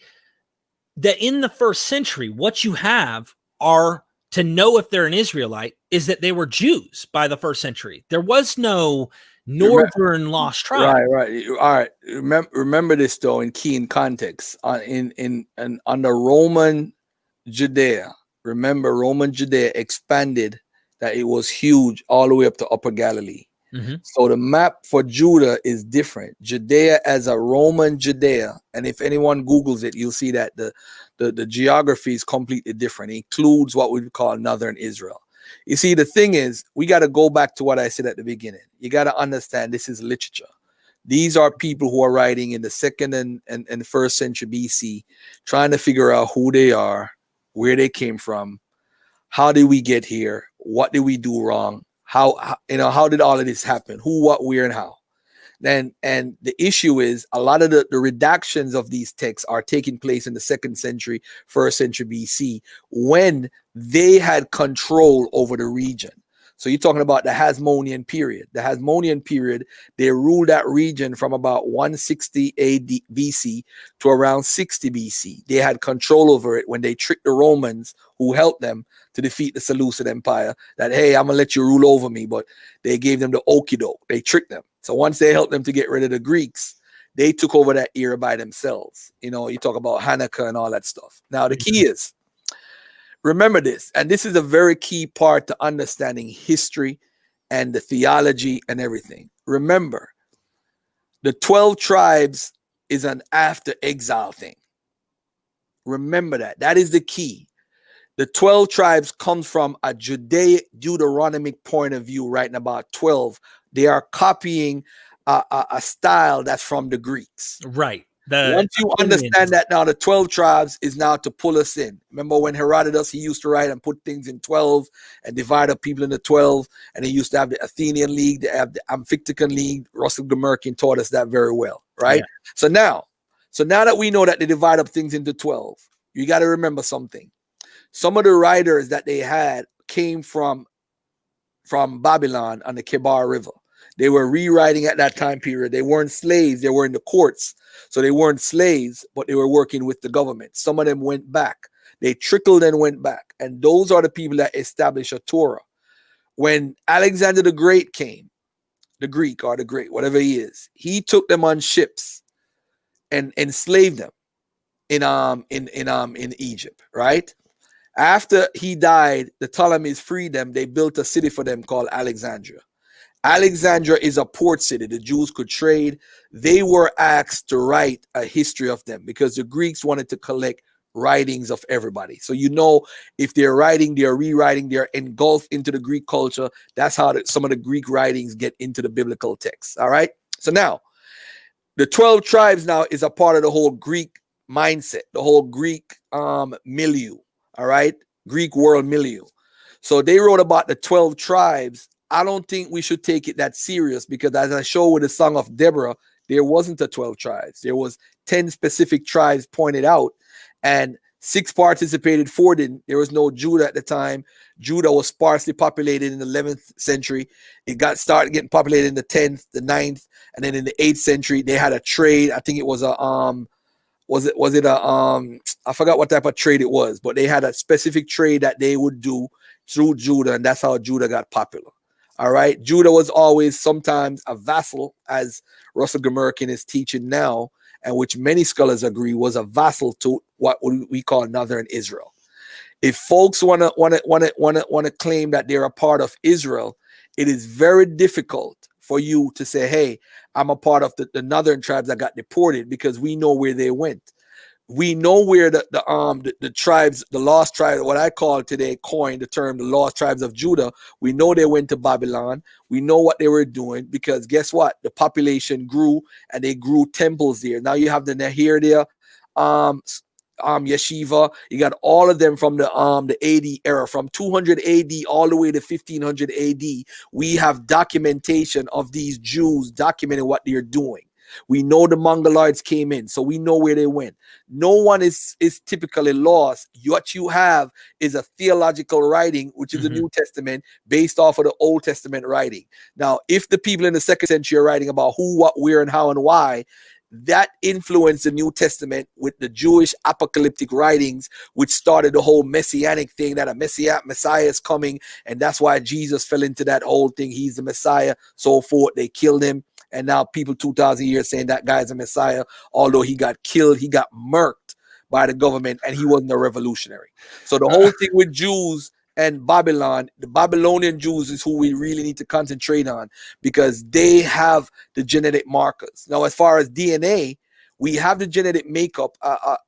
S1: that in the first century, what you have are, to know if they're an Israelite, is that they were Jews by the first century. There was no northern lost tribe.
S2: Right. All right. Remember this though, in context. Under Roman Judea. Remember, Roman Judea expanded, that it was huge all the way up to Upper Galilee. So the map for Judah is different. Judea as a Roman Judea, and if anyone Googles it, you'll see that the geography is completely different. It includes what we would call Northern Israel. You see, the thing is, we got to go back to what I said at the beginning. You got to understand this is literature. These are people who are writing in the 2nd and 1st century BC, trying to figure out who they are, where they came from, how did we get here, what did we do wrong, how did all of this happen, who, what, where, and how. And the issue is a lot of the redactions of these texts are taking place in the 2nd century, 1st century BC, when they had control over the region. So you're talking about the Hasmonean period. The Hasmonean period, they ruled that region from about 160 AD BC to around 60 BC. They had control over it when they tricked the Romans, who helped them to defeat the Seleucid Empire, that, hey, I'm going to let you rule over me. But they gave them the okie doke. They tricked them. So once they helped them to get rid of the Greeks, they took over that era by themselves. You talk about Hanukkah and all that stuff. Now, the key is, remember this, and this is a very key part to understanding history and the theology and everything. Remember, the 12 tribes is an after exile thing. Remember that. That is the key. The 12 tribes comes from a Deuteronomic point of view, writing about 12. They are copying a style that's from the Greeks.
S1: Right.
S2: Once you understand that now the 12 tribes is now to pull us in. Remember when Herodotus, he used to write and put things in 12 and divide up people into 12. And he used to have the Athenian League, the Amphictycan League. Russell Gmerkin taught us that very well, right? Yeah. So now that we know that they divide up things into 12, you got to remember something. Some of the writers that they had came from Babylon on the Kebar River. They were rewriting at that time period. They weren't slaves. They were in the courts. So they weren't slaves, but they were working with the government. Some of them went back. They trickled and went back. And those are the people that established a Torah. When Alexander the Great came, the Greek or the Great, whatever he is, he took them on ships and enslaved them in Egypt, right? After he died, the Ptolemies freed them. They built a city for them called Alexandria. Alexandria is a port city. The Jews could trade. They were asked to write a history of them because the Greeks wanted to collect writings of everybody. So, if they're writing, they're rewriting, they're engulfed into the Greek culture. That's how some of the Greek writings get into the biblical text. All right. So now the 12 tribes now is a part of the whole Greek mindset, the whole Greek milieu. All right. Greek world milieu. So they wrote about the 12 tribes. I don't think we should take it that serious because as I show with the Song of Deborah, there wasn't a 12 tribes. There was 10 specific tribes pointed out and 6 participated, 4 didn't. There was no Judah at the time. Judah was sparsely populated in the 11th century. It started getting populated in the 10th, the 9th, and then in the 8th century, they had a trade. I think it was I forgot what type of trade it was, but they had a specific trade that they would do through Judah, and that's how Judah got popular. All right. Judah was always sometimes a vassal, as Russell Gmerkin is teaching now, and which many scholars agree was a vassal to what we call Northern Israel. If folks want to claim that they're a part of Israel, it is very difficult for you to say, hey, I'm a part of the northern tribes that got deported, because we know where they went. We know where the tribes, the lost tribes, what I call today, coined the term the lost tribes of Judah. We know they went to Babylon. We know what they were doing, because guess what? The population grew and they grew temples there. Now you have the Nahir there, Yeshiva. You got all of them from the AD era, from 200 AD all the way to 1500 AD. We have documentation of these Jews documenting what they're doing. We know the Mongoloids came in, so we know where they went. No one is typically lost. What you have is a theological writing, which is the New Testament, based off of the Old Testament writing. Now, if the people in the 2nd century are writing about who, what, where, and how, and why, that influenced the New Testament with the Jewish apocalyptic writings, which started the whole messianic thing, that a Messiah is coming, and that's why Jesus fell into that whole thing. He's the Messiah, so forth. They killed him. And now people 2,000 years saying that guy's a Messiah, although he got killed, he got murked by the government, and he wasn't a revolutionary. So the whole thing with Jews and Babylon, the Babylonian Jews is who we really need to concentrate on, because they have the genetic markers. Now, as far as DNA, we have the genetic makeup,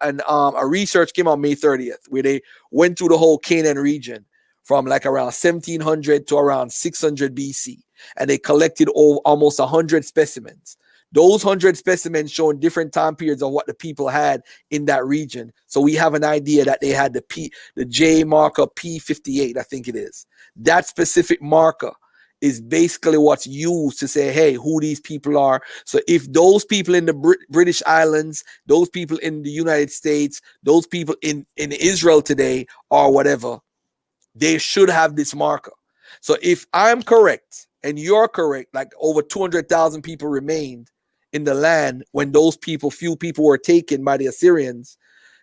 S2: and a research came out May 30th, where they went through the whole Canaan region from like around 1700 to around 600 BC. And they collected almost 100 specimens. Those 100 specimens showing different time periods of what the people had in that region. So we have an idea that they had the J marker P58, I think it is. That specific marker is basically what's used to say, hey, who these people are. So if those people in the British Islands, those people in the United States, those people in Israel today, or whatever, they should have this marker. So if I'm correct, and you're correct, like over 200,000 people remained in the land when those few people were taken by the Assyrians,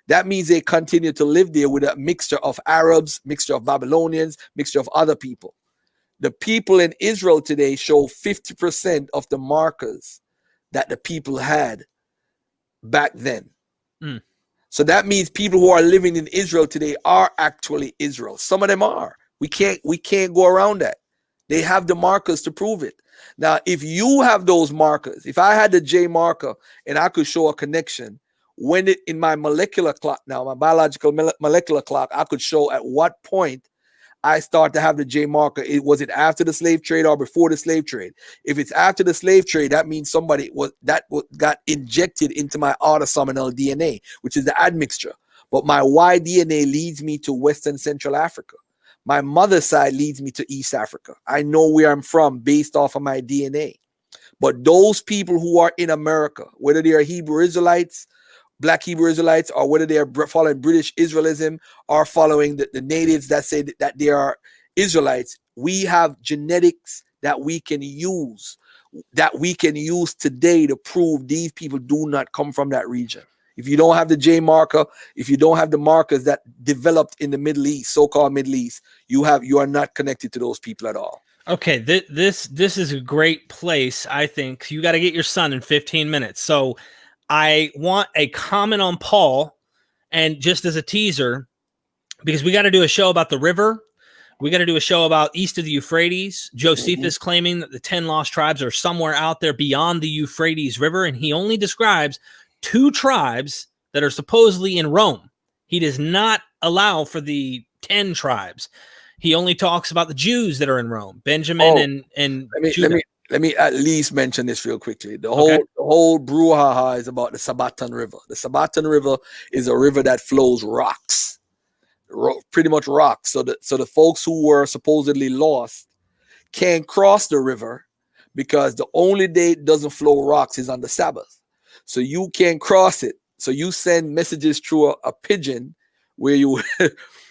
S2: that means they continue to live there with a mixture of Arabs, mixture of Babylonians, mixture of other people. The people in Israel today show 50% of the markers that the people had back then. So that means people who are living in Israel today are actually Israel. Some of them are. We can't go around that. They have the markers to prove it. Now, if you have those markers, if I had the J marker and I could show a connection, when in my molecular clock now, my biological molecular clock, I could show at what point I start to have the J marker. Was it after the slave trade or before the slave trade? If it's after the slave trade, that means somebody got injected into my autosomal DNA, which is the admixture. But my Y DNA leads me to Western Central Africa. My mother's side leads me to East Africa. I know where I'm from based off of my DNA. But those people who are in America, whether they are Hebrew Israelites, Black Hebrew Israelites, or whether they are following British Israelism or following the natives that say that they are Israelites, we have genetics that we can use today to prove these people do not come from that region. If you don't have the J marker, if you don't have the markers that developed in the Middle East, so-called Middle East, you are not connected to those people at all.
S1: Okay, this is a great place. I think you got to get your son in 15 minutes. So I want a comment on Paul, and just as a teaser, because we got to do a show about the river. We got to do a show about east of the Euphrates. Josephus claiming that the 10 lost tribes are somewhere out there beyond the Euphrates River, and he only describes 2 tribes that are supposedly in Rome. He does not allow for the 10 tribes. He only talks about the Jews that are in Rome, Benjamin and Judah.
S2: Let me at least mention this real quickly. The whole brouhaha is about the Sabatan River. The Sabatan River is a river that flows rocks, pretty much rocks. So the folks who were supposedly lost can't cross the river because the only day it doesn't flow rocks is on the Sabbath. So you can't cross it. So you send messages through a pigeon where you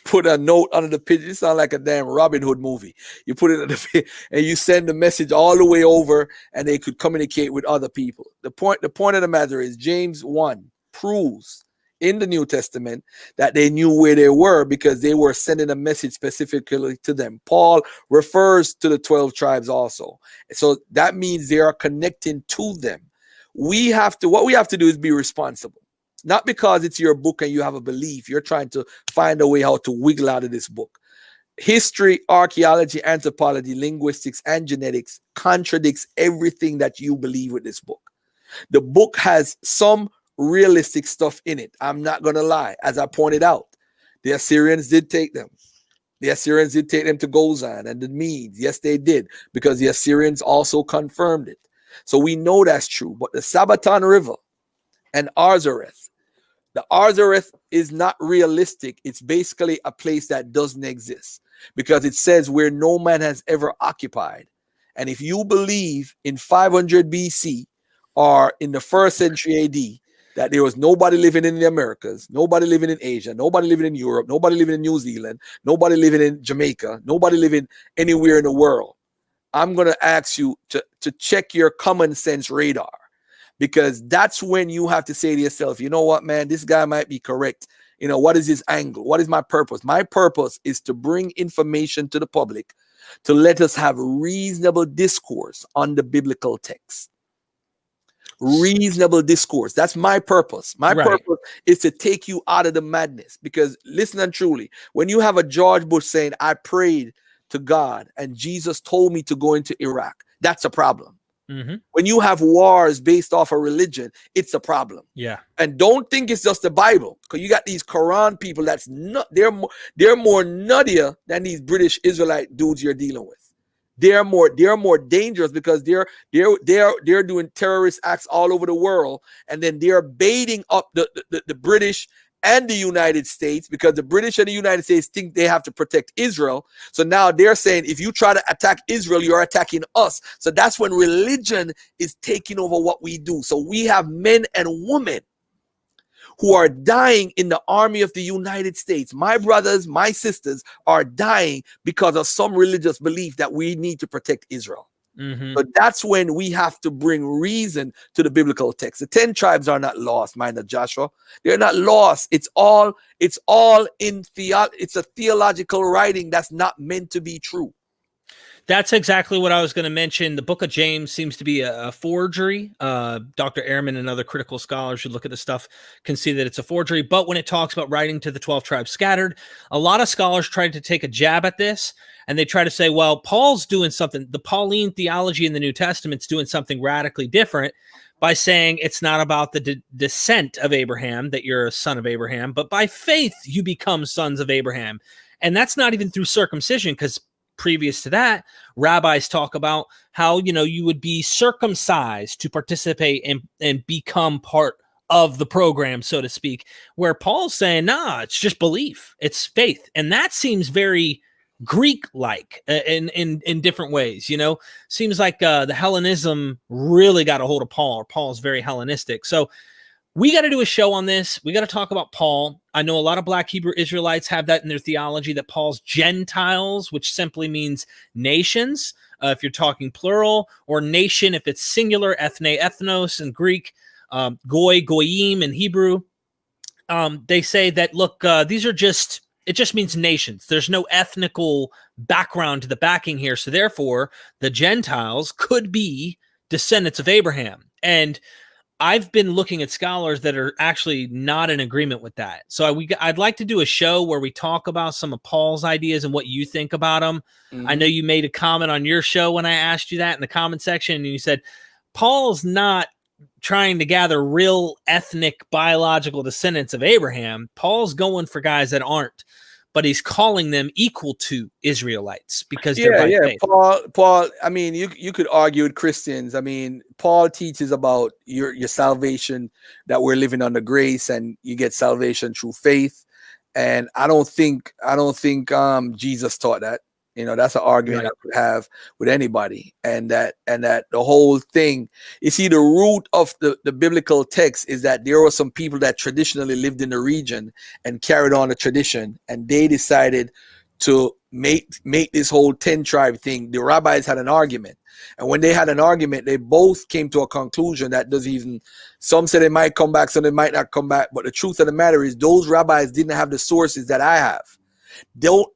S2: put a note under the pigeon. It sounds like a damn Robin Hood movie. You put it in the and you send the message all the way over, and they could communicate with other people. The point of the matter is James 1 proves in the New Testament that they knew where they were because they were sending a message specifically to them. Paul refers to the 12 tribes also. So that means they are connecting to them. What we have to do is be responsible. Not because it's your book and you have a belief. You're trying to find a way how to wiggle out of this book. History, archaeology, anthropology, linguistics, and genetics contradicts everything that you believe with this book. The book has some realistic stuff in it. I'm not going to lie. As I pointed out, the Assyrians did take them. The Assyrians did take them to Gozan and the Medes. Yes, they did, because the Assyrians also confirmed it. So we know that's true. But the Sabatan River and Arzareth, the Arzareth is not realistic. It's basically a place that doesn't exist because it says where no man has ever occupied. And if you believe in 500 BC or in the 1st century AD that there was nobody living in the Americas, nobody living in Asia, nobody living in Europe, nobody living in New Zealand, nobody living in Jamaica, nobody living anywhere in the world, I'm going to ask you to check your common sense radar. Because that's when you have to say to yourself, you know what, man, this guy might be correct. You know, what is his angle? What is my purpose? My purpose is to bring information to the public to let us have reasonable discourse on the biblical text. Reasonable discourse. That's my purpose. My purpose is to take you out of the madness. Because listen and truly, when you have a George Bush saying, I prayed to God and Jesus told me to go into Iraq, that's a problem. Mm-hmm. When you have wars based off a religion, it's a problem.
S1: Yeah.
S2: And don't think it's just the Bible, because you got these Quran people that's not, they're more nuttier than these British Israelite dudes you're dealing with. They're more dangerous because they're doing terrorist acts all over the world, and then they're baiting up the British and the United States, because the British and the United States think they have to protect Israel. So now they're saying, if you try to attack Israel, you're attacking us. So that's when religion is taking over what we do. So we have men and women who are dying in the army of the United States. My brothers, my sisters are dying because of some religious belief that we need to protect Israel. Mm-hmm. But that's when we have to bring reason to the biblical text. The 10 tribes are not lost, mind of Joshua. They're not lost. It's all in it's a theological writing that's not meant to be true.
S1: That's exactly what I was going to mention. The book of James seems to be a forgery. Dr. Ehrman and other critical scholars who look at this stuff can see that it's a forgery. But when it talks about writing to the 12 tribes scattered, a lot of scholars try to take a jab at this. And they try to say, well, Paul's doing something. The Pauline theology in the New Testament's doing something radically different by saying it's not about the descent of Abraham, that you're a son of Abraham, but by faith you become sons of Abraham. And that's not even through circumcision, because previous to that, rabbis talk about how, you would be circumcised to participate and become part of the program, so to speak, where Paul's saying, nah, it's just belief. It's faith. And that seems very Greek-like in different ways, seems like the Hellenism really got a hold of Paul, or Paul's very Hellenistic. So we got to do a show on this. We got to talk about Paul. I know a lot of Black Hebrew Israelites have that in their theology, that Paul's Gentiles, which simply means nations, if you're talking plural, or nation if it's singular, ethne, ethnos in Greek, goy, goyim in Hebrew. They say that, look, these are it just means nations. There's no ethnical background to the backing here. So therefore, the Gentiles could be descendants of Abraham. And I've been looking at scholars that are actually not in agreement with that. So I'd like to do a show where we talk about some of Paul's ideas and what you think about them. Mm-hmm. I know you made a comment on your show when I asked you that in the comment section, and you said, Paul's not trying to gather real ethnic biological descendants of Abraham. Paul's going for guys that aren't, but he's calling them equal to Israelites because they're by faith.
S2: Paul. I mean, you could argue with Christians. I mean, Paul teaches about your salvation, that we're living under grace, and you get salvation through faith. And I don't think Jesus taught that. That's an argument I could have with anybody. And that the whole thing, you see, the root of the biblical text is that there were some people that traditionally lived in the region and carried on the tradition, and they decided to make this whole 10 tribe thing. The rabbis had an argument, and when they had an argument, they both came to a conclusion that some said they might come back, some they might not come back. But the truth of the matter is, those rabbis didn't have the sources that I have.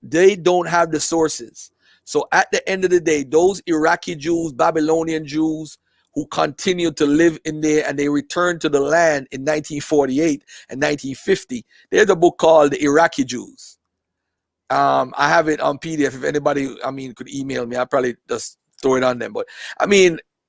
S2: They don't have the sources. So at the end of the day, those Iraqi Jews, Babylonian Jews who continued to live in there, and they returned to the land in 1948 and 1950. There's a book called The Iraqi Jews. I have it on PDF. If anybody, could email me, I'll probably just throw it on them. But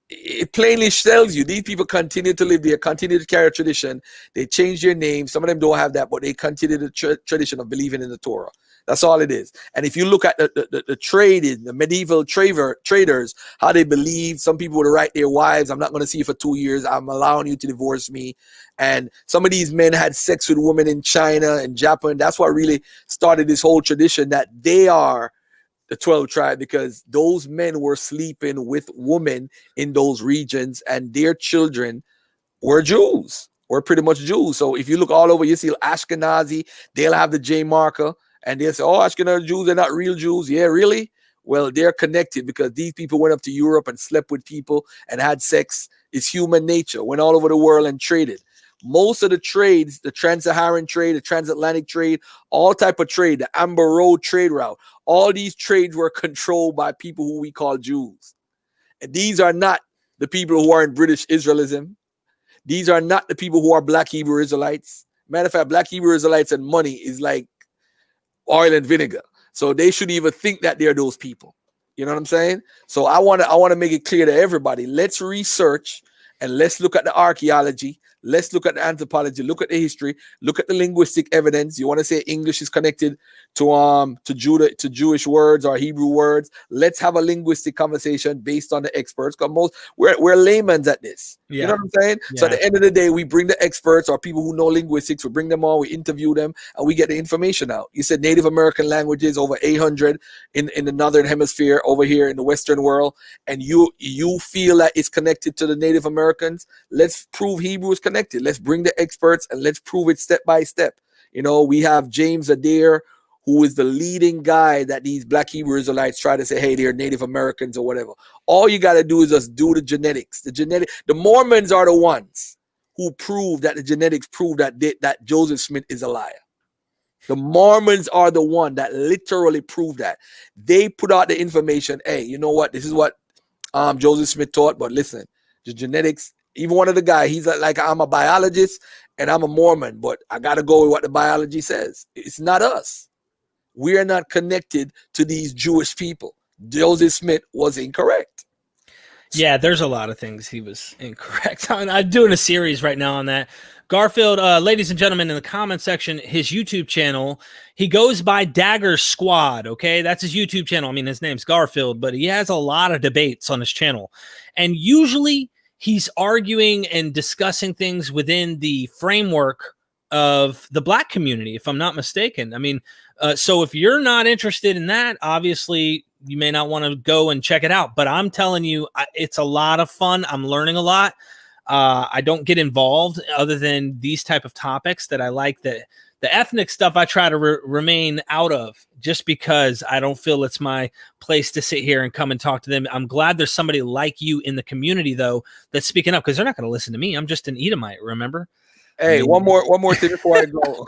S2: it plainly tells you these people continue to live there, continue to carry a tradition. They change their name. Some of them don't have that, but they continue the tradition of believing in the Torah. That's all it is. And if you look at the trade, the medieval traders, how they believe, some people would write their wives, I'm not going to see you for 2 years. I'm allowing you to divorce me. And some of these men had sex with women in China and Japan. That's what really started this whole tradition that they are the 12 tribe, because those men were sleeping with women in those regions, and their children were Jews, were pretty much Jews. So if you look all over, you see Ashkenazi, they'll have the J marker, and they'll say, oh, Ashkenazi Jews, they're not real Jews. Yeah, really? Well, they're connected because these people went up to Europe and slept with people and had sex. It's human nature. Went all over the world and traded. Most of the trades, the trans-Saharan trade, the transatlantic trade, all type of trade, the Amber Road trade route, all these trades were controlled by people who we call Jews. And these are not the people who are in British Israelism. These are not the people who are Black Hebrew Israelites. Matter of fact, Black Hebrew Israelites and money is like oil and vinegar. So they shouldn't even think that they're those people. You know what I'm saying? So I want to make it clear to everybody. Let's research and let's look at the archaeology. Let's look at the anthropology, look at the history, look at the linguistic evidence. You want to say English is connected to Jewish words or Hebrew words. Let's have a linguistic conversation based on the experts. Because we're laymen at this. Yeah. You know what I'm saying? Yeah. So at the end of the day, we bring the experts or people who know linguistics. We bring them on, we interview them, and we get the information out. You said Native American languages, over 800 in the Northern Hemisphere, over here in the Western world, and you feel that it's connected to the Native Americans. Let's prove Hebrew is connected. Let's bring the experts and let's prove it step by step. We have James Adair, who is the leading guy that these Black Hebrew Israelites try to say, hey, they're Native Americans or whatever. All you got to do is just do the genetics. The Mormons are the ones who prove that the genetics prove that Joseph Smith is a liar. The Mormons are the one that literally prove that. They put out the information. Hey, you know what? This is what Joseph Smith taught. But listen, the genetics. Even one of the guys, he's like, I'm a biologist and I'm a Mormon, but I got to go with what the biology says. It's not us. We are not connected to these Jewish people. Joseph Smith was incorrect.
S1: Yeah, there's a lot of things he was incorrect on. I'm doing a series right now on that. Garfield, ladies and gentlemen, in the comment section, his YouTube channel, he goes by Dagger Squad. Okay, that's his YouTube channel. I mean, his name's Garfield, but he has a lot of debates on his channel, and usually he's arguing and discussing things within the framework of the Black community, if I'm not mistaken. I mean, so if you're not interested in that, obviously you may not want to go and check it out. But I'm telling you, it's a lot of fun. I'm learning a lot. I don't get involved other than these type of topics that I like. The ethnic stuff I try to remain out of, just because I don't feel it's my place to sit here and come and talk to them. I'm glad there's somebody like you in the community, though, that's speaking up, because they're not going to listen to me. I'm just an Edomite, remember?
S2: Hey, one more thing before I go.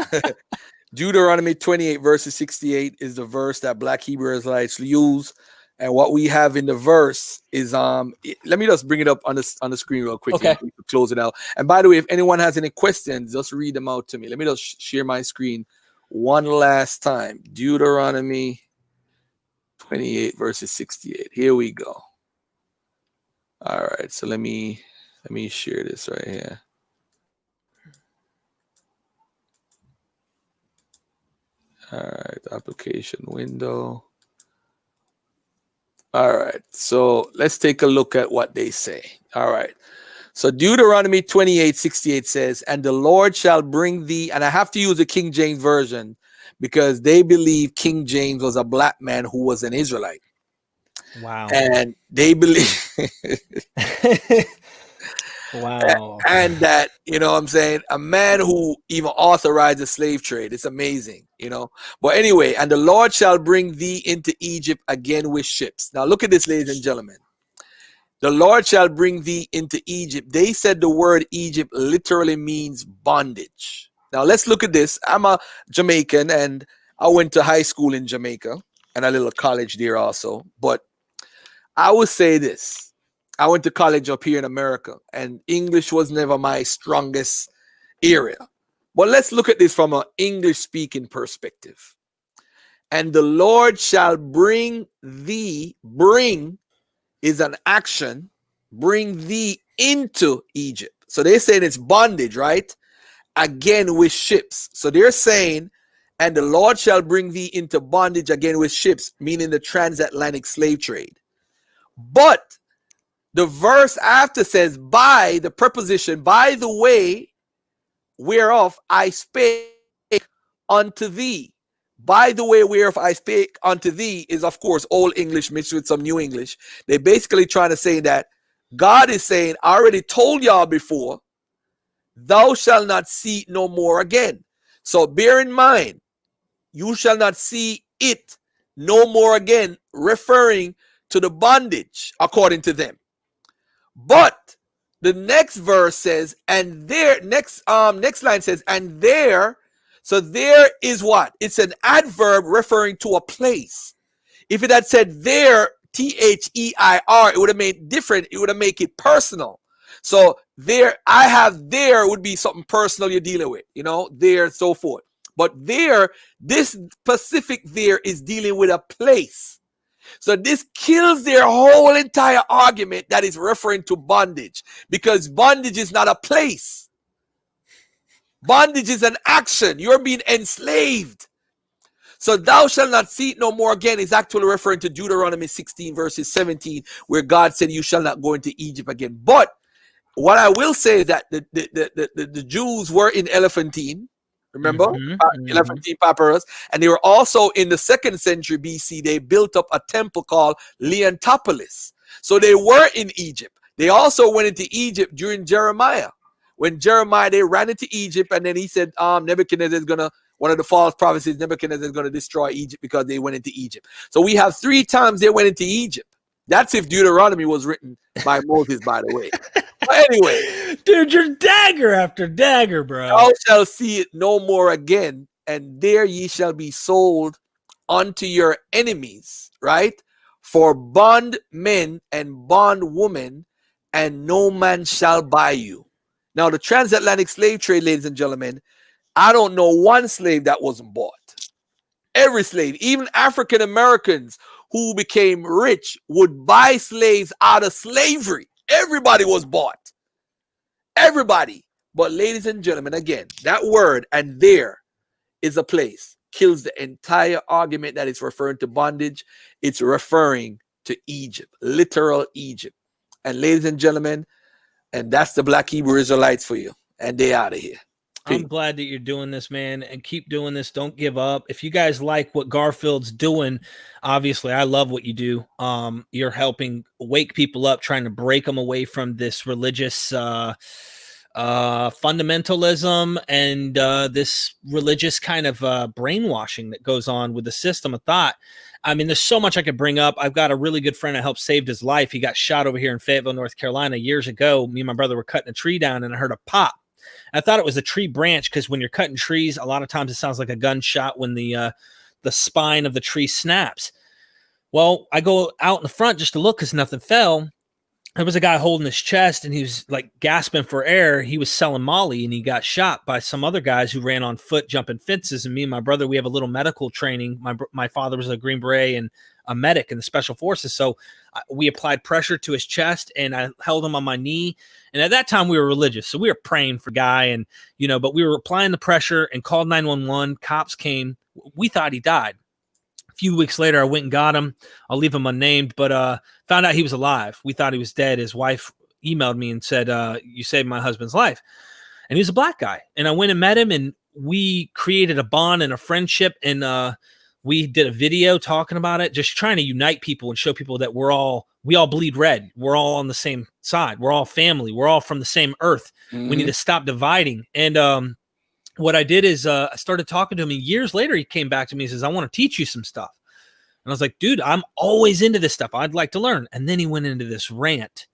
S2: Deuteronomy 28 verses 68 is the verse that Black Hebrew Israelites use. And what we have in the verse is, let me just bring it up on the screen real quick.
S1: Okay.
S2: To close it out. And by the way, if anyone has any questions, just read them out to me. Let me just share my screen one last time. Deuteronomy 28 verses 68. Here we go. All right. So let me share this right here. All right. Application window. All right, so let's take a look at what they say. All right, so Deuteronomy 28:68 says, and the Lord shall bring thee, and I have to use the King James Version because they believe King James was a black man who was an Israelite.
S1: Wow.
S2: And they believe
S1: wow.
S2: And that, you know what I'm saying, a man who even authorized the slave trade. It's amazing, you know. But anyway, and the Lord shall bring thee into Egypt again with ships. Now look at this, ladies and gentlemen. The Lord shall bring thee into Egypt. They said the word Egypt literally means bondage. Now let's look at this. I'm a Jamaican and I went to high school in Jamaica and a little college there also. But I would say this. I went to college up here in America, and English was never my strongest area. But let's look at this from an English-speaking perspective. And the Lord shall bring thee, bring is an action, bring thee into Egypt. So they're saying it's bondage, right? Again with ships. So they're saying, and the Lord shall bring thee into bondage again with ships, meaning the transatlantic slave trade. But the verse after says, by the preposition, by the way whereof I spake unto thee. By the way whereof I spake unto thee is, of course, Old English mixed with some New English. They're basically trying to say that God is saying, I already told y'all before, thou shalt not see it no more again. So bear in mind, you shall not see it no more again, referring to the bondage according to them. But the next verse says, and there, next line says, and there, so there is what? It's an adverb referring to a place. If it had said there, T-H-E-I-R, it would have made different. It would have made it personal. So there, I have there would be something personal you're dealing with, you know, there, so forth. But there, this specific there is dealing with a place. So this kills their whole entire argument that is referring to bondage, because bondage is not a place. Bondage is an action. You're being enslaved. So thou shalt not see it no more again is actually referring to Deuteronomy 16 verses 17, where God said you shall not go into Egypt again. But what I will say is that the Jews were in Elephantine. Remember? Elephantine papyrus. And they were also in the 2nd century BC. They built up a temple called Leontopolis. So they were in Egypt. They also went into Egypt during Jeremiah. When Jeremiah, they ran into Egypt, and then he said, Nebuchadnezzar is going to, one of the false prophecies, Nebuchadnezzar is going to destroy Egypt because they went into Egypt. So we have 3 times they went into Egypt. That's if Deuteronomy was written by Moses, by the way. But anyway,
S1: dude, you're dagger after dagger, bro.
S2: Thou shalt see it no more again, and there ye shall be sold unto your enemies, right? For bondmen and bondwomen, and no man shall buy you. Now, the transatlantic slave trade, ladies and gentlemen, I don't know one slave that wasn't bought. Every slave, even African Americans who became rich would buy slaves out of slavery. Everybody was bought. Everybody. But ladies and gentlemen, again, that word "and there is a place" kills the entire argument that it's referring to bondage. It's referring to Egypt, literal Egypt. And ladies and gentlemen, and that's the Black Hebrew Israelites for you. And they out of here.
S1: I'm glad that you're doing this, man, and keep doing this. Don't give up. If you guys like what Garfield's doing, obviously I love what you do. You're helping wake people up, trying to break them away from this religious fundamentalism and this religious kind of brainwashing that goes on with the system of thought. I mean, there's so much I could bring up. I've got a really good friend I helped saved his life. He got shot over here in Fayetteville, North Carolina years ago. Me and my brother were cutting a tree down and I heard a pop. I thought it was a tree branch because when you're cutting trees, a lot of times it sounds like a gunshot when the spine of the tree snaps. Well, I go out in the front just to look because nothing fell. There was a guy holding his chest and he was like gasping for air. He was selling Molly and he got shot by some other guys who ran on foot jumping fences. And me and my brother, we have a little medical training. My father was a Green Beret and a medic in the special forces. So we applied pressure to his chest and I held him on my knee. And at that time we were religious. So we were praying for guy and, but we were applying the pressure and called 911. Cops came. We thought he died. A few weeks later, I went and got him. I'll leave him unnamed, but found out he was alive. We thought he was dead. His wife emailed me and said, you saved my husband's life. And he was a black guy. And I went and met him and we created a bond and a friendship. And we did a video talking about it, just trying to unite people and show people that we all bleed red. We're all on the same side. We're all family. We're all from the same earth. Mm-hmm. We need to stop dividing. And what I did is I started talking to him. And years later, he came back to me and says, I want to teach you some stuff. And I was like, dude, I'm always into this stuff. I'd like to learn. And then he went into this rant.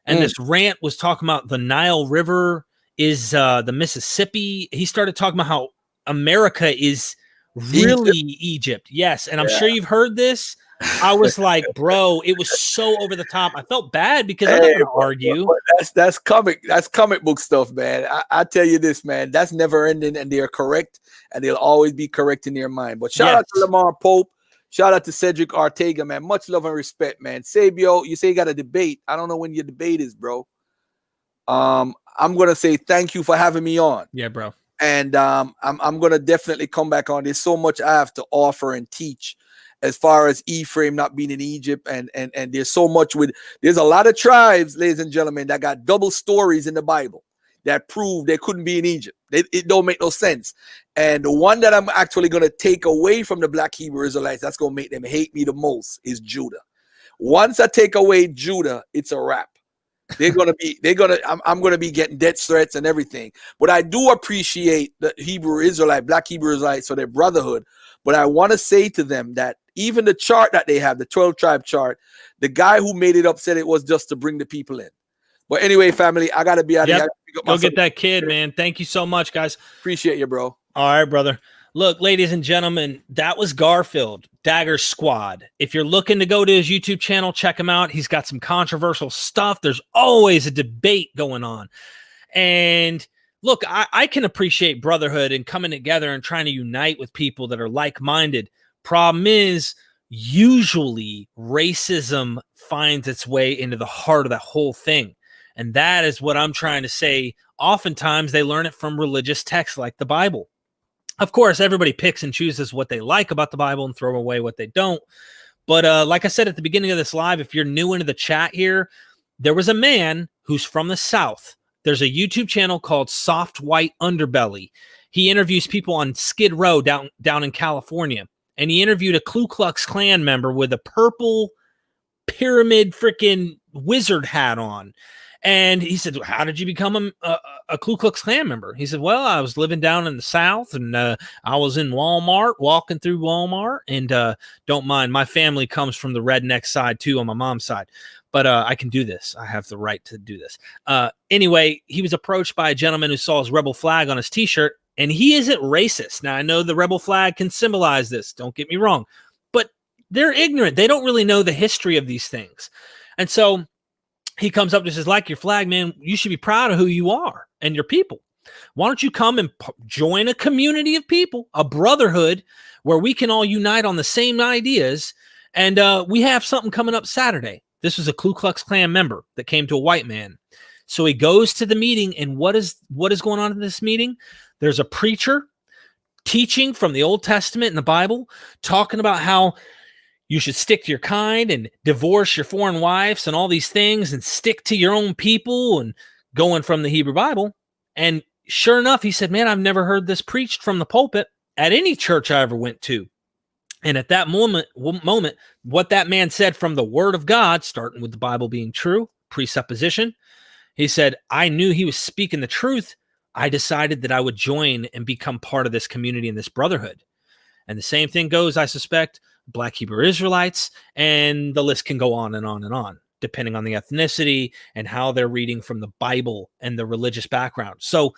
S1: And this rant was talking about the Nile River is the Mississippi. He started talking about how America is really Egypt. Yes. And I'm sure you've heard this. I was like, bro, it was so over the top. I felt bad because I'm not going to argue.
S2: That's comic book stuff, man. I tell you this, man, that's never ending and they're correct and they'll always be correct in their mind. But shout out to Lamar Pope. Shout out to Cedric Ortega, man. Much love and respect, man. Sabio, you say you got a debate. I don't know when your debate is, bro. I'm going to say thank you for having me on.
S1: Yeah, bro.
S2: And I'm going to definitely come back on. There's so much I have to offer and teach as far as Ephraim not being in Egypt. And there's so much there's a lot of tribes, ladies and gentlemen, that got double stories in the Bible that prove they couldn't be in Egypt. It don't make no sense. And the one that I'm actually going to take away from the Black Hebrew Israelites, that's going to make them hate me the most, is Judah. Once I take away Judah, it's a wrap. I'm going to be getting death threats and everything. But I do appreciate the Black Hebrew Israelites for their brotherhood. But I want to say to them that even the chart that they have, the 12 tribe chart, the guy who made it up said it was just to bring the people in. But anyway, family, I got to be out of here.
S1: Go get that kid, man. Thank you so much, guys.
S2: Appreciate you, bro.
S1: All right, brother. Look, ladies and gentlemen, that was Garfield, Dagger Squad. If you're looking to go to his YouTube channel, check him out. He's got some controversial stuff. There's always a debate going on. And look, I can appreciate brotherhood and coming together and trying to unite with people that are like-minded. Problem is, usually racism finds its way into the heart of the whole thing. And that is what I'm trying to say. Oftentimes, they learn it from religious texts like the Bible. Of course, everybody picks and chooses what they like about the Bible and throw away what they don't. But like I said at the beginning of this live, if you're new into the chat here, there was a man who's from the South. There's a YouTube channel called Soft White Underbelly. He interviews people on Skid Row down in California. And he interviewed a Ku Klux Klan member with a purple pyramid freaking wizard hat on. And he said, how did you become a Ku Klux Klan member? He said, well, I was living down in the South and I was in Walmart, walking through Walmart. And don't mind, my family comes from the redneck side too on my mom's side. But I can do this. I have the right to do this. Anyway, he was approached by a gentleman who saw his rebel flag on his T-shirt. And he isn't racist. Now, I know the rebel flag can symbolize this. Don't get me wrong. But they're ignorant. They don't really know the history of these things. And so he comes up and says, like your flag, man, you should be proud of who you are and your people. Why don't you come and join a community of people, a brotherhood, where we can all unite on the same ideas? And we have something coming up Saturday. This was a Ku Klux Klan member that came to a white man. So he goes to the meeting, and what is going on in this meeting? There's a preacher teaching from the Old Testament and the Bible, talking about how you should stick to your kind and divorce your foreign wives and all these things and stick to your own people, and going from the Hebrew Bible. And sure enough, he said, man, I've never heard this preached from the pulpit at any church I ever went to. And at that moment, what that man said from the word of God, starting with the Bible being true, presupposition, he said, I knew he was speaking the truth. I decided that I would join and become part of this community and this brotherhood. And the same thing goes, I suspect, Black Hebrew Israelites, and the list can go on and on and on, depending on the ethnicity and how they're reading from the Bible and the religious background. So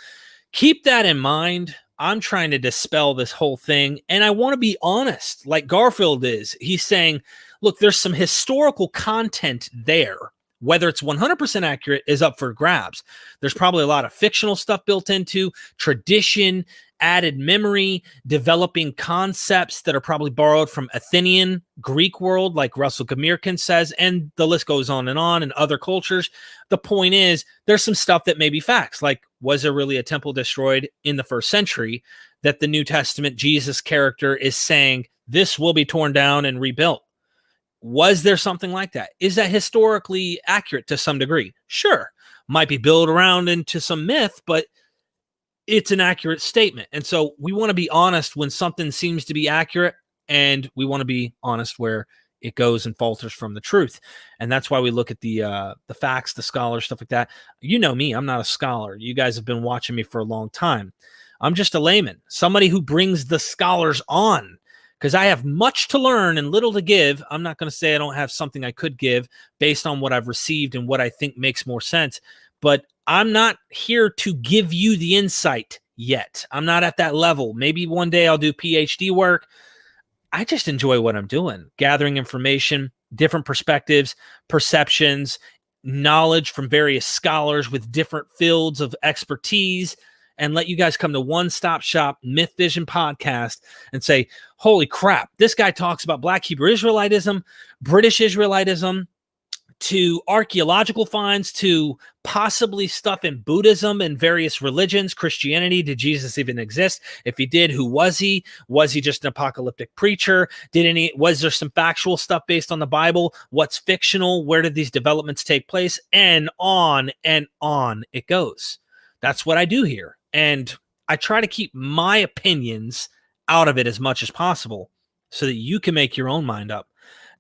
S1: keep that in mind. I'm trying to dispel this whole thing, and I want to be honest, like Garfield is. He's saying, look, there's some historical content there. Whether it's 100% accurate is up for grabs. There's probably a lot of fictional stuff built into, tradition, added memory, developing concepts that are probably borrowed from Athenian, Greek world, like Russell Gamirkin says, and the list goes on, and other cultures. The point is, there's some stuff that may be facts, like was there really a temple destroyed in the 1st century that the New Testament Jesus character is saying this will be torn down and rebuilt? Was there something like that? Is that historically accurate to some degree? Sure. Might be built around into some myth, but it's an accurate statement. And so we want to be honest when something seems to be accurate, and we want to be honest where it goes and falters from the truth. And that's why we look at the facts, the scholars, stuff like that. You know me, I'm not a scholar. You guys have been watching me for a long time. I'm just a layman, somebody who brings the scholars on, because I have much to learn and little to give. I'm not going to say I don't have something I could give based on what I've received and what I think makes more sense, but I'm not here to give you the insight yet. I'm not at that level. Maybe one day I'll do PhD work. I just enjoy what I'm doing, gathering information, different perspectives, perceptions, knowledge from various scholars with different fields of expertise, and let you guys come to one-stop shop, Myth Vision Podcast, and say, holy crap, this guy talks about Black Hebrew Israelitism, British Israelitism, to archaeological finds, to possibly stuff in Buddhism and various religions, Christianity. Did Jesus even exist? If he did, who was he? Was he just an apocalyptic preacher? Was there some factual stuff based on the Bible? What's fictional? Where did these developments take place? And on it goes. That's what I do here. And I try to keep my opinions out of it as much as possible so that you can make your own mind up.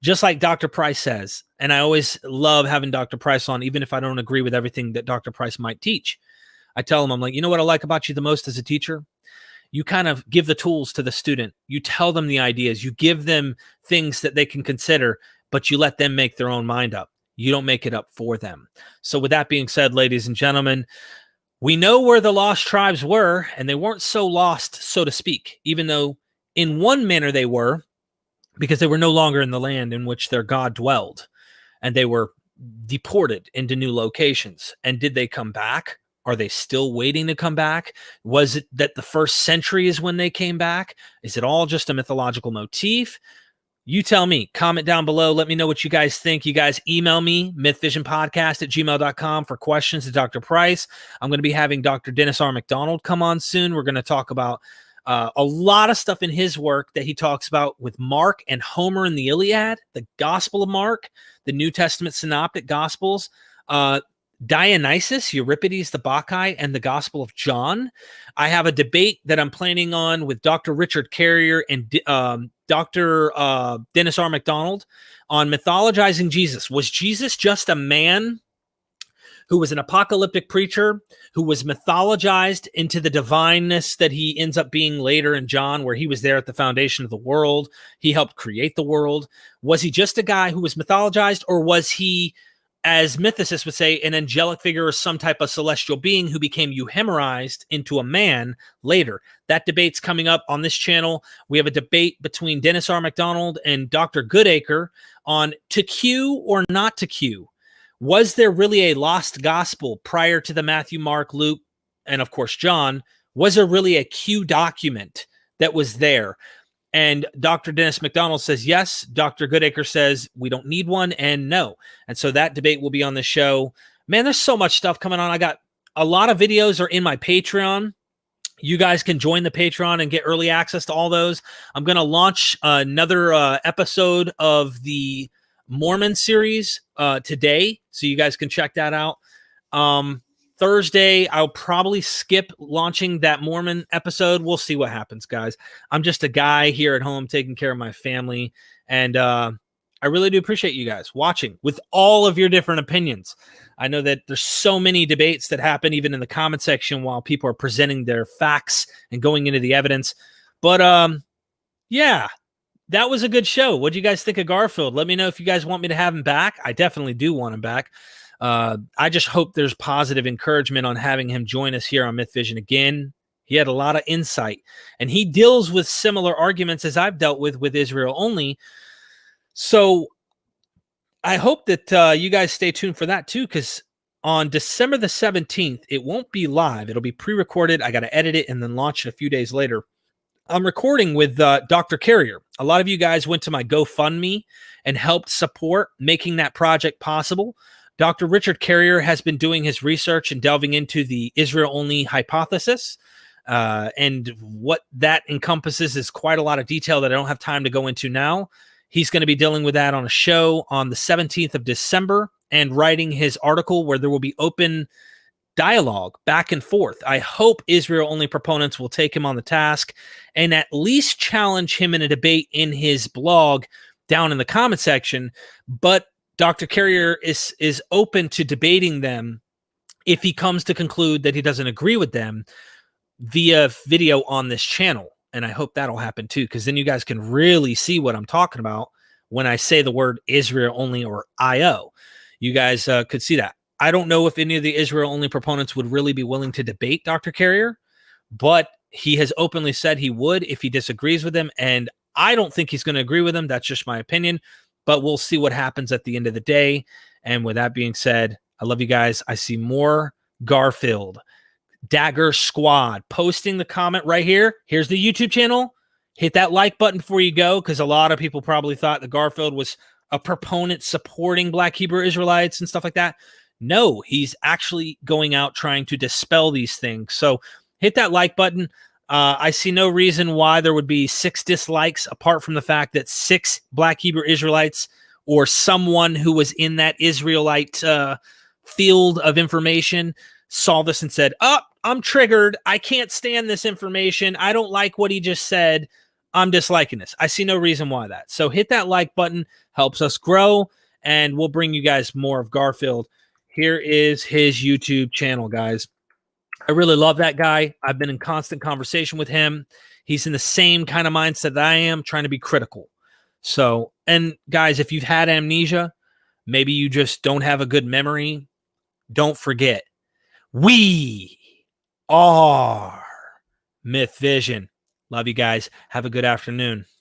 S1: Just like Dr. Price says, and I always love having Dr. Price on, even if I don't agree with everything that Dr. Price might teach. I tell him, I'm like, you know what I like about you the most as a teacher? You kind of give the tools to the student. You tell them the ideas. You give them things that they can consider, but you let them make their own mind up. You don't make it up for them. So with that being said, ladies and gentlemen, we know where the lost tribes were, and they weren't so lost, so to speak, even though in one manner they were, because they were no longer in the land in which their God dwelled, and they were deported into new locations. And did they come back? Are they still waiting to come back? Was it that the 1st century is when they came back? Is it all just a mythological motif? You tell me. Comment down below. Let me know what you guys think. You guys email me, mythvisionpodcast@gmail.com, for questions to Dr. Price. I'm going to be having Dr. Dennis R. McDonald come on soon. We're going to talk about a lot of stuff in his work that he talks about with Mark and Homer in the Iliad, the Gospel of Mark, the New Testament Synoptic Gospels, Dionysus, Euripides, the Bacchae, and the Gospel of John. I have a debate that I'm planning on with Dr. Richard Carrier and Dr. Dennis R. McDonald on mythologizing Jesus. Was Jesus just a man who was an apocalyptic preacher, who was mythologized into the divineness that he ends up being later in John, where he was there at the foundation of the world? He helped create the world. Was he just a guy who was mythologized, or was he, as mythicists would say, an angelic figure or some type of celestial being who became euhemerized into a man later? That debate's coming up on this channel. We have a debate between Dennis R. McDonald and Dr. Goodacre on to Q or not to Q. Was there really a lost gospel prior to the Matthew, Mark, Luke, and of course John? Was there really a Q document that was there? And Dr. Dennis McDonald says yes. Dr. Goodacre says we don't need one, and no. And so that debate will be on the show. Man, there's so much stuff coming on. I got a lot of videos are in my Patreon. You guys can join the Patreon and get early access to all those. I'm going to launch another episode of the Mormon series today, so you guys can check that out. Thursday, I'll probably skip launching that Mormon episode. We'll see what happens, guys. I'm just a guy here at home taking care of my family, and I really do appreciate you guys watching with all of your different opinions. I know that there's so many debates that happen even in the comment section while people are presenting their facts and going into the evidence. But yeah, that was a good show. What do you guys think of Garfield? Let me know if you guys want me to have him back. I definitely do want him back. I just hope there's positive encouragement on having him join us here on Myth Vision again. He had a lot of insight, and he deals with similar arguments as I've dealt with Israel only. So I hope that you guys stay tuned for that too, because on December the 17th, it won't be live. It'll be pre-recorded. I got to edit it and then launch it a few days later. I'm recording with Dr. Carrier. A lot of you guys went to my GoFundMe and helped support making that project possible. Dr. Richard Carrier has been doing his research and delving into the Israel-only hypothesis. And what that encompasses is quite a lot of detail that I don't have time to go into now. He's going to be dealing with that on a show on the 17th of December and writing his article where there will be open dialogue back and forth. I hope Israel-only proponents will take him on the task and at least challenge him in a debate in his blog down in the comment section. But Dr. Carrier is open to debating them if he comes to conclude that he doesn't agree with them via video on this channel. And I hope that'll happen too, because then you guys can really see what I'm talking about when I say the word Israel only or IO. You guys could see that. I don't know if any of the Israel only proponents would really be willing to debate Dr. Carrier, but he has openly said he would if he disagrees with him. And I don't think he's going to agree with him. That's just my opinion, but we'll see what happens at the end of the day. And with that being said, I love you guys. I see more Garfield. Dagger Squad posting the comment right here. Here's the YouTube channel. Hit that like button before you go, because a lot of people probably thought that Garfield was a proponent supporting Black Hebrew Israelites and stuff like that. No, he's actually going out trying to dispel these things. So hit that like button. I see no reason why there would be 6 dislikes apart from the fact that 6 Black Hebrew Israelites or someone who was in that Israelite field of information saw this and said, oh, I'm triggered. I can't stand this information. I don't like what he just said. I'm disliking this. I see no reason why that. So hit that like button, helps us grow, and we'll bring you guys more of Garfield. Here is his YouTube channel, guys. I really love that guy. I've been in constant conversation with him. He's in the same kind of mindset that I am, trying to be critical. So, and guys, if you've had amnesia, maybe you just don't have a good memory, don't forget. We are Myth Vision. Love you guys. Have a good afternoon.